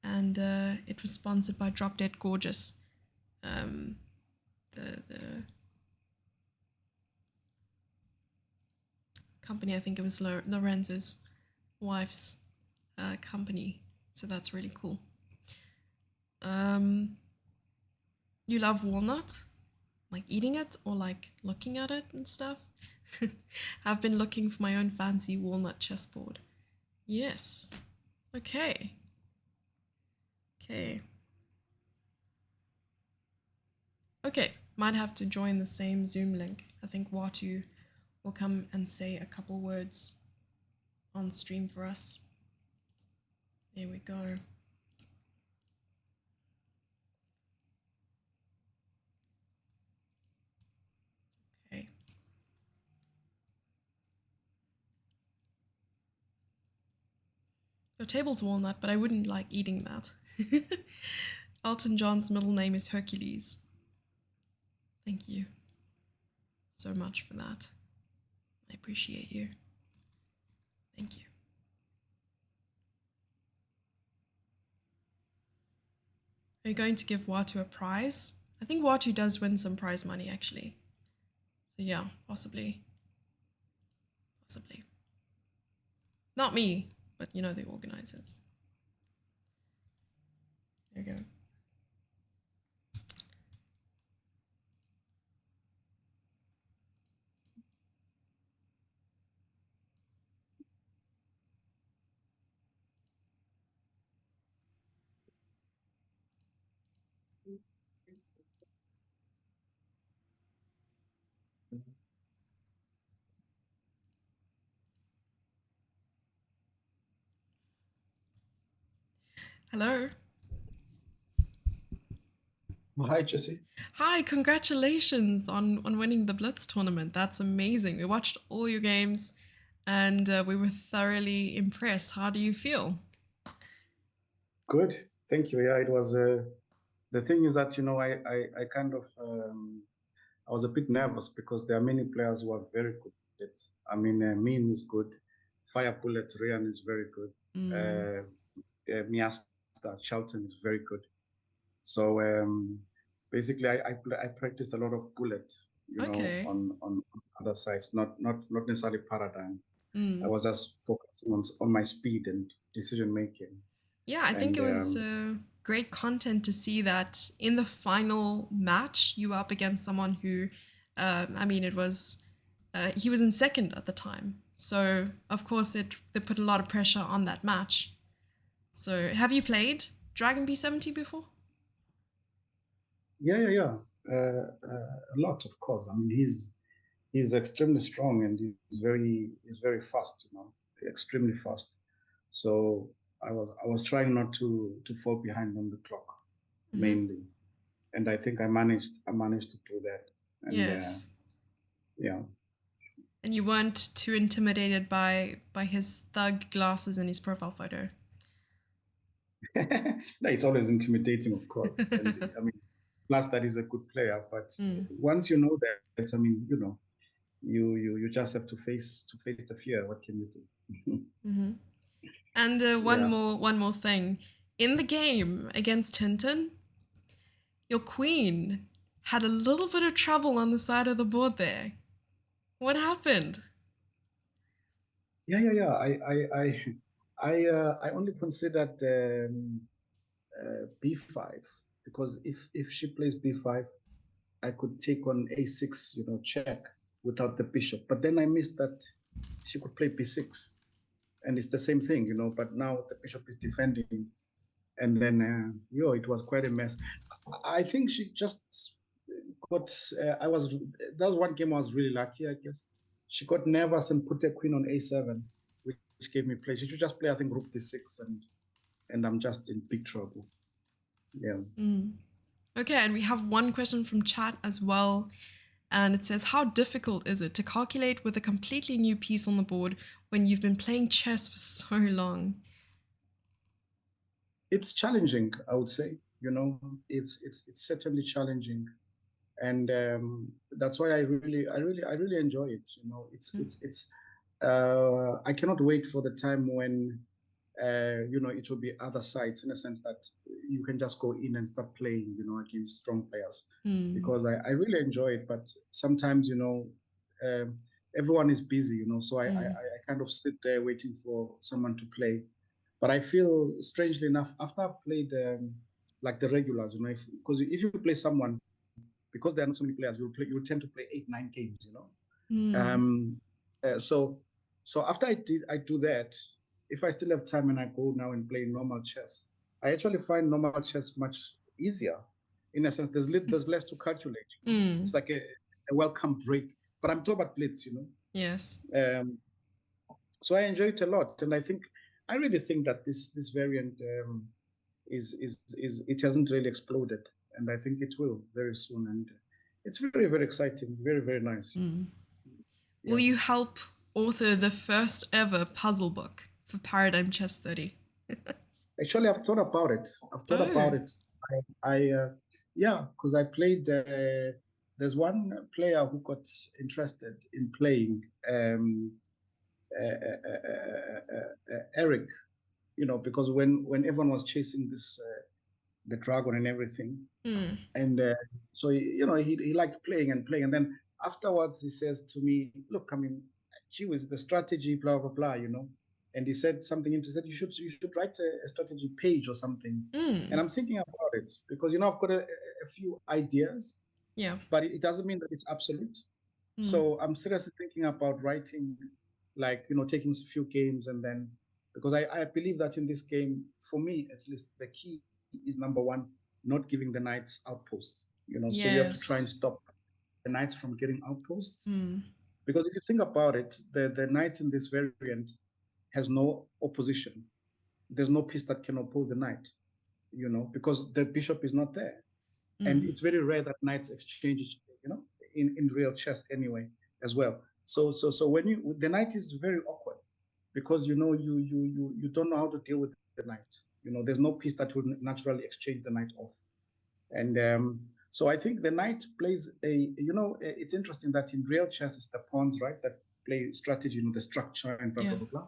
and it was sponsored by Drop Dead Gorgeous. The company, I think it was Lorenzo's wife's company, so that's really cool. You love walnut? Like eating it or like looking at it and stuff? I've been looking for my own fancy walnut chessboard. Yes. Okay. Okay. Okay, might have to join the same Zoom link. I think Watu will come and say a couple words on stream for us. There we go. Okay. Your table's walnut, but I wouldn't like eating that. Elton John's middle name is Hercules. Thank you so much for that. I appreciate you. Thank you. Are you going to give Watu a prize? I think Watu does win some prize money, actually. So yeah, possibly. Possibly. Not me, but you know, the organizers. There you go. Hello. Hi, Jesse. Hi, congratulations on winning the Blitz tournament. That's amazing. We watched all your games and we were thoroughly impressed. How do you feel? Good. Thank you. Yeah, it was. The thing is that, I kind of, I was a bit nervous because there are many players who are very good at it. I mean, Min is good. Fire Bullet, Ryan is very good. Nnyasta, Charlton is very good. So basically, I practiced a lot of Bullet, Okay. on other sides, not necessarily Paradigm. Mm. I was just focusing on my speed and decision making. Yeah, I think it was great content to see that in the final match you were up against someone who, I mean, it was he was in second at the time, so of course they put a lot of pressure on that match. So, have you played Dragon B70 before? Yeah. A lot, of course. I mean, he's extremely strong and he's very fast. Extremely fast. So I was trying not to fall behind on the clock, mainly, and I think I managed to do that. And Yes. yeah. And you weren't too intimidated by his thug glasses in his profile photo. No, it's always intimidating, of course. And I mean, plus that he's a good player, but once you know that, I mean, you just have to face the fear. What can you do? And one more thing. In the game against Tintin, your queen had a little bit of trouble on the side of the board there. What happened? Yeah. I only considered b5 because if she plays b5, I could take on a6, check without the bishop. But then I missed that she could play b6, and it's the same thing, But now the bishop is defending, and then it was quite a mess. I think she just got. That was one game I was really lucky, I guess. She got nervous and put her queen on a7, which gave me play. She should just play, I think, rook d6, and I'm just in big trouble. Yeah. Okay, and we have one question from chat as well. And it says, how difficult is it to calculate with a completely new piece on the board when you've been playing chess for so long? It's challenging, I would say. It's certainly challenging, and that's why I really enjoy it. I cannot wait for the time when it will be other sides, in a sense that you can just go in and start playing, against strong players, because I really enjoy it. But sometimes, everyone is busy, so I kind of sit there waiting for someone to play. But I feel, strangely enough, after I've played like the regulars, because if you play someone, because there are not so many players, you tend to play 8-9 games, So after I do that, if I still have time and I go now and play normal chess, I actually find normal chess much easier. In a sense, there's less to calculate. It's like a welcome break. But I'm talking about Blitz, Yes. So I enjoy it a lot, and I really think that this variant is it hasn't really exploded, and I think it will very soon, and it's very, very exciting, very, very nice. Will you help author the first ever puzzle book for Paradigm Chess30? Actually, I've thought about it. Because I played. There's one player who got interested in playing Eric, because when everyone was chasing this the dragon and everything, and so he liked playing, and then afterwards he says to me, look, I mean, gee whiz, the strategy, blah blah blah, and he said something interesting. You should write a strategy page or something. And I'm thinking about it because I've got a few ideas, but it doesn't mean that it's absolute. So I'm seriously thinking about writing, like, taking a few games, and then, because I believe that in this game, for me at least, the key is, number one, not giving the knights outposts. So you have to try and stop the knights from getting outposts. Because if you think about it, the knight in this variant has no opposition. There's no piece that can oppose the knight, because the bishop is not there. And it's very rare that knights exchange, in real chess anyway, as well. So when the knight is very awkward, because you don't know how to deal with the knight. There's no piece that would naturally exchange the knight off. And so I think the knight plays it's interesting that in real chess it's the pawns, right, that play strategy, the structure and blah, blah, blah, blah.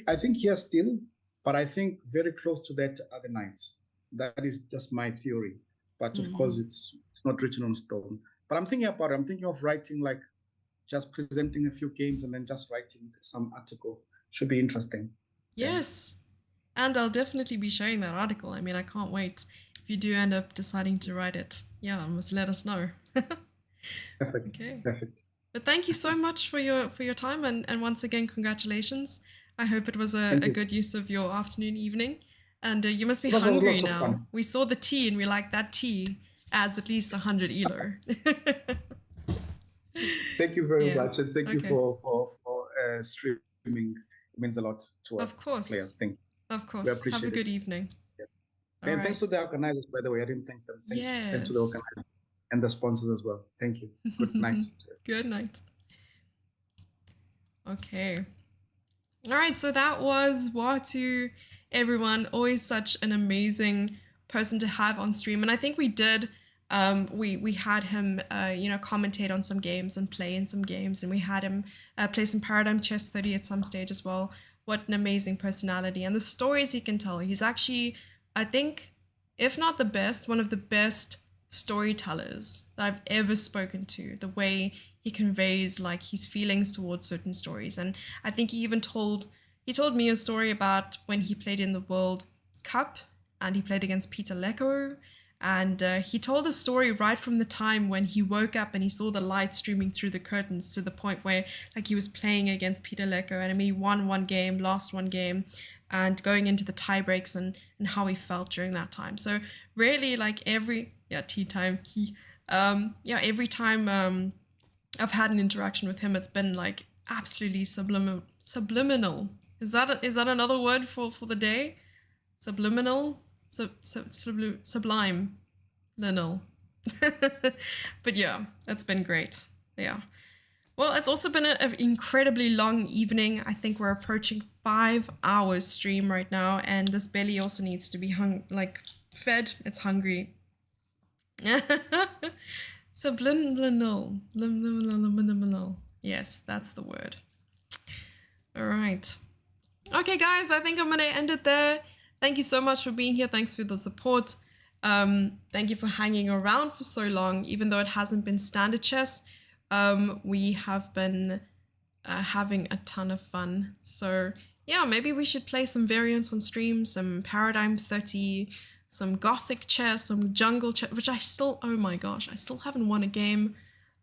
I think here still, but I think very close to that are the knights. That is just my theory. But of course, it's not written on stone. But I'm thinking of writing, like just presenting a few games and then just writing some article. Should be interesting. Yes. And I'll definitely be sharing that article. I mean, I can't wait. If you do end up deciding to write it, must let us know. Perfect. Okay. Perfect. But thank you so much for your time, and once again, congratulations. I hope it was a good use of your afternoon, evening. And you must be hungry now. We saw the tea and we like that tea adds at least 100 ELO. Thank you very much. And thank you for streaming. It means a lot to us. Of course. Players. Thank you. Of course. We appreciate Have a good evening. Yeah. And thanks to the organizers, by the way. I didn't thank them. Thanks to the organizers and the sponsors as well. Thank you. Good night. Good night. Okay. All right. So that was Watu. Everyone, always such an amazing person to have on stream. And I think we did, we had him, commentate on some games and play in some games. And we had him play some Paradigm Chess30 at some stage as well. What an amazing personality. And the stories he can tell. He's actually, I think, if not the best, one of the best storytellers that I've ever spoken to. The way he conveys like his feelings towards certain stories. And I think he even told me a story about when he played in the World Cup and he played against Peter Lecco. And he told a story right from the time when he woke up and he saw the light streaming through the curtains to the point where like he was playing against Peter Lecco, and I mean, he won one game, lost one game, and going into the tie breaks and how he felt during that time. So really like every time I've had an interaction with him, it's been like absolutely subliminal. Is that another word for the day? Subliminal? Sublime. Linal. But yeah, it's been great. Yeah. Well, it's also been an incredibly long evening. I think we're approaching 5 hours stream right now, and this belly also needs to be fed. It's hungry. Subliminal. Yes, that's the word. All right. Okay, guys, I think I'm going to end it there. Thank you so much for being here. Thanks for the support. Thank you for hanging around for so long, even though it hasn't been standard chess. We have been having a ton of fun. So yeah, maybe we should play some variants on stream, some Paradigm 30, some Gothic chess, some jungle chess, which oh my gosh, I still haven't won a game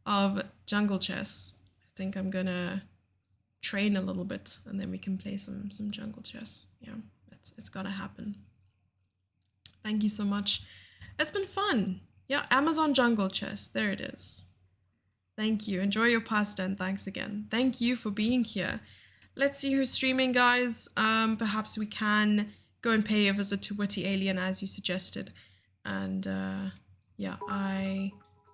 of jungle chess. I think I'm gonna train a little bit and then we can play some jungle chess. Yeah, it's gonna happen. Thank you so much. It's been fun. Yeah, Amazon jungle chess, there it is. Thank you. Enjoy your pasta and thanks again. Thank you for being here. Let's see who's streaming, guys. Perhaps we can go and pay a visit to Witty Alien as you suggested. And yeah,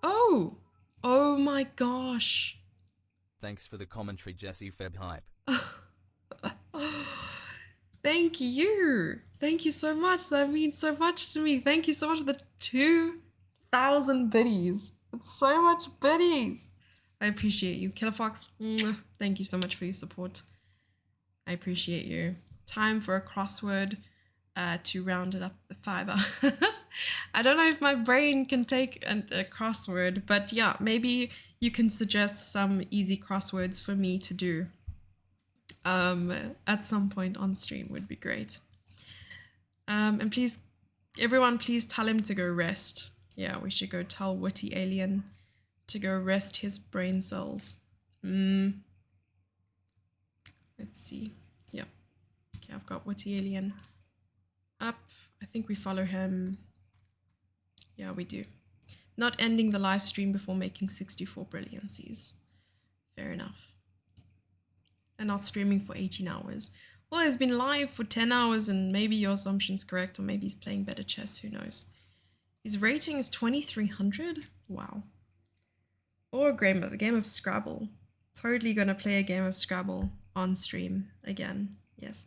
oh my gosh. Thanks for the commentary, Jesse Feb hype. Thank you. Thank you so much. That means so much to me. Thank you so much for the 2,000 biddies. It's so much biddies. I appreciate you. Killer Fox, thank you so much for your support. I appreciate you. Time for a crossword to round it up the fiber. I don't know if my brain can take a crossword, but yeah, maybe you can suggest some easy crosswords for me to do at some point on stream would be great. And please, everyone, please tell him to go rest. Yeah, we should go tell Witty Alien to go rest his brain cells. Let's see. Yeah. Okay, I've got Witty Alien up. I think we follow him. Yeah, we do. Not ending the live stream before making 64 brilliancies. Fair enough. And not streaming for 18 hours. Well, he's been live for 10 hours and maybe your assumption's correct, or maybe he's playing better chess, who knows. His rating is 2300? Wow. Or a game of Scrabble. Totally gonna play a game of Scrabble on stream again. Yes.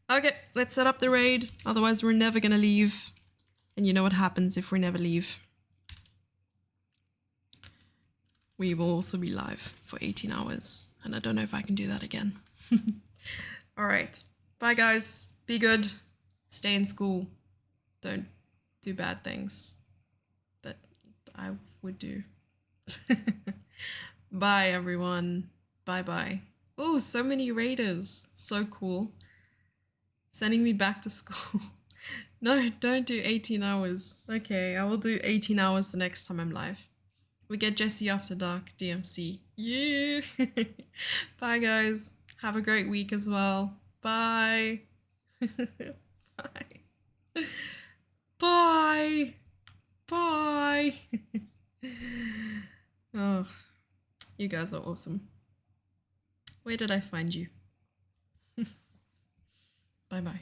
Okay, let's set up the raid. Otherwise, we're never gonna leave. And you know what happens if we never leave. We will also be live for 18 hours. And I don't know if I can do that again. Alright. Bye, guys. Be good. Stay in school. Don't do bad things that I would do. Bye, everyone. Bye-bye. Oh, so many raiders. So cool. Sending me back to school. No, don't do 18 hours. Okay, I will do 18 hours the next time I'm live. We get Jesse After Dark, DMC. Yeah! Bye, guys. Have a great week as well. Bye. Bye. Bye. Bye. Oh, you guys are awesome. Where did I find you? Bye-bye.